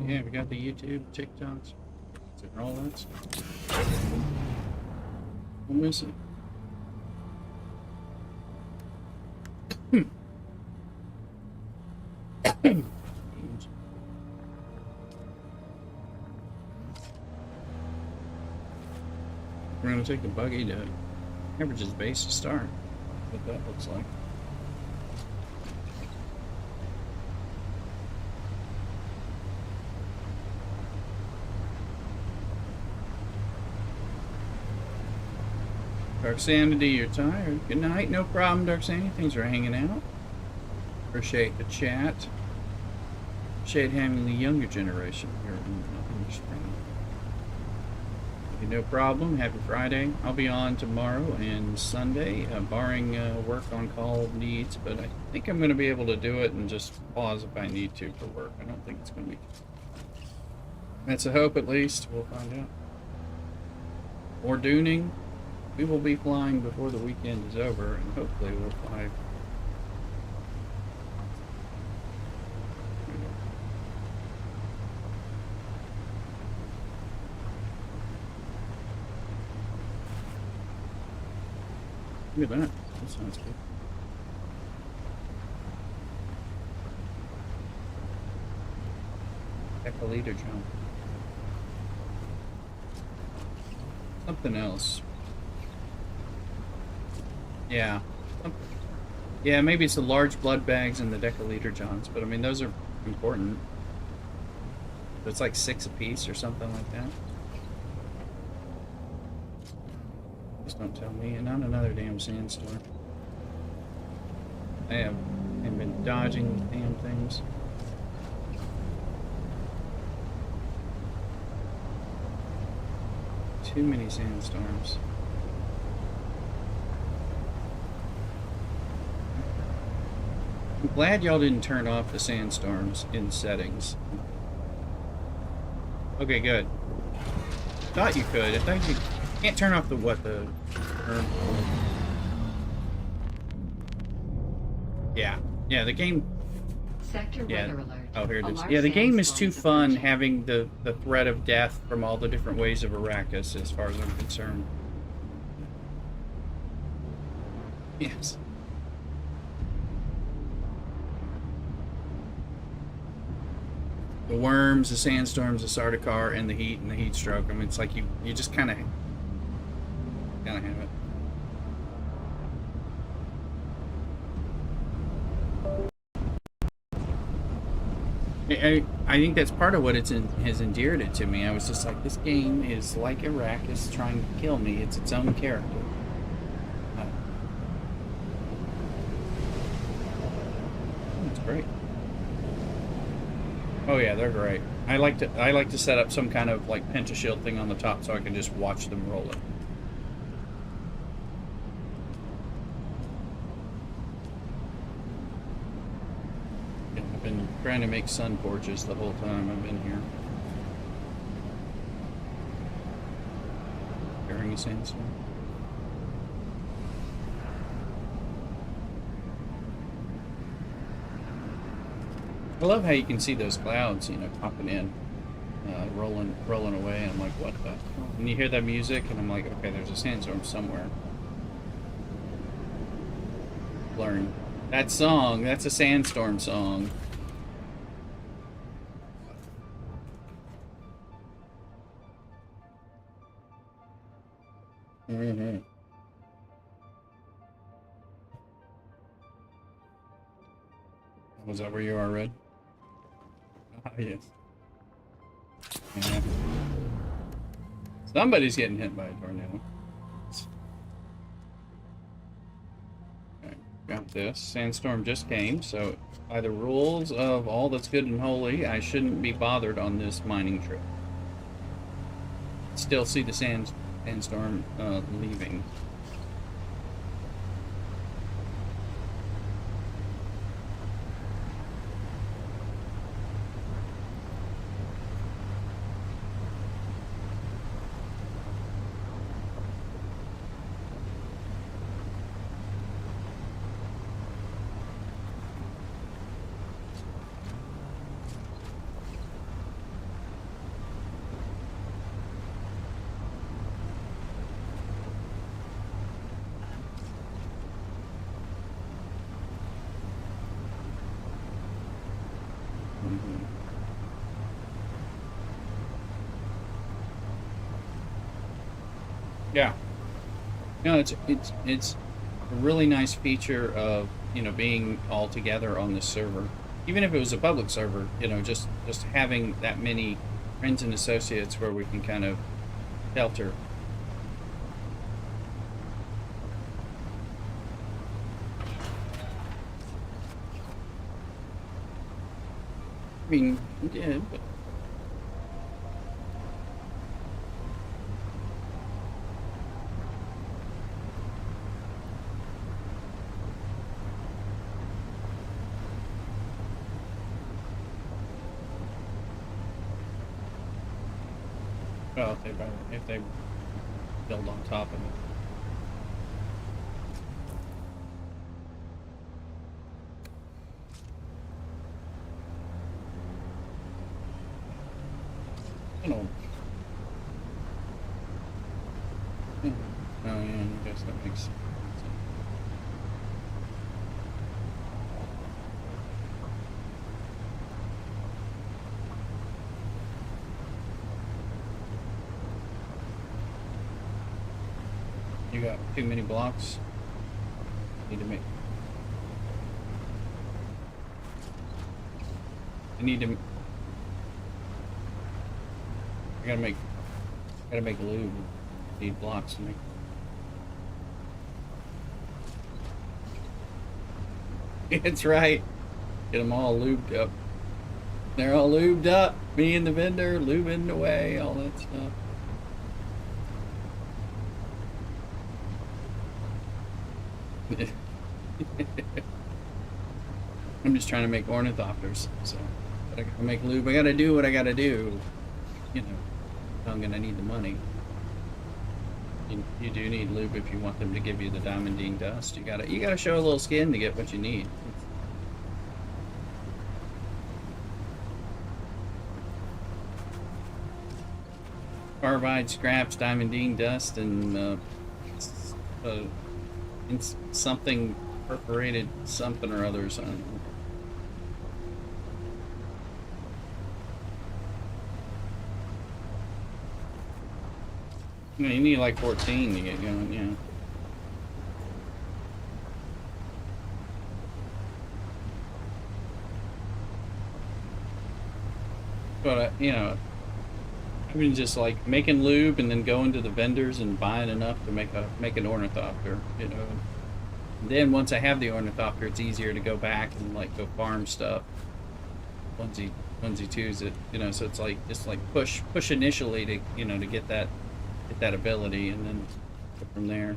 yeah, we got the YouTube, TikToks, and all that stuff. We'll miss it. We're gonna take the buggy to Average's base to start. What that looks like. Dark Sanity, you're tired. Good night, no problem, Dark Sanity. Thanks for hanging out. Appreciate the chat. Appreciate having the younger generation here in the stream. No problem. Happy Friday. I'll be on tomorrow and Sunday, barring work on call needs, but I think I'm going to be able to do it and just pause if I need to for work. I don't think it's going to be. That's a hope, at least. We'll find out. Or Duning. We will be flying before the weekend is over, and hopefully we'll fly. Look at that. That sounds good. Echoliter jump. Something else. Yeah. Yeah, maybe it's the large blood bags and the deciliter johns, but I mean, those are important. It's like 6 apiece or something like that. Just don't tell me. And not another damn sandstorm. I have been dodging the damn things. Too many sandstorms. I'm glad y'all didn't turn off the sandstorms in settings. Okay, good. Thought you could. I thought you can't turn off the what, the... Yeah. Yeah, the game... Sector weather alert. Oh, here it is. Alarm Yeah, the game is sounds too from fun approaching. having the threat of death from all the different ways of Arrakis, as far as I'm concerned. Yes. The worms, the sandstorms, the Sardaukar, and the heat stroke. I mean, it's like you just kind of have it. I think that's part of what has endeared it to me. I was just like, this game is like Arrakis trying to kill me. It's its own character. It's great. Oh yeah, they're great. I like to set up some kind of like pentashield thing on the top so I can just watch them roll it. Yeah, I've been trying to make sun porches the whole time I've been here. During a sandstorm. I love how you can see those clouds, you know, popping in, rolling away. And I'm like, what the? And you hear that music, and I'm like, okay, there's a sandstorm somewhere. Learn that song. That's a sandstorm song. Mm-hmm. Was that where you are, Red? Ah, yes. Yeah. Somebody's getting hit by a tornado. Okay, got this. Sandstorm just came, so by the rules of all that's good and holy, I shouldn't be bothered on this mining trip. Still see the sandstorm leaving. Yeah. No, it's a really nice feature of, you know, being all together on this server. Even if it was a public server, you know, just having that many friends and associates where we can kind of shelter. I mean, yeah, but well, if they build on top of it. You know. Oh yeah, I guess that makes sense. You got too many blocks. Need to make. I need to. I gotta make lube. Need blocks to make. It's right. Get them all lubed up. They're all lubed up. Me and the vendor lubing away, all that stuff. I'm just trying to make ornithopters, so but I gotta make lube. I gotta do what I gotta do. You know, I'm gonna need the money. You do need lube if you want them to give you the diamondine dust. You gotta show a little skin to get what you need. Carbide, scraps, diamondine dust, and something perforated something or others. I don't know. You need like 14 to get going, yeah. But you know, I mean, just like making lube and then going to the vendors and buying enough to make an ornithopter, you know. And then once I have the ornithopter, it's easier to go back and like go farm stuff. Once you onesie twos it, so it's like just like push initially to to get that ability, and then go from there.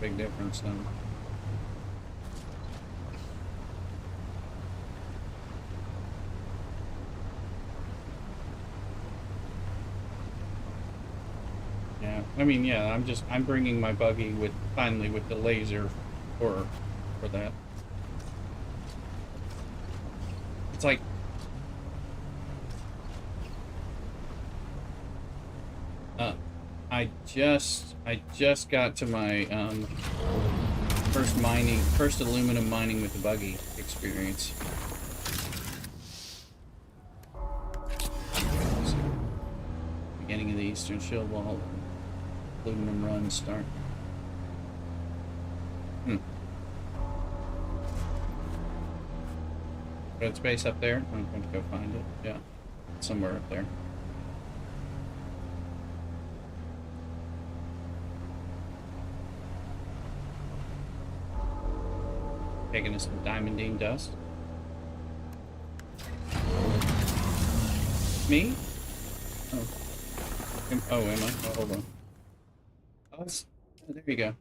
Big difference then. Yeah, I mean, yeah, I'm bringing my buggy finally with the laser for that. It's like I just got to my first aluminum mining with the buggy experience. So, beginning of the Eastern Shield Wall, aluminum run start. Red space up there. I'm going to go find it. Yeah, somewhere up there. Taking us some diamondine dust. Me? Oh. Oh, am I? Oh, hold on. Oh, there you go.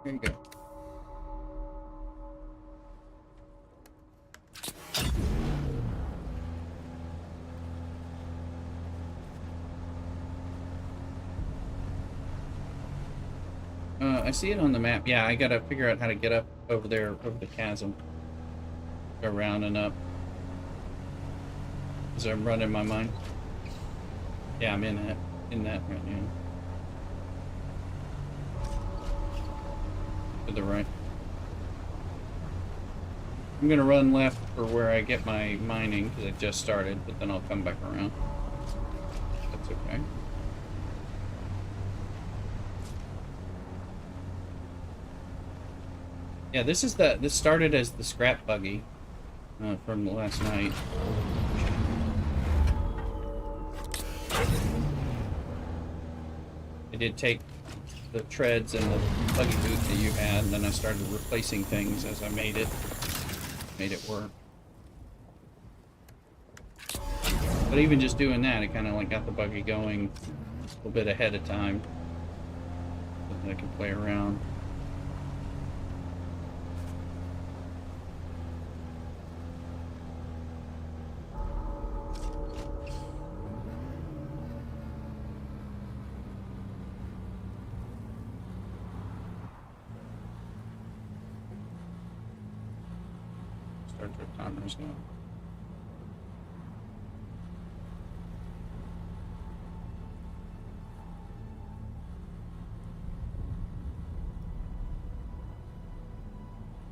There you go. I see it on the map. Yeah, I gotta figure out how to get up over there, over the chasm. Go around and up. As I'm running my mind. Yeah, I'm in that right now. To the right. I'm gonna run left for where I get my mining, because I just started, but then I'll come back around. That's okay. Yeah, this started as the scrap buggy from last night. I did take the treads and the buggy boot that you had, and then I started replacing things as I made it work. But even just doing that, it kind of like got the buggy going a little bit ahead of time, so that I can play around. Start their timers now.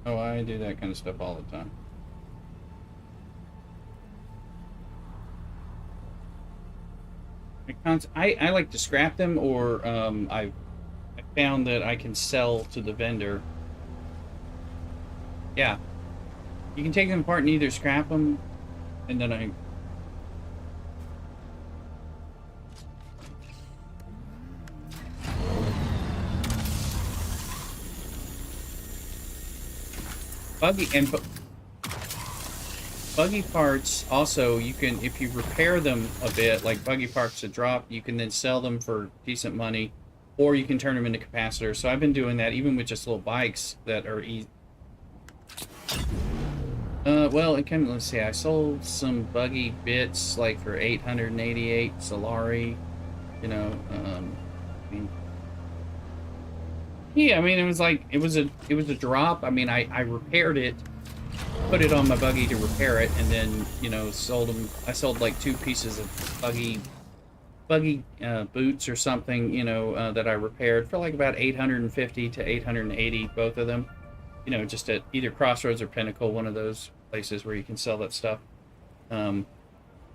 Oh, I do that kind of stuff all the time. I like to scrap them, or I found that I can sell to the vendor. Yeah, you can take them apart and either scrap them, and then buggy parts also, you can, if you repair them a bit, like buggy parts that drop, you can then sell them for decent money, or you can turn them into capacitors. So I've been doing that even with just little bikes that are easy. Well, it can, let's see, I sold some buggy bits like for 888 Solari, I mean, yeah, I mean, it was like, it was a drop. I mean, I repaired it, put it on my buggy to repair it, and then, sold them. I sold like 2 pieces of buggy boots or something, that I repaired for like about 850 to 880, both of them, just at either Crossroads or Pinnacle, one of those places where you can sell that stuff. The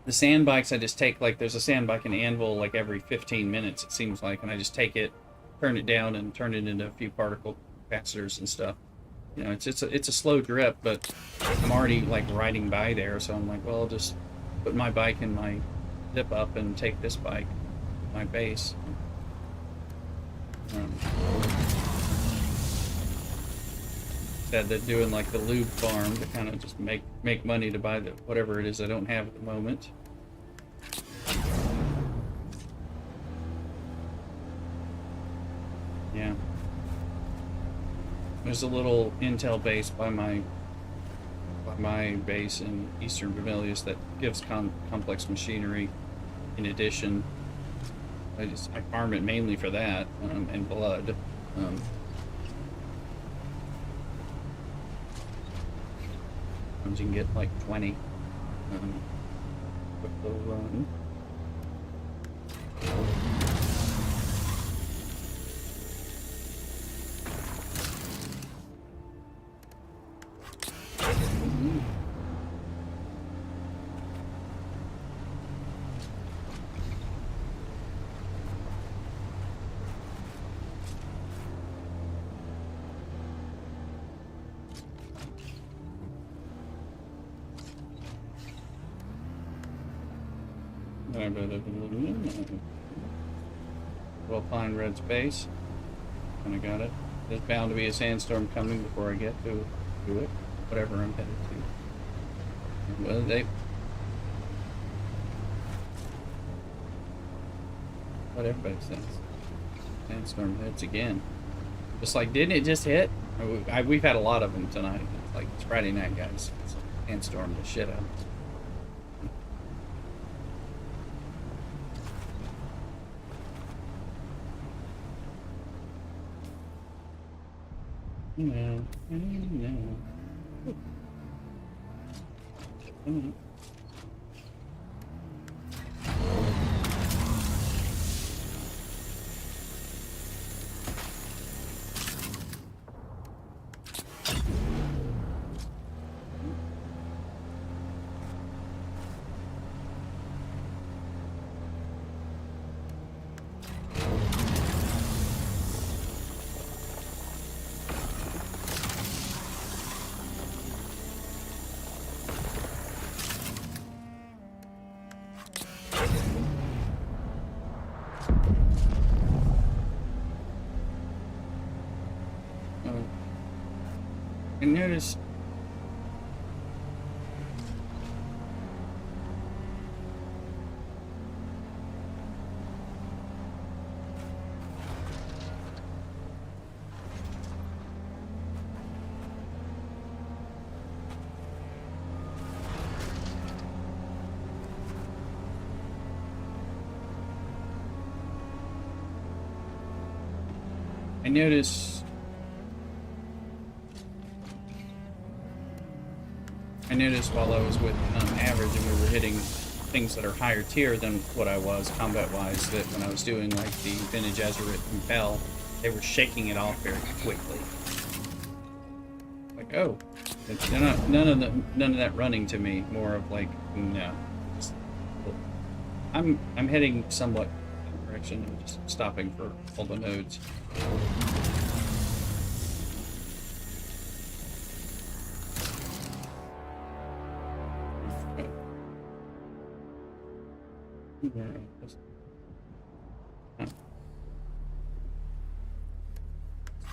sand bikes, I just take, like, there's a sand bike and anvil like every 15 minutes, it seems like, and I just take it, turn it down, and turn it into a few particle capacitors and stuff. You know, it's a slow drip, but I'm already like riding by there, so I'm like, well, I'll just put my bike in my zip up and take this bike, my base. Said they're doing like the lube farm to kind of just make money to buy the whatever it is I don't have at the moment. Yeah. There's a little intel base by my base in Eastern Vermilius that gives complex machinery. In addition, I farm it mainly for that and blood. Sometimes you can get like 20. Quick little run. Well, Pine Red's base. Kind of got it. There's bound to be a sandstorm coming before I get to it. Whatever I'm headed to. Well, what everybody says. Sandstorm hits again. Just like, didn't it just hit? We've had a lot of them tonight. It's like, it's Friday night, guys. It's a sandstorm the shit out. No. I noticed I noticed while I was with average and we were hitting things that are higher tier than what I was combat-wise, that when I was doing like the Vintage Azeroth Compel, they were shaking it off very quickly. Like, oh, they're not, none of that running to me. More of like, no, just, I'm heading somewhat in the direction of just stopping for all the nodes.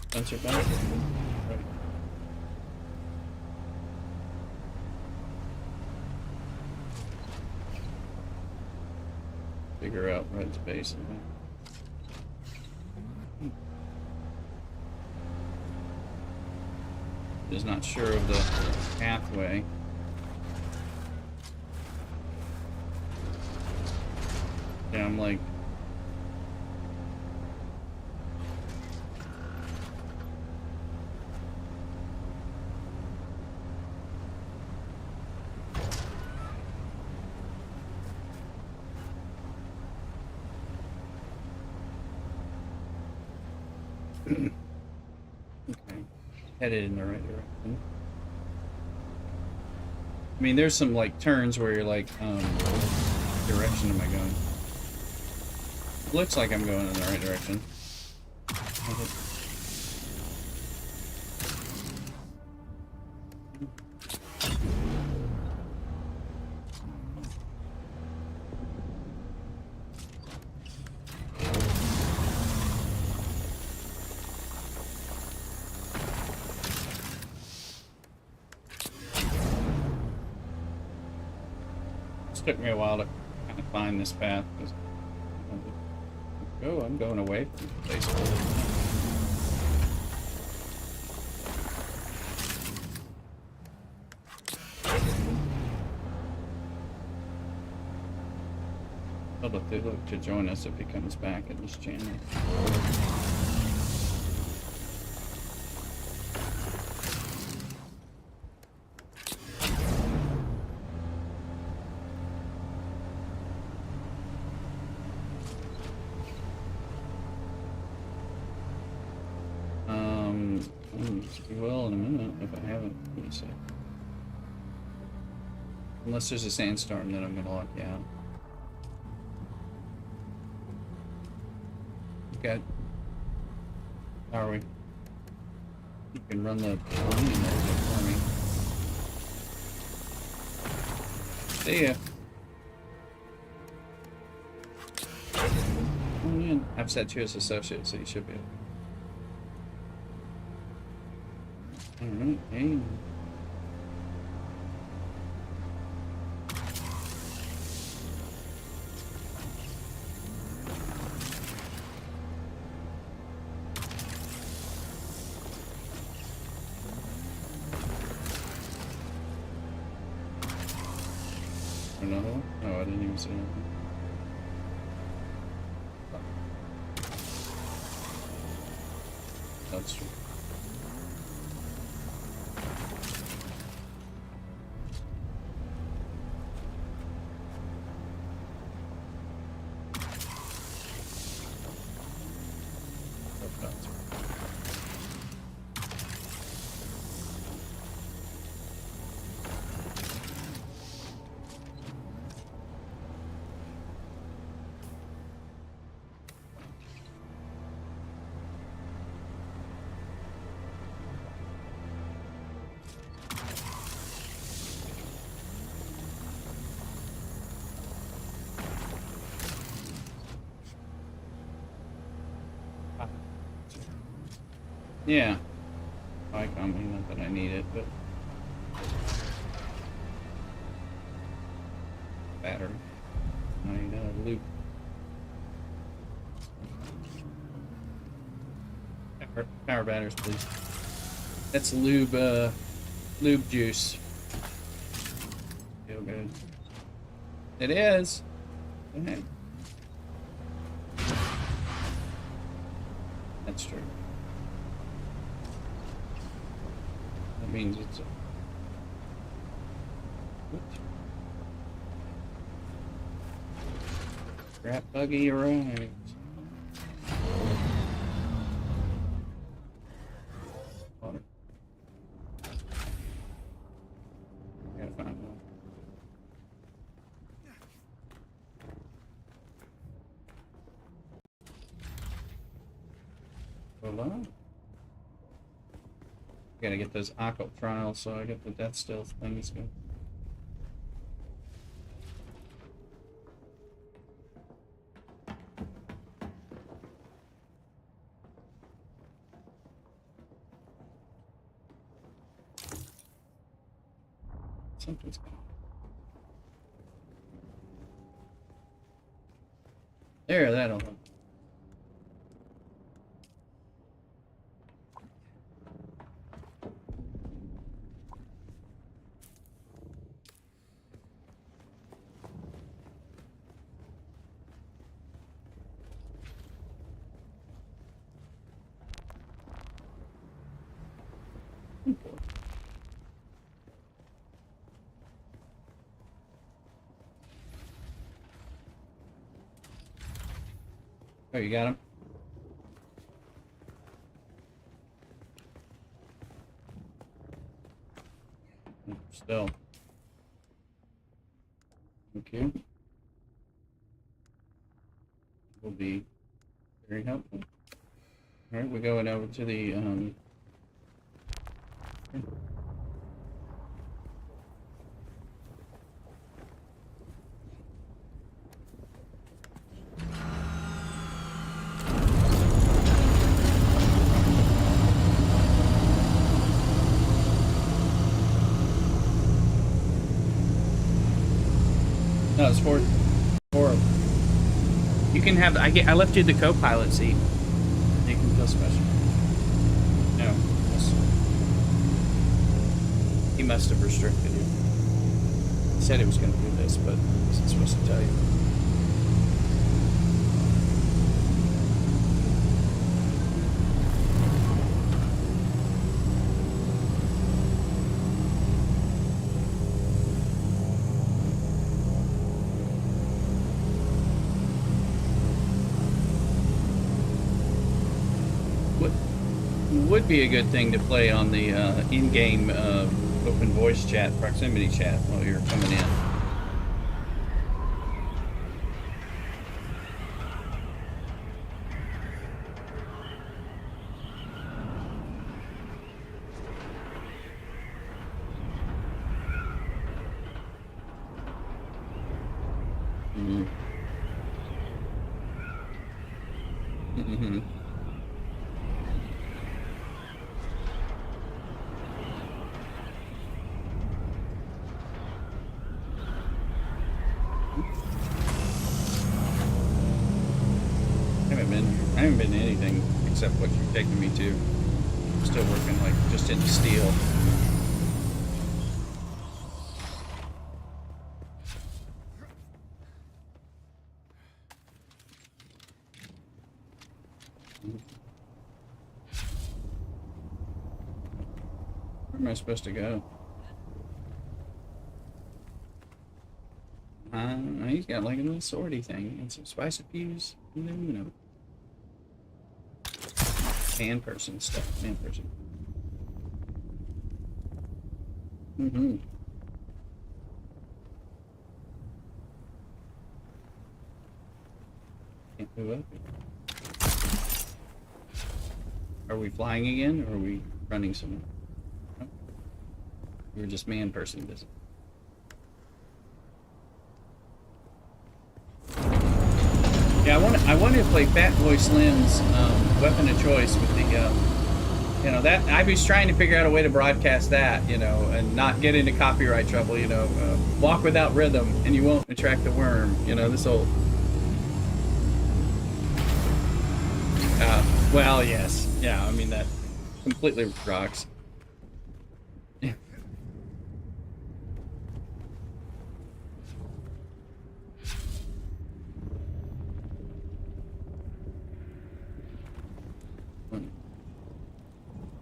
Spencer back. Right. Figure out Red's base. Just not sure of the pathway. Yeah, I'm like, okay, headed in the right direction. I mean, there's some like turns where you're like, what direction am I going? Looks like I'm going in the right direction. took me a while to kind of find this path. Oh, I'm going away from the place. I'll look to join us if he comes back at this channel. We will in a minute if I haven't. Let me see. Unless there's a sandstorm, then I'm gonna lock you out. Okay. How are we? You can run the line for me. See ya. Oh man, I've set you as associate, so you should be able. Alright, hey. Another one? Oh, I didn't even see anything. That's true. Yeah. Icon, not that I need it, but battery. I need a loop. Power batteries, please. That's lube juice. Feel good. It is. Go ahead. That's true. That means it's a... Oops. Scrap buggy arrives. Water. Gotta find one. Hold on. Gotta get those occult trials, so I get the death stealth things going. Something's going on. There, that'll help. Oh, you got him? Still. Okay. Will be very helpful. Alright, we're going over to the was four. You can have. I left you the co-pilot seat. You can feel special. No. He must have restricted you. He said he was going to do this, but I wasn't supposed to tell you. Would be a good thing to play on the in-game open voice chat, proximity chat while you're coming in. Mm-hmm. I haven't been to anything except what you're taking me to. I'm still working like just into steel. Where am I supposed to go? He's got like a little swordy thing and some spice fuse. No. Man person stuff. Man person. Mm-hmm. Can't move up. Are we flying again, or are we running somewhere? Oh. We're just man person busy. Yeah, I wanted to play Fatboy Slim's weapon of choice with the, you know, that I was trying to figure out a way to broadcast that, you know, and not get into copyright trouble, you know, walk without rhythm and you won't attract the worm, you know, this old. Well, yes, yeah, I mean that completely rocks.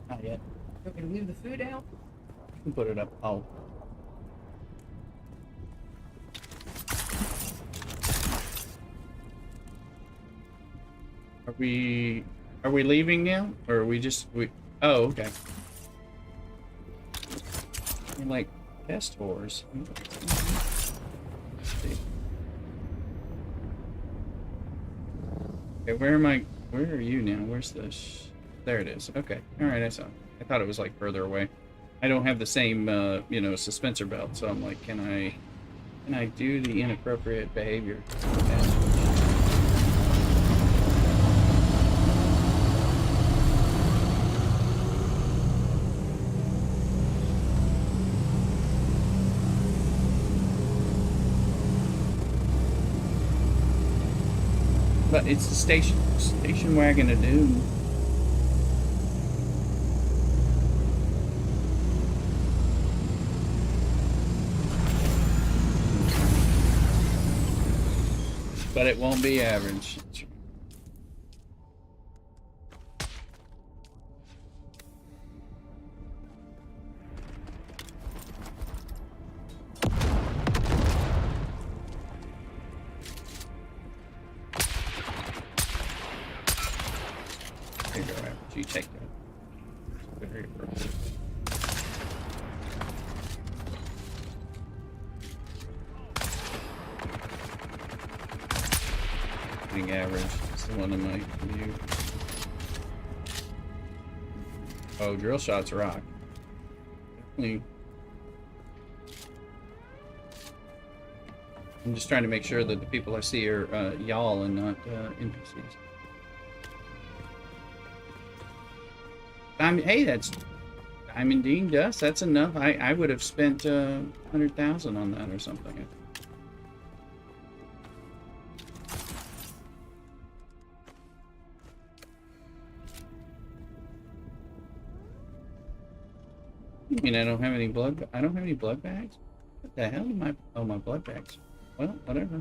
Not yet. You're going to leave the food out? You can put it up. Oh. Are we leaving now? Or are we just oh, okay. We're like test whores. Let's see. Okay, where are you now? Where's this? There it is. Okay. Alright, I saw it. I thought it was like further away. I don't have the same, you know, suspensor belt, so I'm like, can I do the inappropriate behavior? Okay. But it's the station wagon of Dune. But it won't be average. Here you go, average. You take that. Very appropriate. Average. It's the one in my view. Oh, drill shots rock. Definitely. I'm just trying to make sure that the people I see are y'all and not NPCs. Hey, that's Diamond Dean dust. That's enough. I would have spent 100,000 on that or something. You mean I don't have any blood? I don't have any blood bags? What the hell am I? Oh, my blood bags. Well, whatever.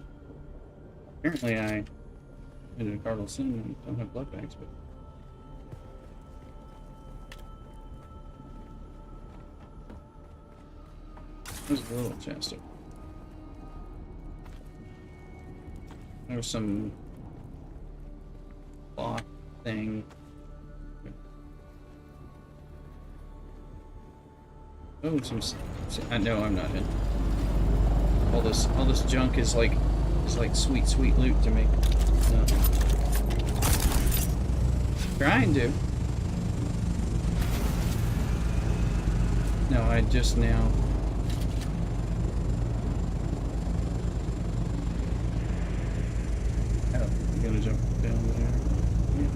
Apparently I committed a cardinal sin and don't have blood bags, but... There's a little chest. There's some cloth thing. Oh, no, I'm not in. All this junk is like sweet loot to me. No. Trying to. No, I just now. Oh, I'm gonna jump down there. Yeah.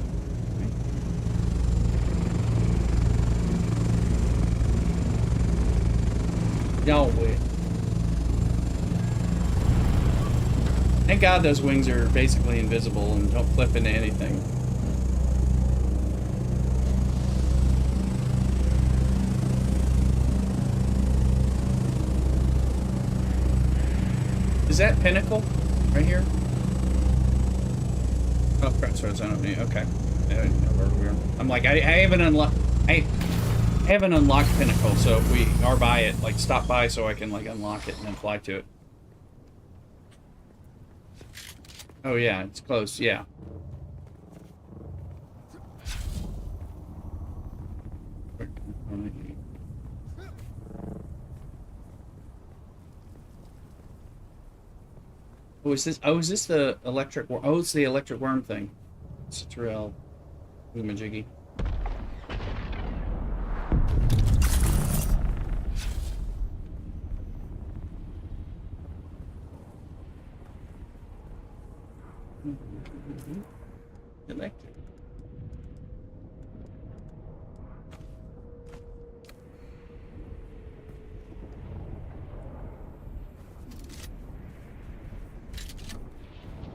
No way. Thank God those wings are basically invisible and don't flip into anything. Is that Pinnacle? Right here? Oh, Crossroads, I don't need. Okay. I don't know where we are. I'm like, I haven't unlocked. I haven't unlocked Pinnacle, so if we are by it, like, stop by so I can, like, unlock it and then fly to it. Oh, yeah, it's close, yeah. Oh, is this the electric worm? Oh, it's the electric worm thing. It's a trail. Majiggy. Electric.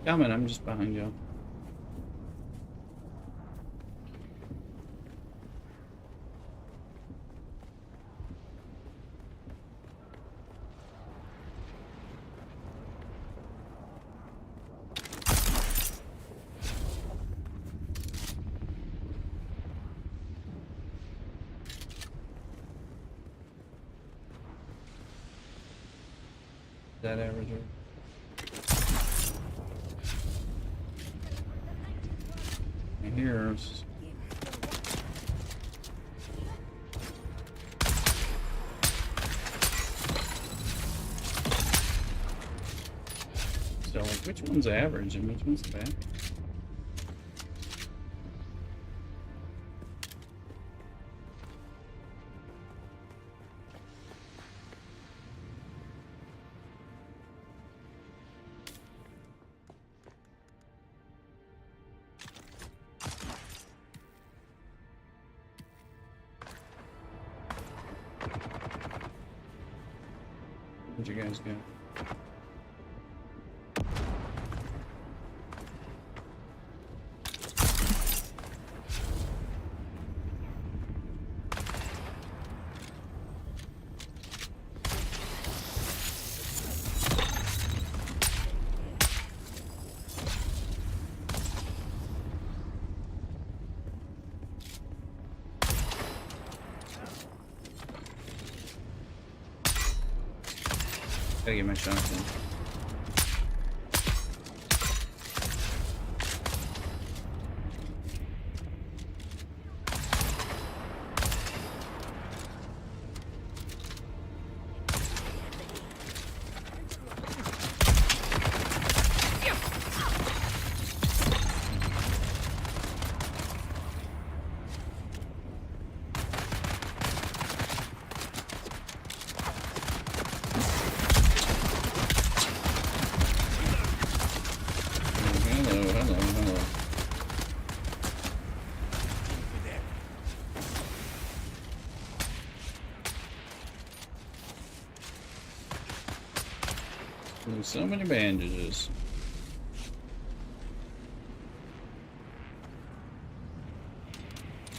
Coming, I'm just behind you. That average. Here's so like which one's average and which one's bad? Where'd you guys go? Gotta get my shots in. There's so many bandages.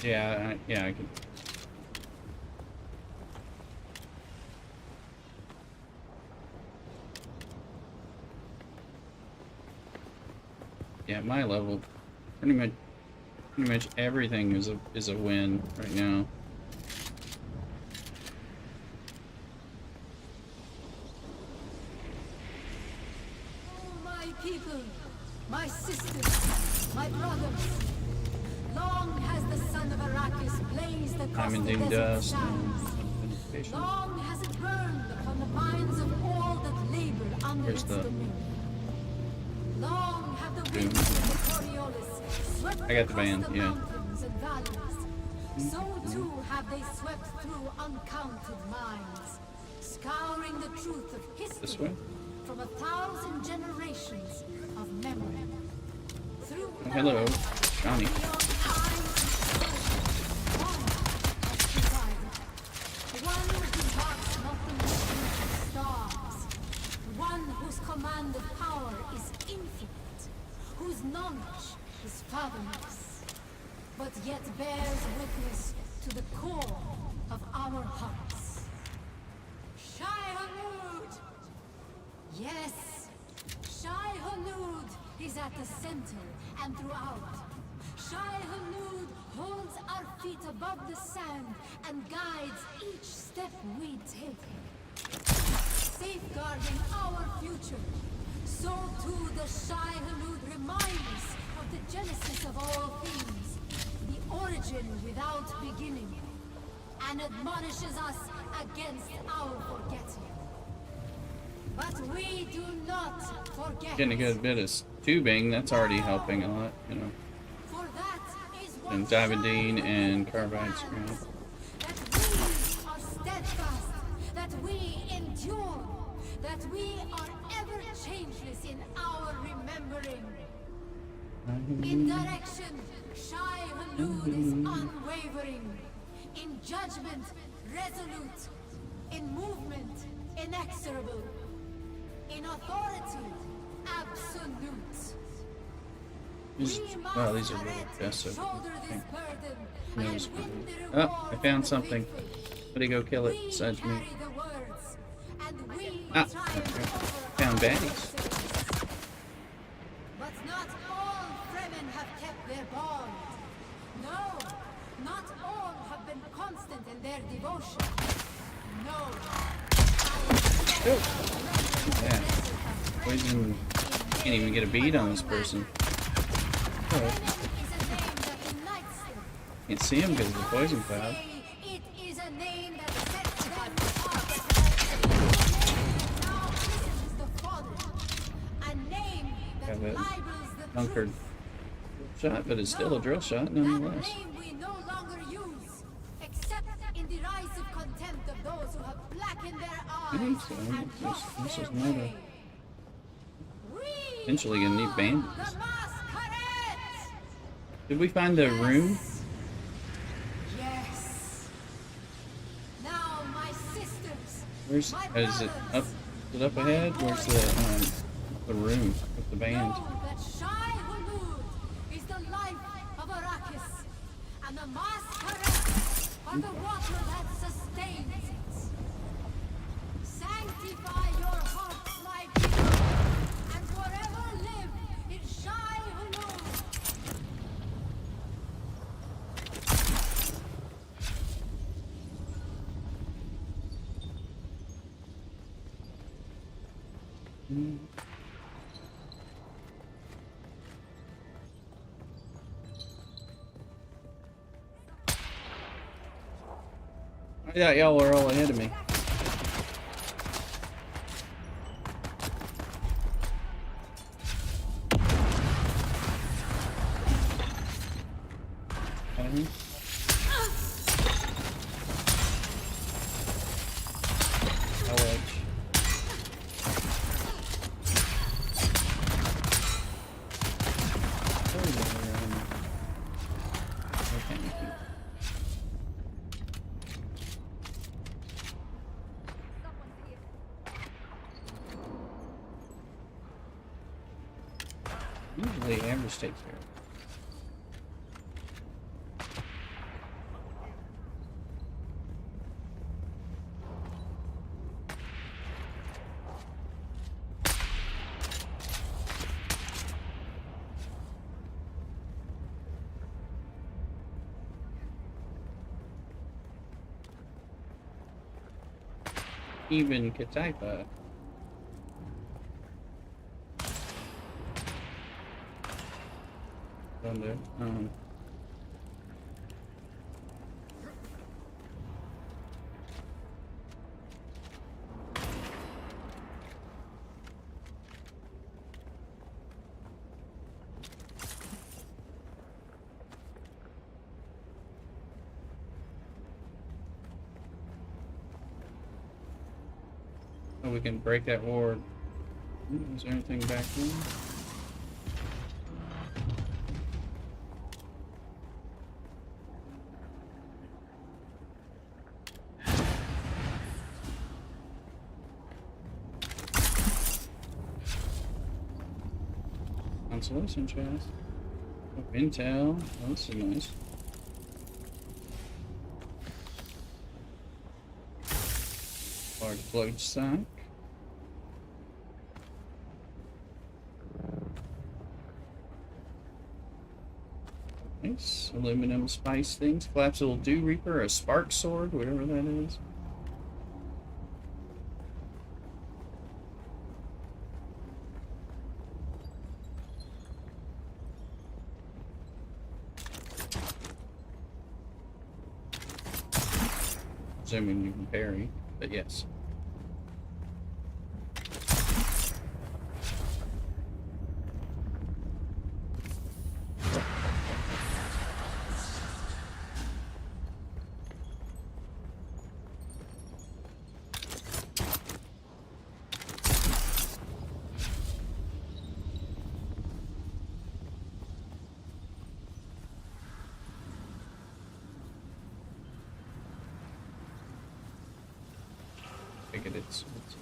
Yeah, I could. Yeah, at my level, pretty much everything is a win right now. Oh, my people, my sisters, my brothers. Long has the sun of Arrakis blazed across the Diamond desert dust. sands. Long has it burned upon the minds of all that labor under Where's its the- dominion. Long have the Dune. winds of the Coriolis swept I got the across band, the yeah. mountains and valleys. So too have they swept through uncounted minds, scouring the truth of history This way? from 1,000 generations of memory. Through Oh, hello, Johnny. one who marks not the movement of stars, one whose command of power is infinite, whose knowledge is fathomless, but yet bears witness to the core of our hearts. Shai-Hulud! Yes, Shai-Hulud is at the center and throughout. Shai-Hulud holds our feet above the sand and guides each step we take. Safeguarding our future, so too does Shai-Hulud remind us of the genesis of all things, the origin without beginning, and admonishes us against our forgetting. But we do not forget. Getting a good bit of tubing, that's already helping a lot, you know. For that is what And Diamondine and carbide scrap. that we are steadfast, that we endure, that we are ever changeless in our remembering. In direction, Shai-Hulud is unwavering. In judgment, resolute. In movement, inexorable. In authority, absolute. Wow, these are really impressive. Nose. Oh, I found something. Somebody go kill it besides me. Ah, found baddies. But not all Fremen have kept their bond. No, not all have been constant in their devotion. No. Yeah. Poison. Can't even get a bead on this person. Oh, can't see him because of the poison cloud. It is a name that sets them apart. Now this is the Father. A name that Have it libels the bunkered truth. shot, but it's still a drill shot That nonetheless. name we no longer use, except in derisive contempt of those who have blackened their I eyes think so. and This lost is their not a. way. We Eventually gonna need are bandits. the Masquerades! Did we find the room? Yes. Now, my sisters, Where's? my Is it brothers, up? Is it up ahead? Where's the room with the band? know that Shai-Hulud is the life of Arrakis, and the Masquerades are the water that sustains it. Sanctify your hearts, my people, and forever live in Shai-Hulud. I thought y'all were all ahead of me. Okay. I'll edge. Okay. Usually Amber's takes care of it. even Kataipa. Down there. So we can break that ward. Is there anything back here? Consolation chest. Oh, intel. Oh, this is nice. Large blood sack. Nice. Aluminum spice things. Collapsible Dew Reaper, a spark sword, whatever that is. Assuming you can parry, but yes.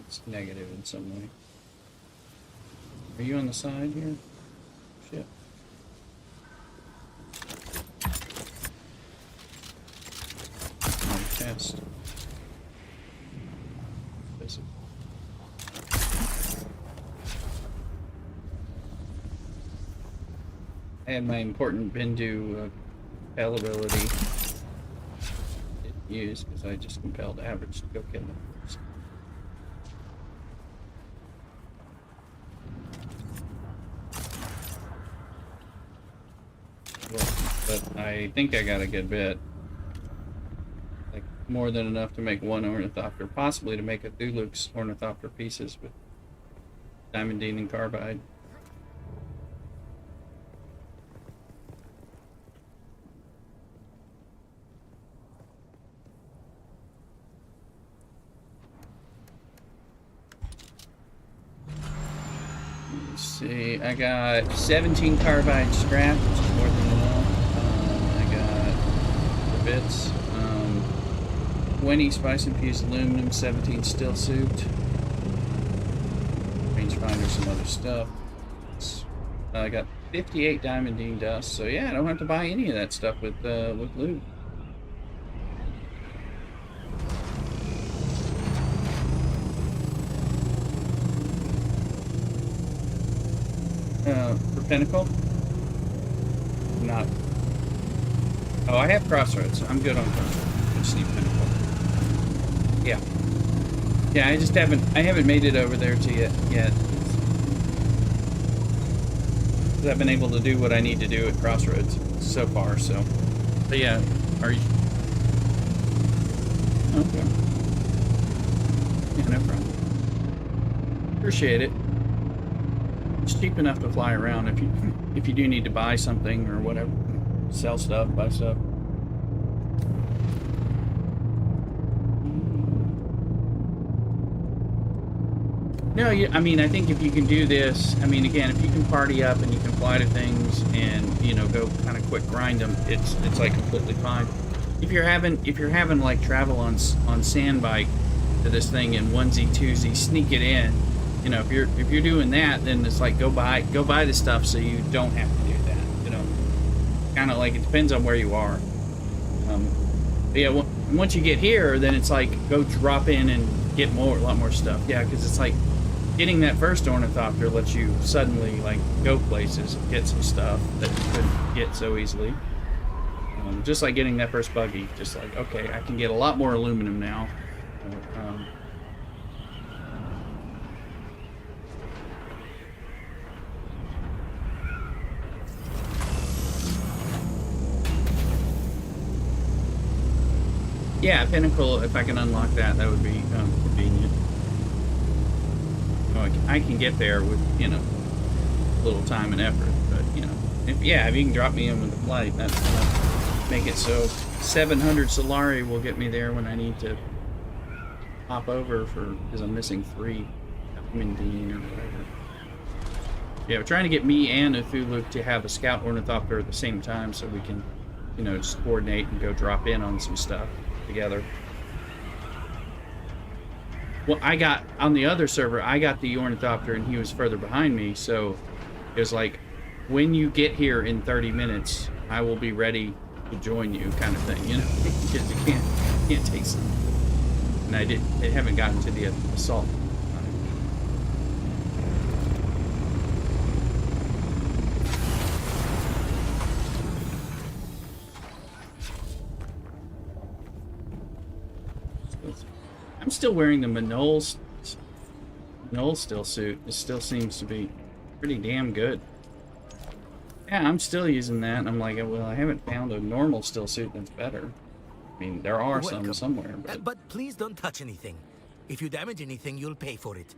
It's negative in some way. Are you on the side here? Shit. Chest. I had my important Bindu compel ability used because I just compelled average to go kill them first. But I think I got a good bit. Like, more than enough to make one Ornithopter, possibly to make a Thulux Ornithopter pieces with Diamondine and Carbide. Let's see, I got 17 Carbide scrap, which is more than enough. I got the bits. 20 spice infused aluminum, 17 steel suit, rangefinder, some other stuff. I got 58 Diamondine dust, so yeah, I don't have to buy any of that stuff with loot. For Pinnacle? Not. Oh, I have Crossroads. I'm good on Crossroads. I just need Pinnacle. Yeah. Yeah, I just haven't made it over there to yet. Because I've been able to do what I need to do at Crossroads so far, so. But yeah, are you? Okay. Yeah, no problem. Appreciate it. It's cheap enough to fly around if you do need to buy something or whatever. Sell stuff, buy stuff. No, I mean, I think if you can do this, I mean, again, if you can party up and you can fly to things and, you know, go kind of quick grind them, it's like completely fine. If you're having like travel on sand bike to this thing in onesie, twosie, sneak it in. You know, if you're doing that, then it's like go buy the stuff so you don't have to do that. You know, kind of like it depends on where you are. But yeah, once you get here, then it's like go drop in and get a lot more stuff. Yeah, because it's like getting that first Ornithopter lets you suddenly like go places and get some stuff that you couldn't get so easily. Just like getting that first buggy, just like okay, I can get a lot more aluminum now. Yeah, Pinnacle, if I can unlock that, that would be convenient. Oh, I can get there with, you know, little time and effort, but, you know, if you can drop me in with the flight, that's gonna make it so 700 Solari will get me there when I need to hop over because I'm missing 3. I'm in Dune or whatever. Yeah, we're trying to get me and Cthulhu to have a scout ornithopter at the same time so we can, you know, just coordinate and go drop in on some stuff together. Well, I got, on the other server, I got the ornithopter and he was further behind me, so it was like, when you get here in 30 minutes, I will be ready to join you, kind of thing, you know? Because you can't take some. And I haven't gotten to the assault. I'm still wearing the Manol still suit. It still seems to be pretty damn good. Yeah, I'm still using that. I'm like, well, I haven't found a normal still suit that's better. I mean, there are some somewhere, but... But please don't touch anything. If you damage anything, you'll pay for it.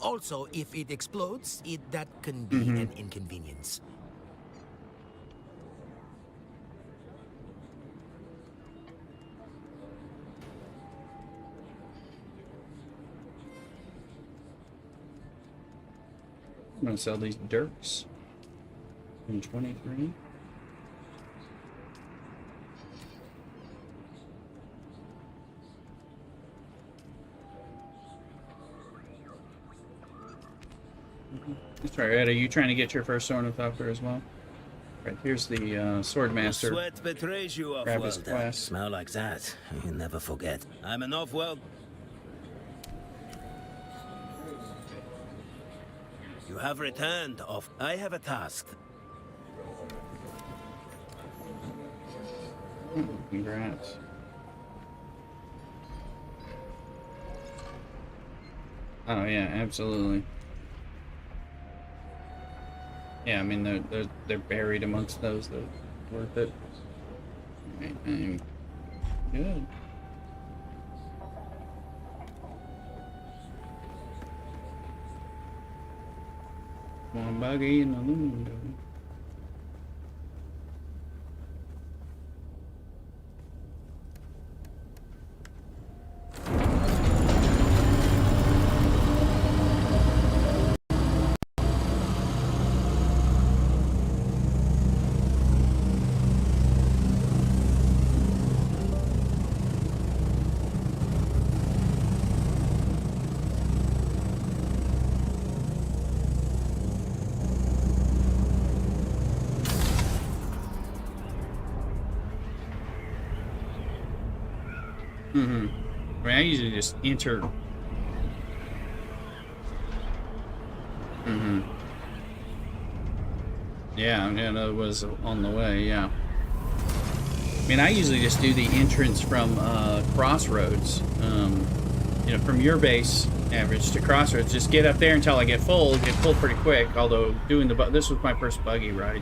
Also, if it explodes, that can be an inconvenience. I'm gonna sell these dirks in 23. That's right, Ed. Are you trying to get your first Ornithopter as well? Right, here's the Swordmaster. Sweat betrays you, Grab his off-worlder. quest. Smell like that, you never forget. I'm an off-world. You have returned, off. I have a task. Congrats. Oh yeah, absolutely. Yeah, I mean they're buried amongst those that are worth it. Right, I'm good. One buggy in the window. I mean, I usually just enter. Yeah, it was on the way, yeah. I mean, I usually just do the entrance from Crossroads. You know, from your base average to Crossroads. Just get up there until I get full pretty quick, although doing this was my first buggy ride.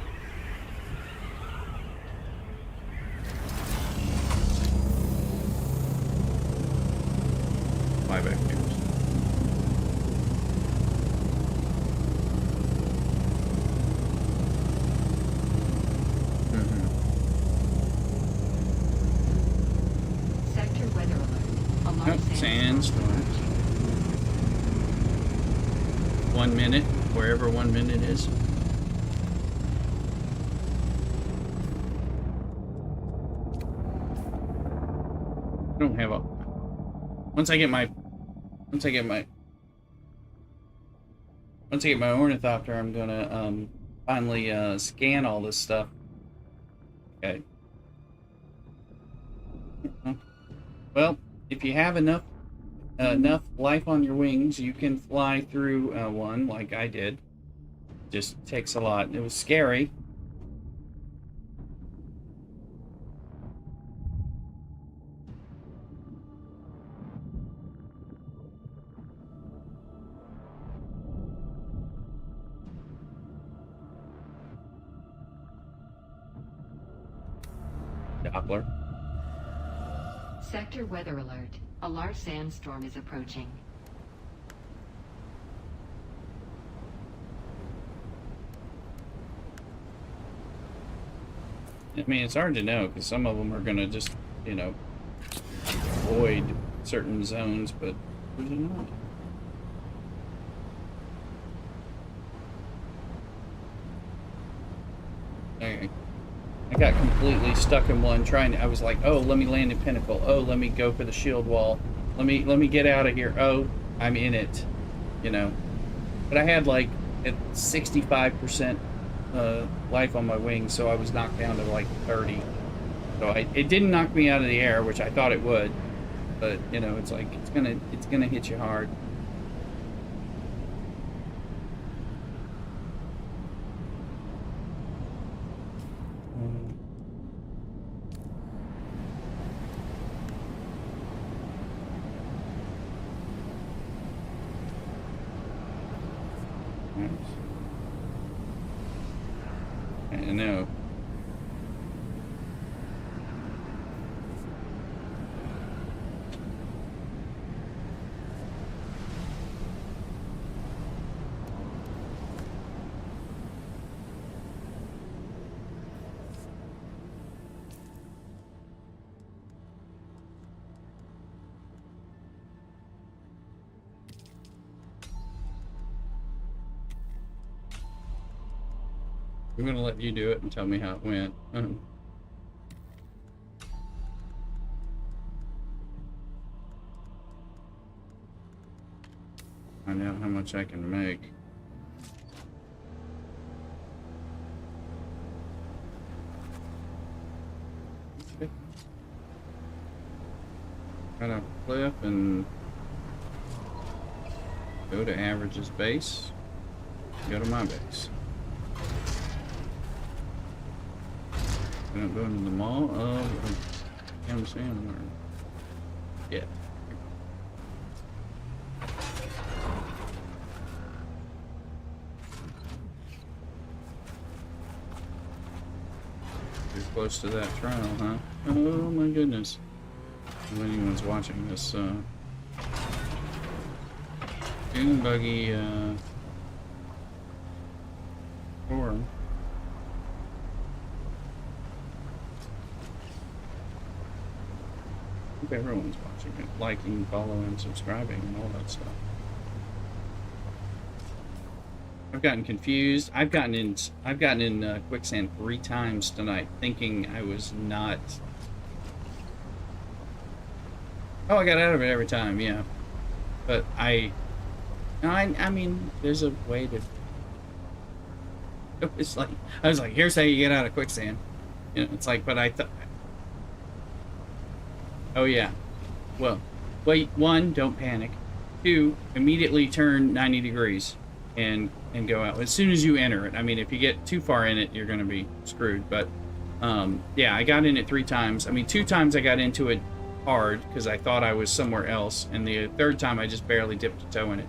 Sandstorm. 1 minute, wherever 1 minute is. I don't have a. Once I get my Ornithopter, I'm gonna finally scan all this stuff. Okay. Well, if you have enough life on your wings, you can fly through one like I did. Just takes a lot. It was scary. Doppler. Sector weather alert. A large sandstorm is approaching. I mean, it's hard to know because some of them are gonna just, you know, avoid certain zones, but there's not. I got completely stuck in one trying to, I was like, oh, let me land in Pinnacle. Oh, let me go for the shield wall. Let me get out of here. Oh, I'm in it, you know. But I had like at 65% life on my wings, so I was knocked down to like 30. So it didn't knock me out of the air, which I thought it would. But you know, it's like it's gonna hit you hard. I know. I'm gonna let you do it and tell me how it went. Find out how much I can make. Okay. Gotta flip and go to averages base. Go to my base. Not going to the mall of Amazon or yeah. You're close to that trial, huh? Oh my goodness. If anyone's watching this Dune buggy forum. I hope everyone's watching it, liking, following, subscribing, and all that stuff. I've gotten confused. I've gotten in quicksand 3 times tonight, thinking I was not. Oh, I got out of it every time, yeah. But I mean, there's a way to. It's like I was like, here's how you get out of quicksand. You know, it's like, but I thought. Oh yeah. Well, wait. 1, don't panic. 2, immediately turn 90 degrees and go out as soon as you enter it. I mean, if you get too far in it, you're going to be screwed. But yeah, I got in it 3 times. I mean, 2 times I got into it hard because I thought I was somewhere else, and the 3rd time I just barely dipped a toe in it.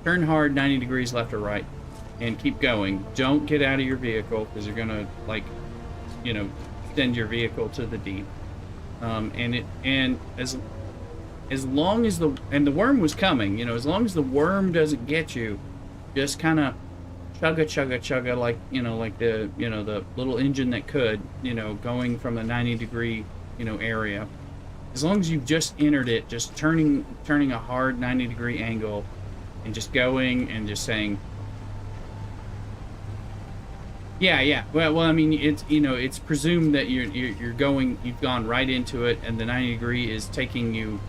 Turn hard 90 degrees left or right, and keep going. Don't get out of your vehicle because you're going to, like, you know, send your vehicle to the deep. And as long as the worm was coming, you know, as long as the worm doesn't get you, just kind of chugga like, you know, like the, you know, the little engine that could, you know, going from the 90 degree, you know, area. As long as you've just entered it, just turning a hard 90 degree angle and just going and just saying, yeah. Well, I mean, it's, you know, it's presumed that you've gone right into it, and the 90 degree is taking you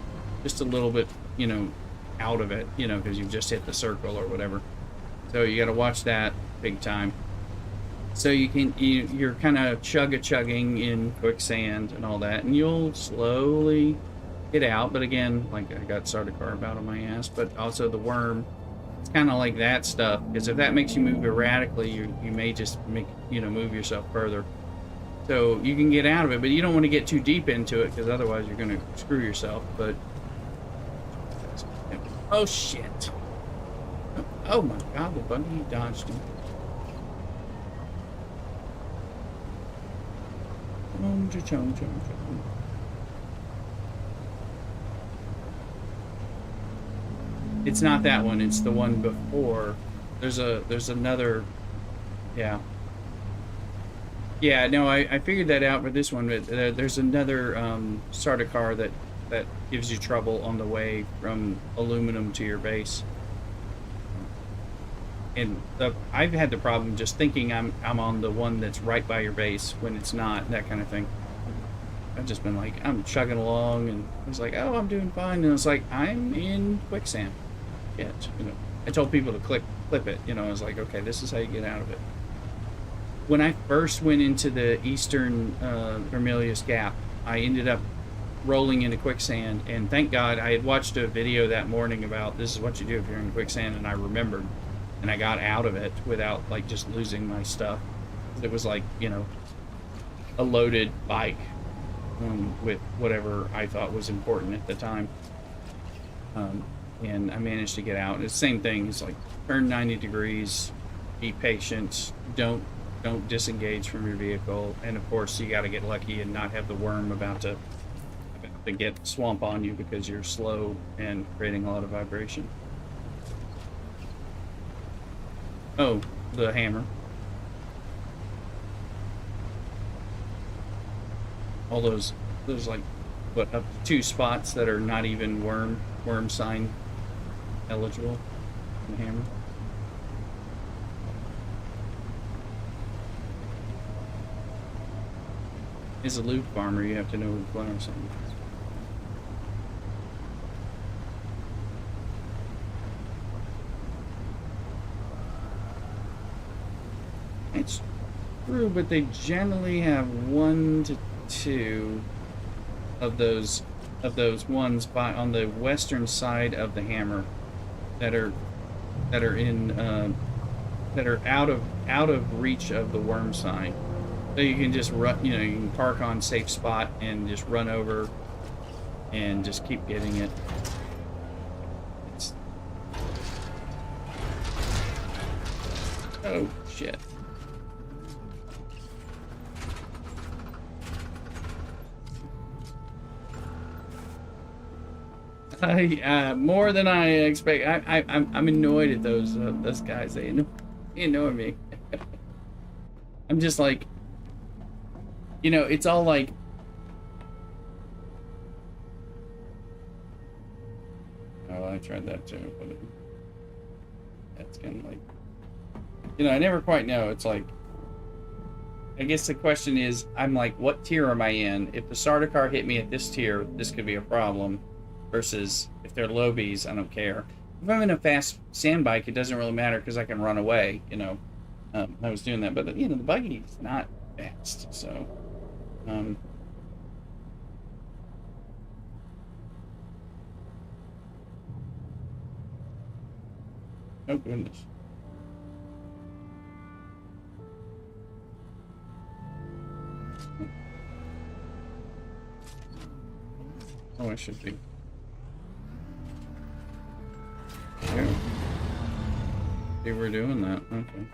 just a little bit, you know, out of it, you know, because you've just hit the circle or whatever. So you got to watch that big time. So you're kind of chugging in quicksand and all that, and you'll slowly get out. But again, like, I got started carb out of my ass, but also the worm. It's kind of like that stuff, because if that makes you move erratically, you may just move yourself further. So you can get out of it, but you don't want to get too deep into it, because otherwise you're going to screw yourself. But oh shit! Oh my god, the buggy dodged him. It's not that one. It's the one before. There's another. Yeah. Yeah. No, I figured that out for this one. But there's another starter car that gives you trouble on the way from aluminum to your base. And I've had the problem just thinking I'm on the one that's right by your base when it's not, that kind of thing. I've just been like, I'm chugging along, and I was like, oh, I'm doing fine. And it's like, I'm in quicksand. Yeah, you know, I told people to clip it. You know, I was like, okay, this is how you get out of it. When I first went into the eastern Vermilius Gap, I ended up rolling into quicksand, and thank God I had watched a video that morning about this is what you do if you're in quicksand, and I remembered, and I got out of it without like just losing my stuff. It was like, you know, a loaded bike with whatever I thought was important at the time, and I managed to get out. It's the same thing. It's like turn 90 degrees, be patient, don't disengage from your vehicle, and of course you got to get lucky and not have the worm about to get swamp on you because you're slow and creating a lot of vibration. Oh, the hammer. All those like, what, up to 2 spots that are not even worm sign eligible in the hammer. As a loot farmer, you have to know where the flower sign is. It's true, but they generally have 1 to 2 of those ones on the western side of the hammer that are out of reach of the worm sign. So you can just run, you know, you can park on safe spot and just run over and just keep getting it. Oh shit. More than I expect. I'm annoyed at those guys. They annoy me. I'm just like, you know, it's all like, oh, I tried that too, but that's kind of like, you know, I never quite know. It's like, I guess the question is, I'm like, what tier am I in? If the starter car hit me at this tier, this could be a problem. Versus if they're lobies, I don't care. If I'm in a fast sand bike, it doesn't really matter because I can run away, you know. I was doing that, but you know, the buggy is not fast, so oh goodness. Oh, I should be. Yeah. See, we're doing that. Okay.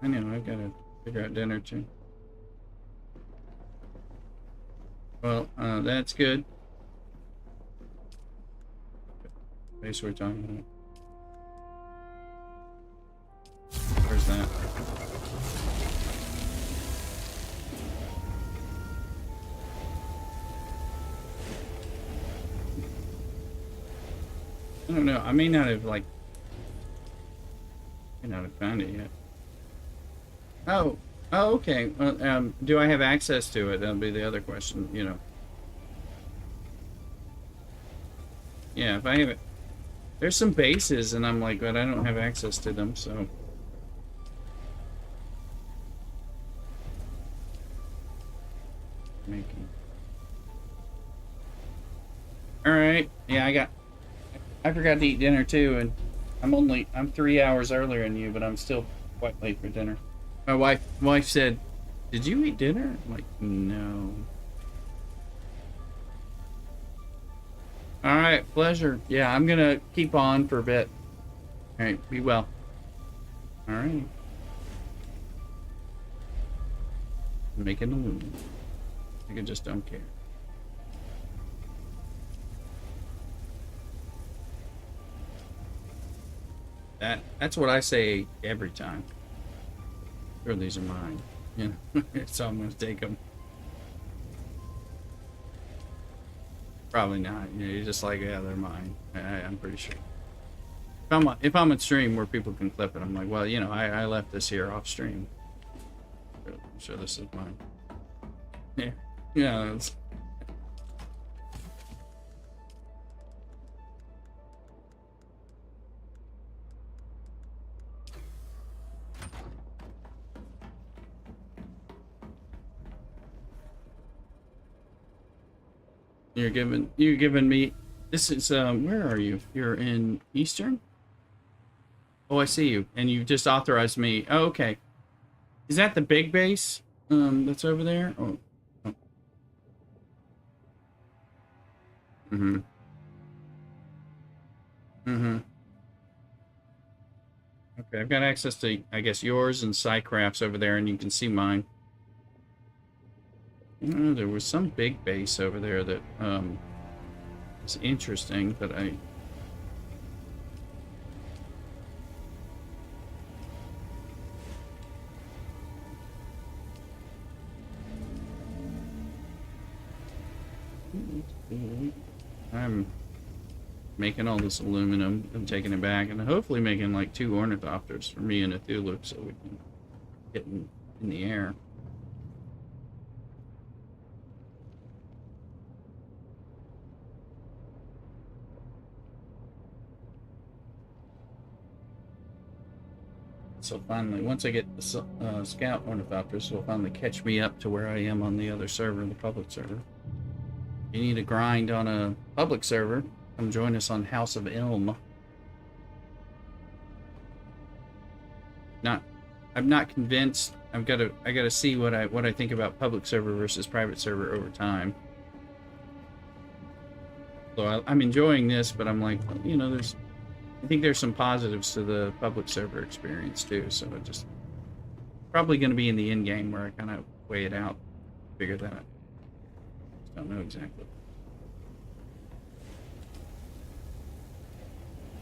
I know, I've got to figure out dinner too. Well, that's good. Base we're talking about. Where's that? I don't know. I may not have found it yet. Oh, okay. Well, do I have access to it? That'll be the other question. You know. Yeah, if I have it, there's some bases, and I'm like, but I don't have access to them, so. Making. All right. Yeah, I forgot to eat dinner too, and I'm 3 hours earlier than you, but I'm still quite late for dinner. My wife said, "Did you eat dinner?" I'm like, "No." All right, pleasure. Yeah, I'm gonna keep on for a bit. All right, be well. All right. Making a moon. I just don't care. That's what I say every time. Sure, these are mine. You know, so I'm gonna take them. Probably not. You know, you're just like, yeah, they're mine. I'm pretty sure. If I'm on stream where people can clip it, I'm like, well, you know, I left this here off stream. I'm sure this is mine. Yeah, yeah. You're giving me. This is where are you? You're in Eastern? Oh, I see you. And you just authorized me. Oh, okay. Is that the big base? That's over there? Oh. Oh. Mm-hmm. Mm-hmm. Okay, I've got access to, I guess, yours and Psycraft's over there, and you can see mine. There was some big base over there that is interesting, but I... I'm making all this aluminum and taking it back, and hopefully making like 2 Ornithopters for me and Cthulhu so we can get in the air. So finally, once I get the scout Ornithopters, will finally catch me up to where I am on the other server, the public server. You need to grind on a public server. Come join us on House of Ilm. I'm not convinced. I gotta see what I think about public server versus private server over time. So I'm enjoying this, but I'm like, you know, I think there's some positives to the public server experience too. So it just probably going to be in the end game where I kind of weigh it out, figure that out. Just don't know exactly.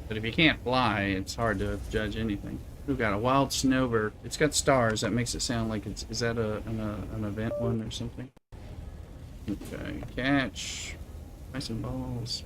But if you can't fly, it's hard to judge anything. We've got a wild snowbird. It's got stars. That makes it sound like it's... Is that an event one or something? Okay, catch. Nice and balls.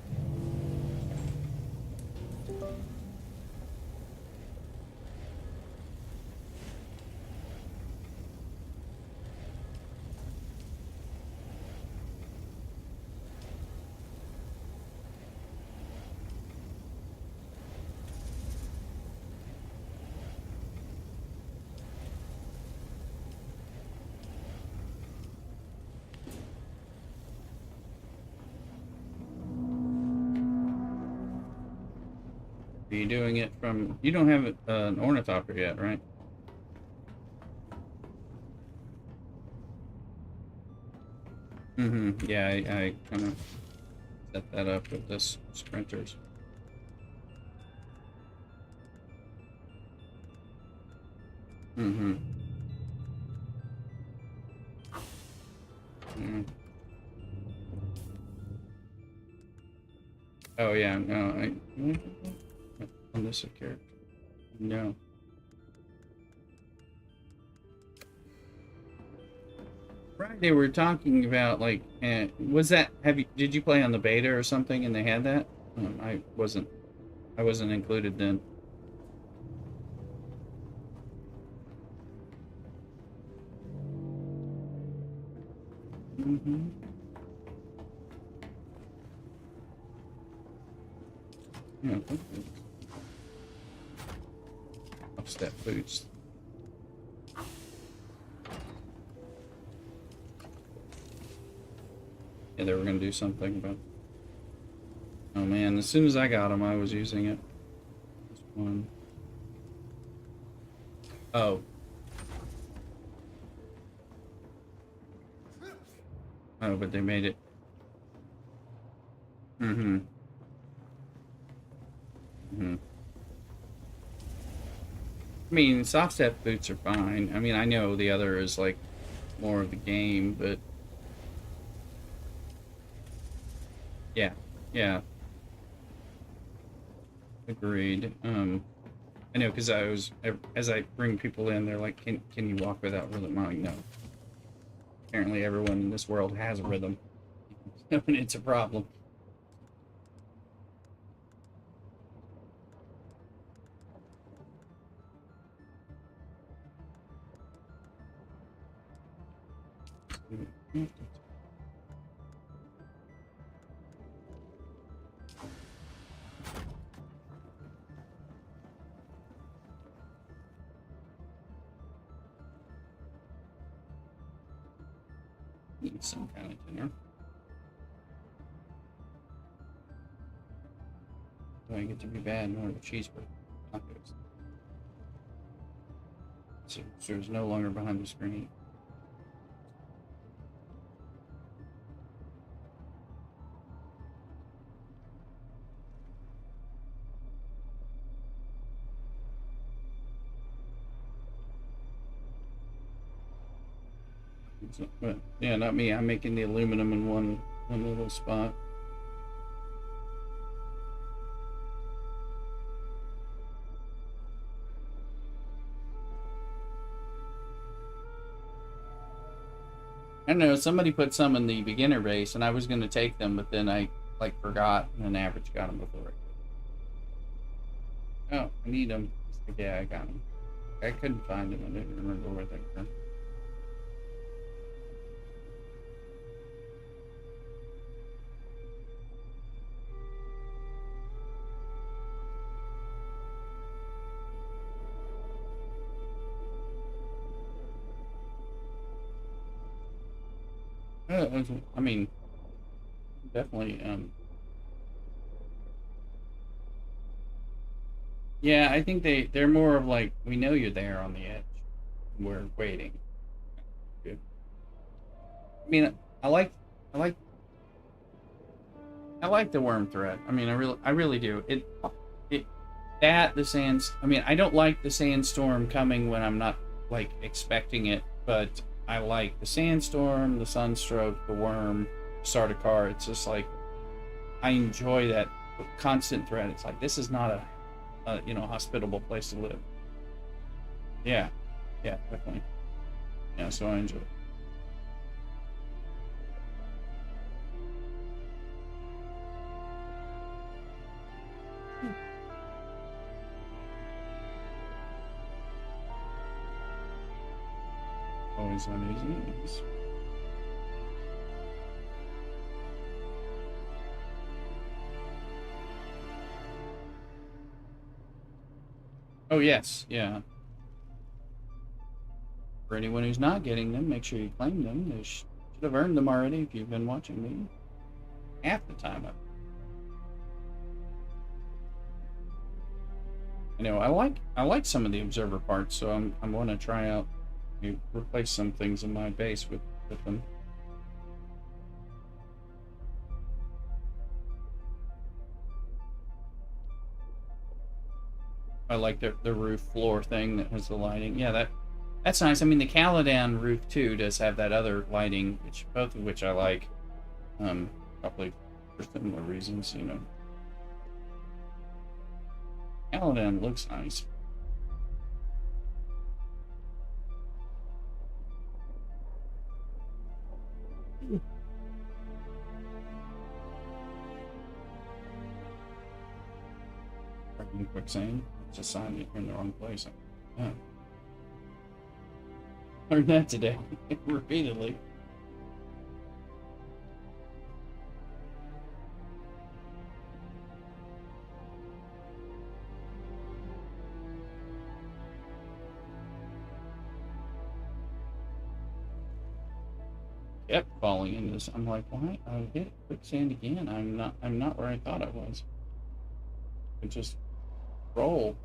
Are you doing it from... You don't have an Ornithopter yet, right? Mm-hmm. Yeah, I kind of set that up with this sprinters. Mm-hmm. Mm. Oh, yeah, no, on this character. No. Friday we were talking about like, was that? Did you play on the beta or something, and they had that? I wasn't included then. Mm-hmm. Yeah. Step boots. Yeah, they were gonna do something about. Oh man! As soon as I got them, I was using it. This one. Oh. Oh, but they made it. Mm-hmm. Mm-hmm. I mean, soft step boots are fine. I mean, I know the other is like more of the game, but yeah, yeah, agreed. I know, because as I bring people in, they're like, can you walk without rhythm? I'm like, no. Apparently everyone in this world has a rhythm. And it's a problem. Need some kind of dinner. Do I get to be bad and order a cheeseburger? Tacos. So it's no longer behind the screen. So, but yeah, not me. I'm making the aluminum in one little spot. I don't know. Somebody put some in the beginner base, and I was going to take them, but then I like forgot, and then Average got them before I could. Oh, I need them. Yeah, I got them. I couldn't find them. I didn't remember where they were. I mean, definitely. Yeah, I think they're more of like, we know you're there on the edge. We're waiting. Good. I mean, I like I like I like the worm threat. I mean, I really do. It that the sands. I mean, I don't like the sandstorm coming when I'm not like expecting it, but I like the sandstorm, the sunstroke, the worm, start a car. It's just like I enjoy that constant threat. It's like this is not a hospitable place to live. Yeah, yeah, definitely. Yeah, so I enjoy it. Always on his knees. Oh yes, yeah. For anyone who's not getting them, make sure you claim them. They should have earned them already if you've been watching me. Half the time. I know I like some of the observer parts, so I'm going to try out replace some things in my base with them. I like the roof floor thing that has the lighting. Yeah, that's nice. I mean, the Caladan roof too does have that other lighting, which both of which I like. Probably for similar reasons, Caladan looks nice. Quicksand. It's a sign that you're in the wrong place. Yeah. Learned that today repeatedly. Kept falling into this. I'm like, why? I hit quicksand again. I'm not where I thought I was. It just roll.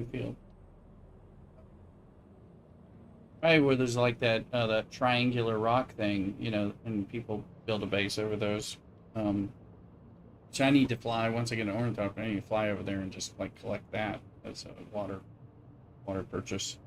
farming field. Right, where there's like that triangular rock thing, you know, and people build a base over those. Which I need to fly once I get an Ornithopter. I need to fly over there and just like collect that as a water purchase.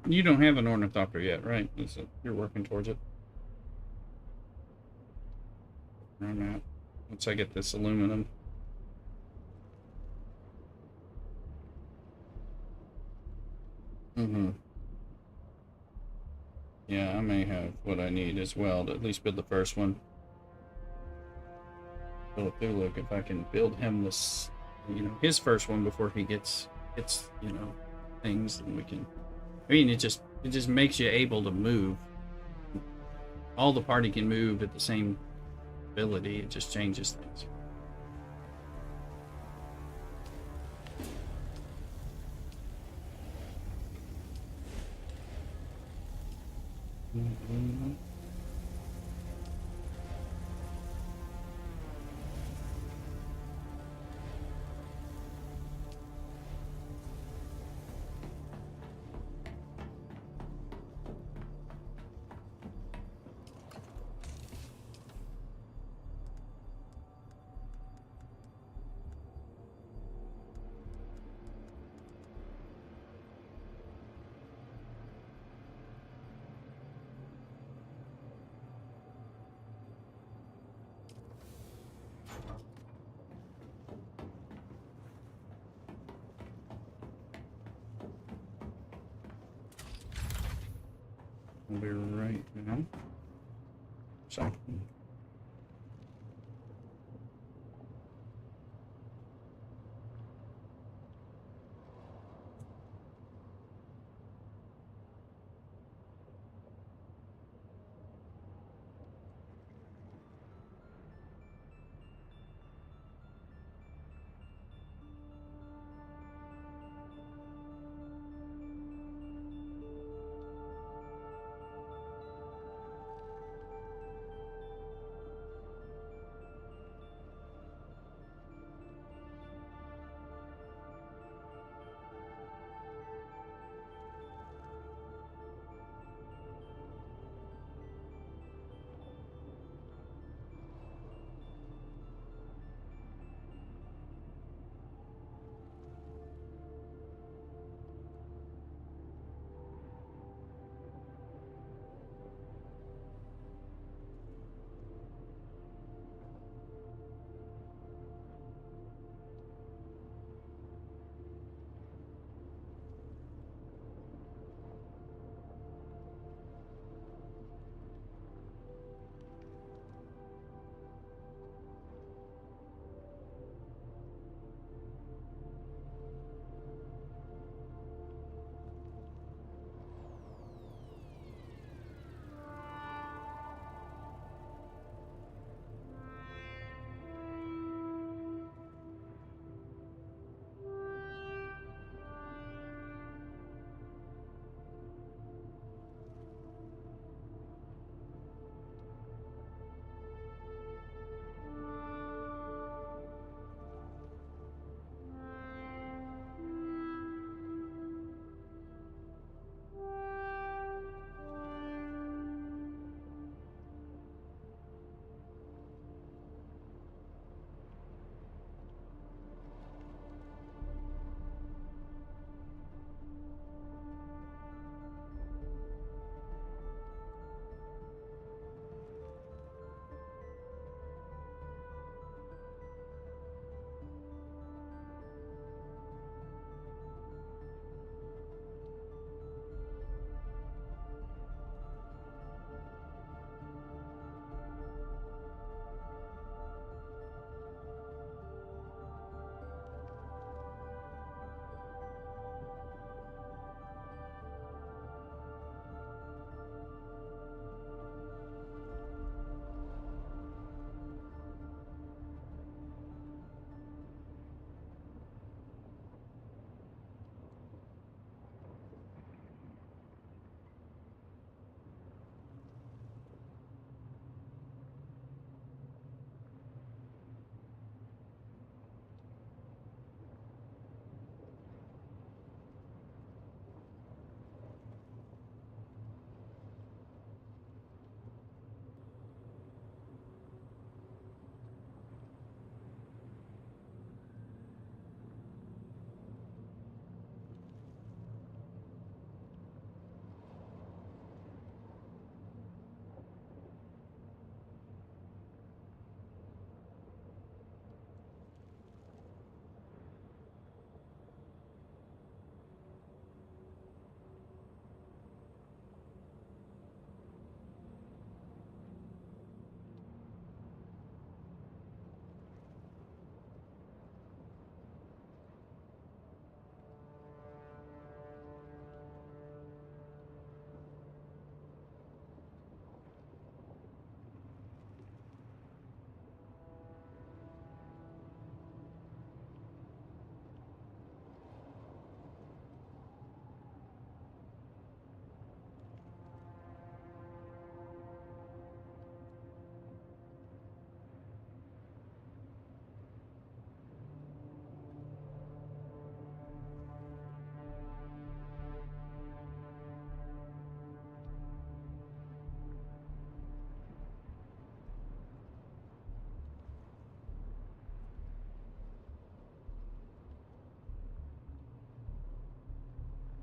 You don't have an Ornithopter yet, right? You're working towards it. Where I'm at. Once I get this aluminum. Yeah, I may have what I need as well to at least build the first one. Look, if I can build him this, you know, his first one before he gets, you know, things, then we can. I mean, it just makes you able to move. All the party can move at the same ability. It just changes things. I'll be right now. So.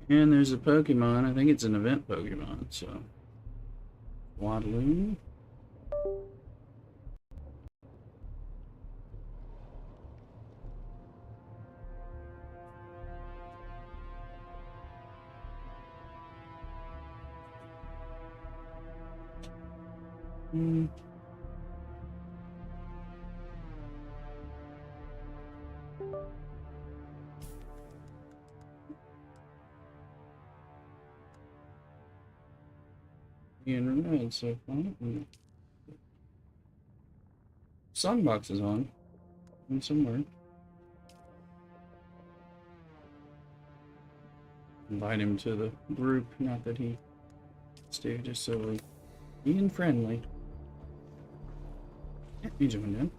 And there's a Pokemon. I think it's an event Pokemon, so. Waddloon. Hmm. In red so far. Sunbox is on. In somewhere. Invite him to the group, not that he stay just so being friendly. Yeah, he joined in.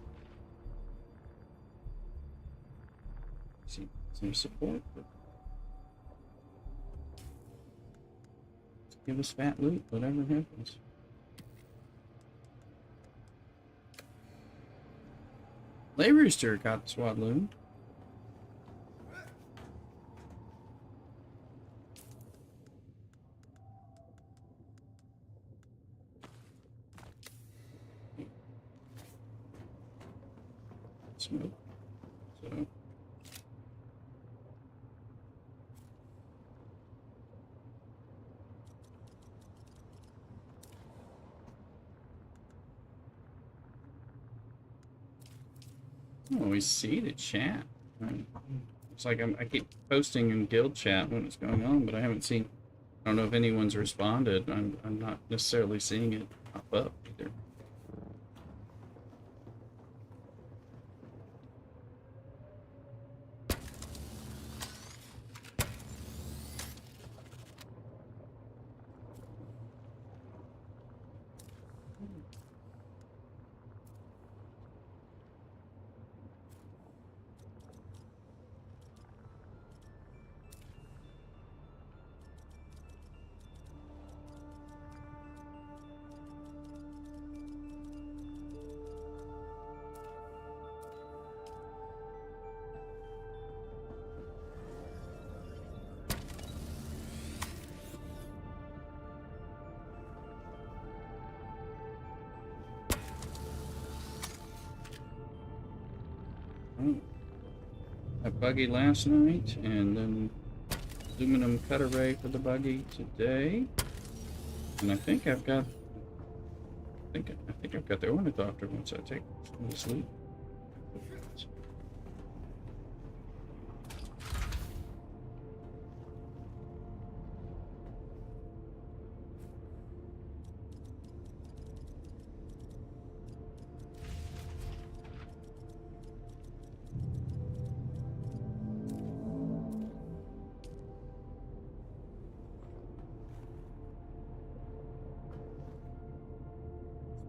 See some support, but give us fat loot, whatever happens. Lay Rooster got the Swadloon. Smoke. So. I don't always see the chat. It's like I keep posting in guild chat when it's going on, but I haven't seen. I don't know if anyone's responded. I'm not necessarily seeing it pop up either. A buggy last night, and then aluminum cut array for the buggy today. And I think I've got. I think I've got the Ornithopter once I take me to sleep.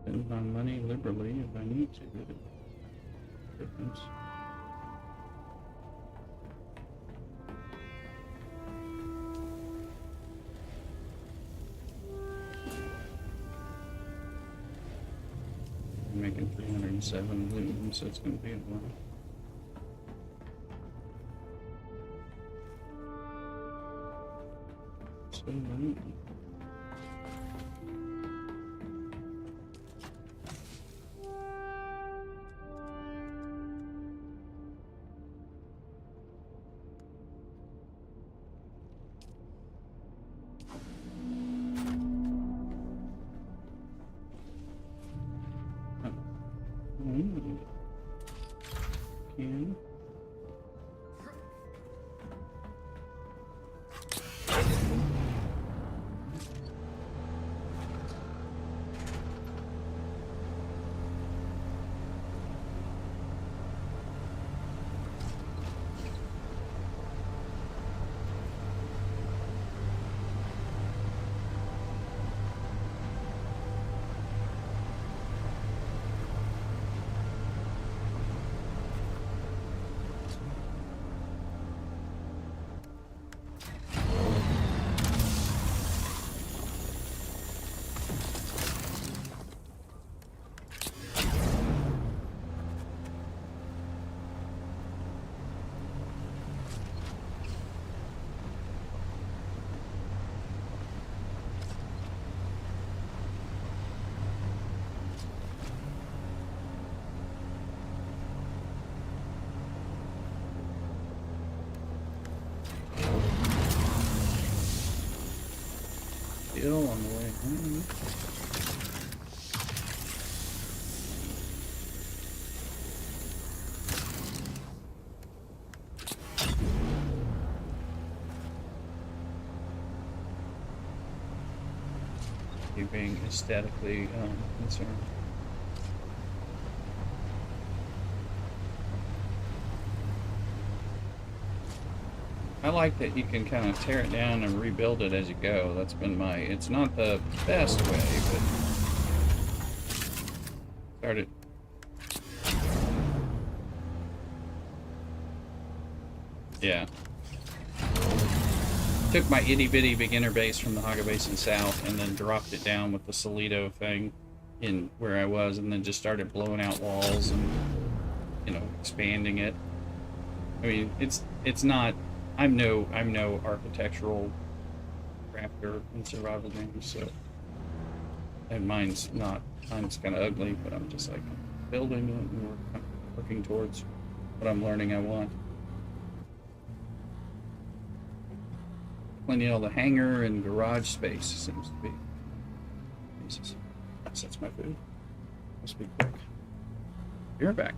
Spend my money liberally if I need to. Difference. I'm making 307 loot, so it's going to be a lot. So loot. Can. Still on the way home. You being aesthetically concerned. I like that you can kind of tear it down and rebuild it as you go. That's been my... It's not the best way, but... Started... Yeah. Took my itty-bitty beginner base from the Haga Basin South and then dropped it down with the Solido thing in where I was, and then just started blowing out walls and, you know, expanding it. I mean, it's not... I'm no architectural crafter in survival games, so, and mine's kind of ugly, but I'm just like building it and working towards what I'm learning I want. Plenty of the hangar and garage space seems to be. Jesus, that's my food. Must be quick. You're back.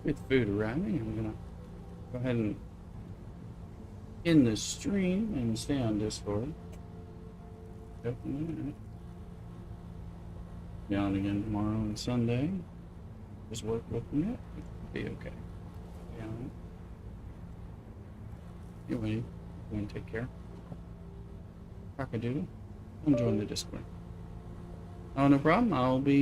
with food arriving, I'm gonna go ahead and end this stream and stay on Discord. Open it. Down again tomorrow and Sunday. Just work with the net. It'll be okay. Yeah. Anyway, go and take care. Cockadoodle. Come join the Discord. Oh, no problem. I'll be